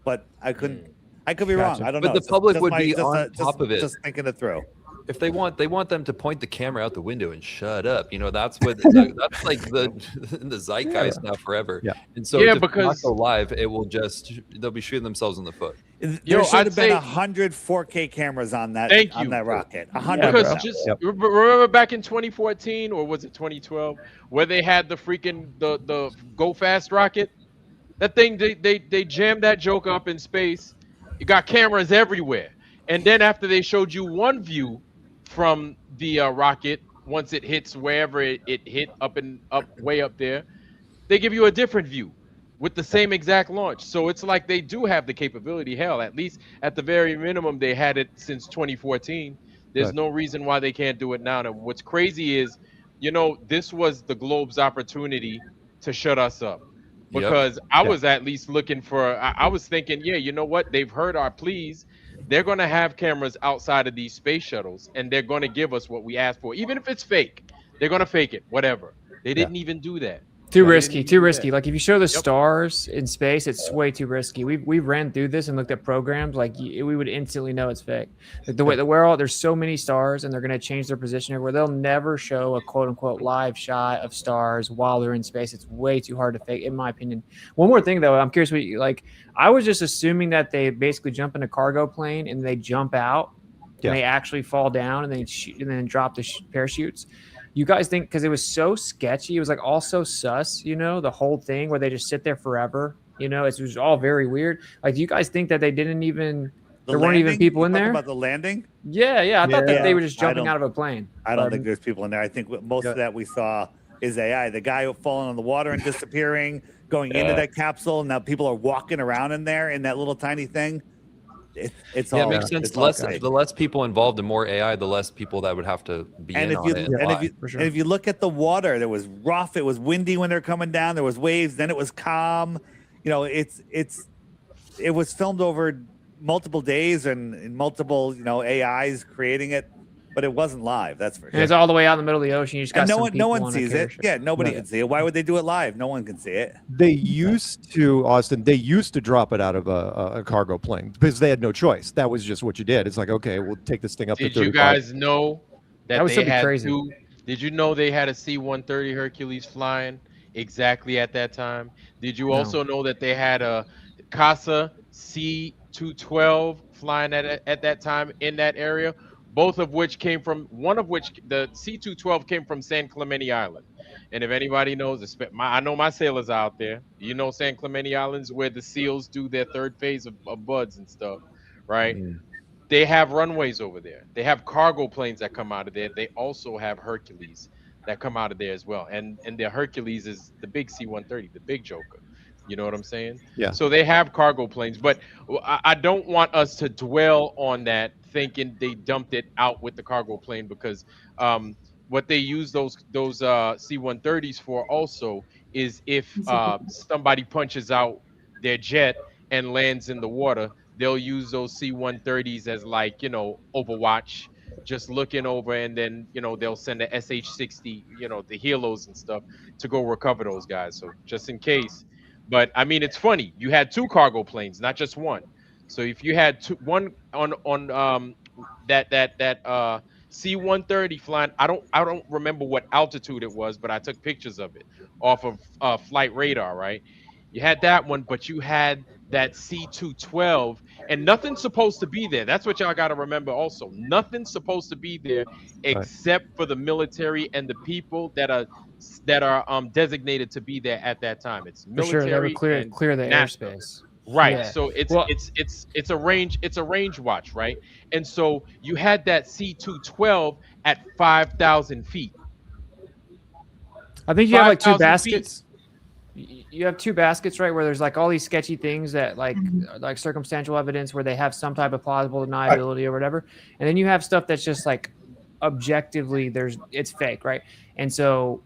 but I could be wrong. I don't know. But the public would be on top of it. Just thinking it through. If they want them to point the camera out the window and shut up. You know, that's that's like the zeitgeist now forever. Yeah. And so if because not go live, they'll be shooting themselves in the foot. There should have been 100 4K cameras on that rocket. 100. Because remember back in 2014 or was it 2012 where they had the freaking the Go Fast rocket? That thing they jammed that joke up in space. You got cameras everywhere. And then after they showed you one view from the rocket, once it hits wherever it hit way up there, they give you a different view with the same exact launch. So it's like they do have the capability. Hell, at least at the very minimum, they had it since 2014. There's no reason why they can't do it now. And what's crazy is, you know, this was the globe's opportunity to shut us up. Because I was at least looking for, I was thinking, yeah, you know what? They've heard our pleas. They're going to have cameras outside of these space shuttles, and they're going to give us what we asked for. Even if it's fake, they're going to fake it, whatever. They didn't even do that. Too risky. Like if you show the stars in space, it's way too risky. We ran through this and looked at programs. Like we would instantly know it's fake. Like the way that there's so many stars, and they're going to change their position everywhere. They'll never show a quote unquote live shot of stars while they're in space. It's way too hard to fake, in my opinion. One more thing though, I'm curious what you like. I was just assuming that they basically jump in a cargo plane and they jump out and they actually fall down and then drop the parachutes. You guys think, because it was so sketchy, it was like all so sus, you know, the whole thing where they just sit there forever, you know, it was all very weird. Like, do you guys think that they didn't even, there weren't even people in there? About the landing? Yeah. I thought that they were just jumping out of a plane. I don't think there's people in there. I think most of that we saw is AI. The guy falling on the water and disappearing, going into that capsule. Now people are walking around in there in that little tiny thing. It makes sense. The less people involved and more AI, the less people that would have to be in on it. And if you look at the water, there was rough. It was windy when they're coming down. There was waves. Then it was calm. You know, it was filmed over multiple days and multiple AIs creating it. But it wasn't live. That's for sure. And it's all the way out in the middle of the ocean. You just got no one sees it. Yeah, nobody can see it. Why would they do it live? No one can see it. They used to, Austin. They used to drop it out of a cargo plane because they had no choice. That was just what you did. It's like, okay, we'll take this thing up to 35. Did you guys know that would they had crazy. Did you know they had a C-130 Hercules flying exactly at that time? Did you also know that they had a Casa C-212 flying at that time in that area? Both of which one of which, the C-212 came from San Clemente Island. And if anybody knows, I know my sailors out there, you know San Clemente Island's where the SEALs do their third phase of buds and stuff, right? they have runways over there. They have cargo planes that come out of there. They also have Hercules that come out of there as well. And their Hercules is the big C-130, the big Joker. You know what I'm saying? Yeah. So they have cargo planes, but I don't want us to dwell on that thinking they dumped it out with the cargo plane, because what they use those C-130s for also is if somebody punches out their jet and lands in the water, they'll use those C-130s as, like, you know, Overwatch, just looking over, and then, you know, they'll send the SH-60, you know, the helos and stuff to go recover those guys. So just in case. But I mean, it's funny. You had 2 cargo planes, not just one. So if you had one on that C-130 flying, I don't remember what altitude it was, but I took pictures of it off of flight radar, right? You had that one, but you had that C-212, and nothing's supposed to be there. That's what y'all got to remember also. Nothing's supposed to be there except for the military and the people that are designated to be there at that time. It's For military. sure, they would clear the NASA. airspace. Right. Yeah. So it's a range watch, right? And so you had that C-212 at 5,000 feet. I think you have like 2 5,000 feet. baskets. You have 2 baskets, right, where there's like all these sketchy things that like circumstantial evidence where they have some type of plausible deniability or whatever, and then you have stuff that's just like objectively it's fake, right? And so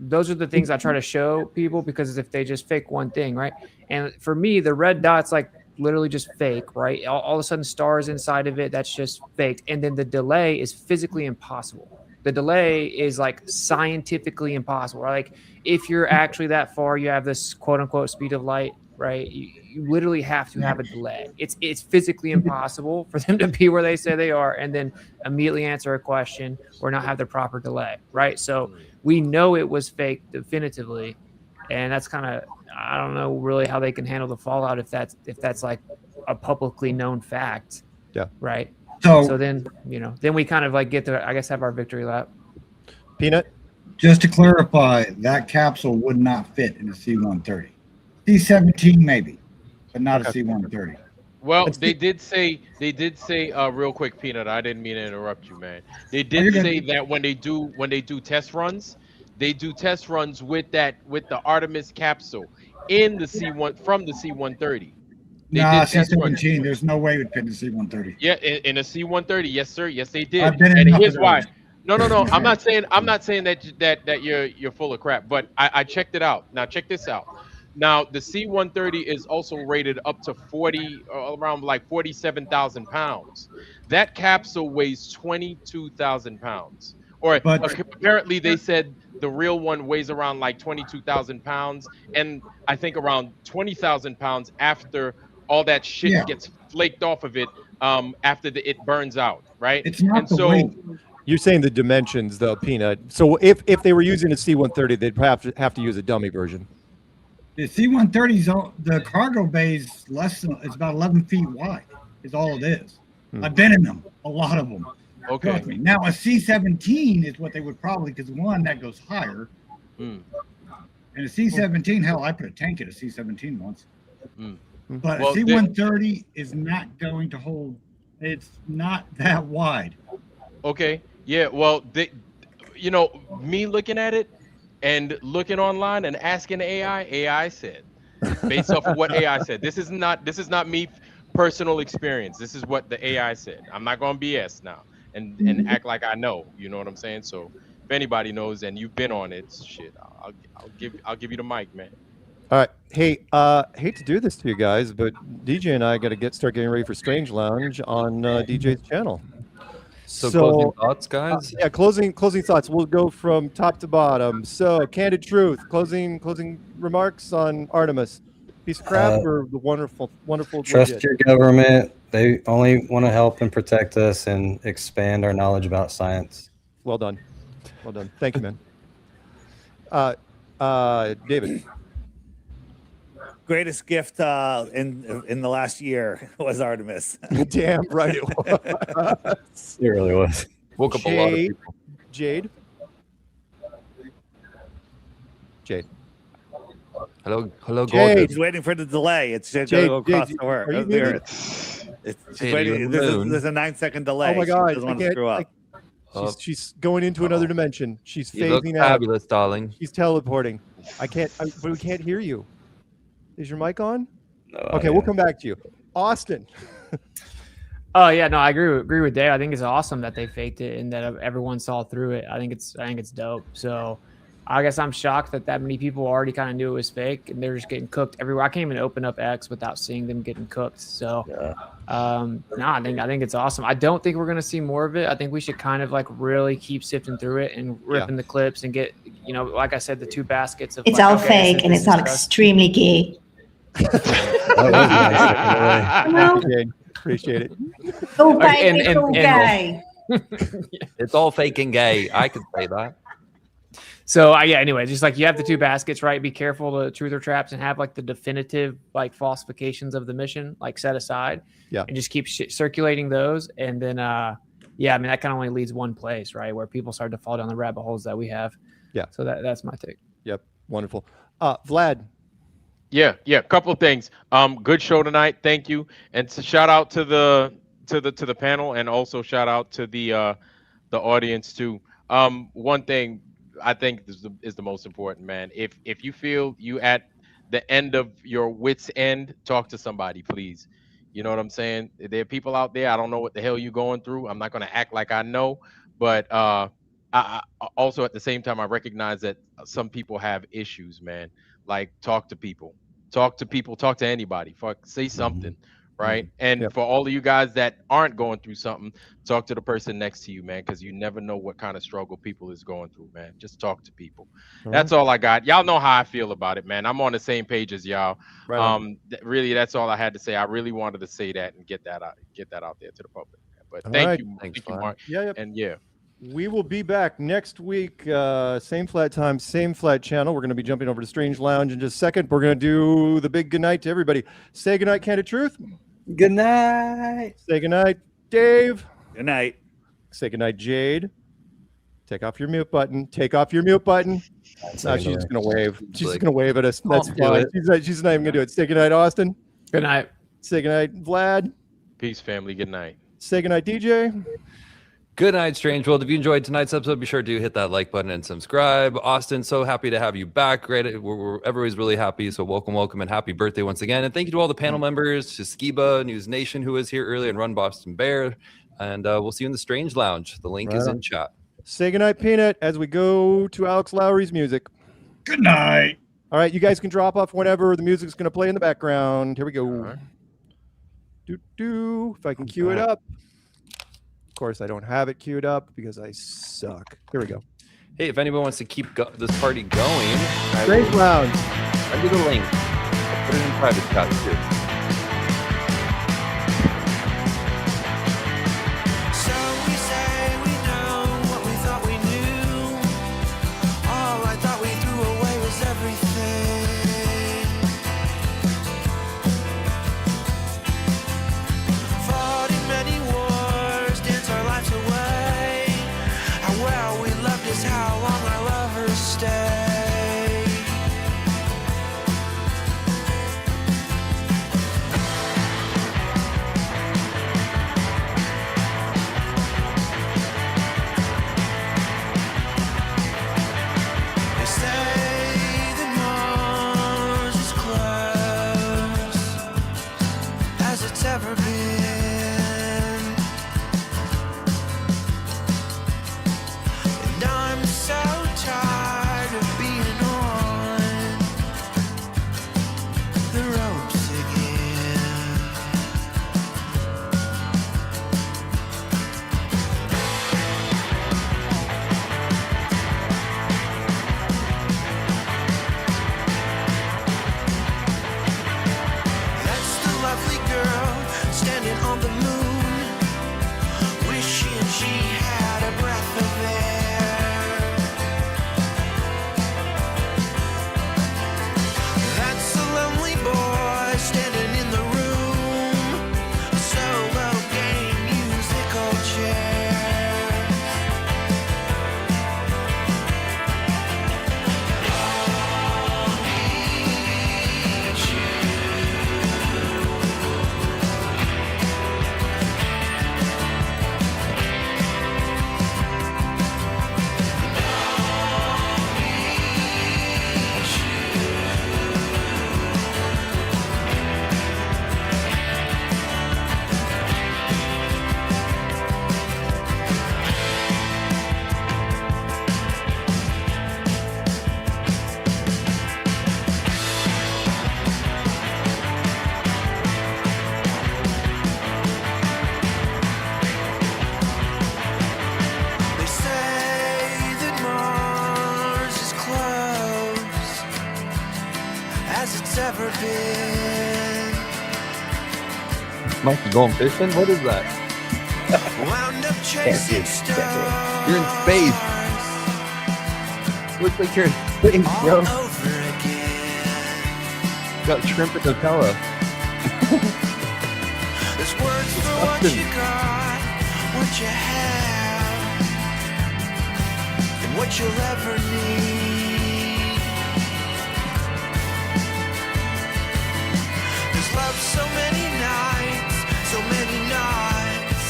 those are the things I try to show people, because if they just fake one thing, right? And for me, the red dot's like literally just fake, right? All of a sudden stars inside of it, that's just fake. And then the delay is physically impossible. The delay is like scientifically impossible. Right? Like if you're actually that far, you have this quote unquote speed of light, right? You literally have to have a delay. It's physically impossible for them to be where they say they are and then immediately answer a question or not have the proper delay, right? So we know it was fake definitively, and that's kind of, I don't know really how they can handle the fallout if that's like a publicly known fact. Yeah. Right. So- So then, you know, then we kind of like get to, I guess, have our victory lap. Peanut? Just to clarify, that capsule would not fit in a C-130. C-17 maybe, but not a C-130. Well, they did say real quick, Peanut, I didn't mean to interrupt you, man. They did say that when they do test runs, they do test runs with the Artemis capsule in the C1 from the C-130. Nah, C-17, there's no way it would fit in a C-130. Yeah, in a C-130, yes, sir. Yes, they did. I've been in And enough here's of why. those. No. I'm not saying that you're full of crap, but I checked it out. Now check this out. Now the C-130 is also rated up to around like 47,000 pounds. That capsule weighs 22,000 pounds. Or apparently they said the real one weighs around like 22,000 pounds, and I think around 20,000 pounds after all that shit gets flaked off of it after it burns out, right? It's not the weight. You're saying the dimensions, though, Peanut. So if they were using a C-130, they'd have to use a dummy version. The C-130's the cargo bay is it's about 11 feet wide. Is all it is. I've been in them, a lot of them. Okay. Trust me. Now a C-17 is what they would probably, because one that goes higher. And a C-17, hell, I put a tank at a C-17 once. But a C-130 is not going to hold. It's not that wide. Okay. Yeah. Well, me looking at it and looking online and asking AI said, based off of what AI said, this is not me personal experience. This is what the AI said. I'm not going to BS now and act like I know. You know what I'm saying? So if anybody knows and you've been on it, shit, I'll give you the mic, man. All right. Hey, hate to do this to you guys, but DJ and I got to start getting ready for Strange Lounge on DJ's channel. So closing thoughts, guys? Yeah, closing thoughts. We'll go from top to bottom. So, Candid Truth, closing remarks on Artemis. Piece of crap or the wonderful Trust legit? your government. They only want to help and protect us and expand our knowledge about science. Well done. Thank you, man. David. Greatest gift in the last year was Artemis. Damn right it was. It really was. Woke up a lot of people. Jade. Hello, Jade. He's waiting for the delay. It's just Jade, go across Jade, the work. are you There muted? it is. There's a 9-second delay. Oh my God! She doesn't want to screw up. She's going into another dimension. She's You look phasing out. fabulous, darling. She's teleporting. But we can't hear you. Is your mic on? No. Okay, we'll come back to you, Austin. Oh yeah, no, I agree with Dave. I think it's awesome that they faked it and that everyone saw through it. I think it's dope. So I guess I'm shocked that many people already kind of knew it was fake and they're just getting cooked everywhere. I can't even open up X without seeing them getting cooked. So I think it's awesome. I don't think we're gonna see more of it. I think we should kind of like really keep sifting through it and ripping the clips and get, like I said, the 2 baskets of It's all fake and it's all extremely gay. Appreciate it. Oh, baby, it's all gay. It's all fake and gay. I could say that. So anyway, just like you have the 2 baskets, right? Be careful to truth or traps and have like the definitive like falsifications of the mission like set aside. Yeah. And just keep circulating those. And then, that kind of only leads one place, right? Where people start to fall down the rabbit holes that we have. Yeah. So that's my take. Yep. Wonderful. Vlad. Yeah. Couple of things. Good show tonight. Thank you. And shout out to the panel and also shout out to the audience too. One thing I think is the most important, man. If you feel you at the end of your wit's end, talk to somebody, please. You know what I'm saying? There are people out there. I don't know what the hell you're going through. I'm not going to act like I know, but I also at the same time I recognize that some people have issues, man. Like talk to people, talk to anybody. Say something. Right. And for all of you guys that aren't going through something, talk to the person next to you, man, because you never know what kind of struggle people is going through, man. Just talk to people. That's all I got. Y'all know how I feel about it, man. I'm on the same page as y'all. Right really, that's all I had to say. I really wanted to say that and get that out there to the public. But thank you. Thank you, Mark. And we will be back next week. Same flat time, same flat channel. We're going to be jumping over to Strange Lounge in just a second. We're going to do the big goodnight to everybody. Say goodnight, Candid Truth. Good night. Say goodnight, Dave. Good night. Say goodnight, Jade. Take off your mute button. Take off your mute button. No, she's just going to wave. She's just going to wave at us. That's fine. She's not even going to do it. Say goodnight, Austin. Good night. Say goodnight, Vlad. Peace, family. Good night. Say goodnight, DJ. Good night, Strange World. If you enjoyed tonight's episode, be sure to hit that like button and subscribe. Austin, so happy to have you back. Great. Everybody's really happy. So welcome, and happy birthday once again. And thank you to all the panel members, to Skiba, News Nation, who was here earlier, and Run Boston Bear. And we'll see you in the Strange Lounge. The link is in chat. Say goodnight, Peanut, as we go to Alex Lowry's music. Good night. All right, you guys can drop off whenever the music's going to play in the background. Here we go. Right. If I can cue it up. Of course, I don't have it queued up because I suck. Here we go. Hey, if anyone wants to keep this party going, Strange Lounge. I'll do the link. I'll put it in private chat too. as it's ever been. Monkey going fishing? What is that? Wound up chasing stars. You're in space. Looks like you're in space, bro. Over again. Got shrimp and Nutella. There's words for what you got, what you have, and what you'll ever need. There's love so many nights, so many nights,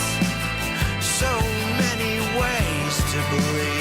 so many ways to believe.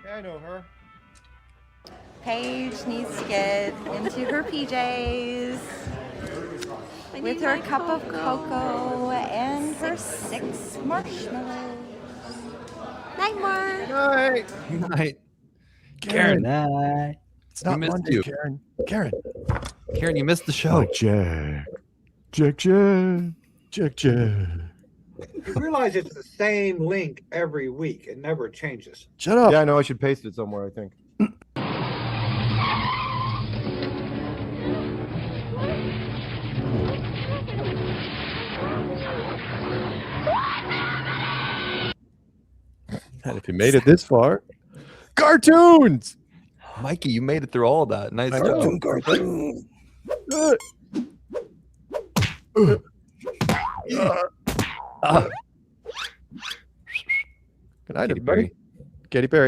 I know her. Paige needs to get into her PJs with her cup of cocoa and her 6 marshmallows. Night, Mark. Night. Good night. Karen. Night. It's not We missed Monday, you. Karen. Karen. Karen, you missed the show. Jack. Jack. You realize it's the same link every week. It never changes. Shut up. Yeah, I know. I should paste it somewhere, I think. And if you made it this far, cartoons. Mikey, you made it through all that. Nice I job. know. Cartoon. Good night, everybody. Katy Perry.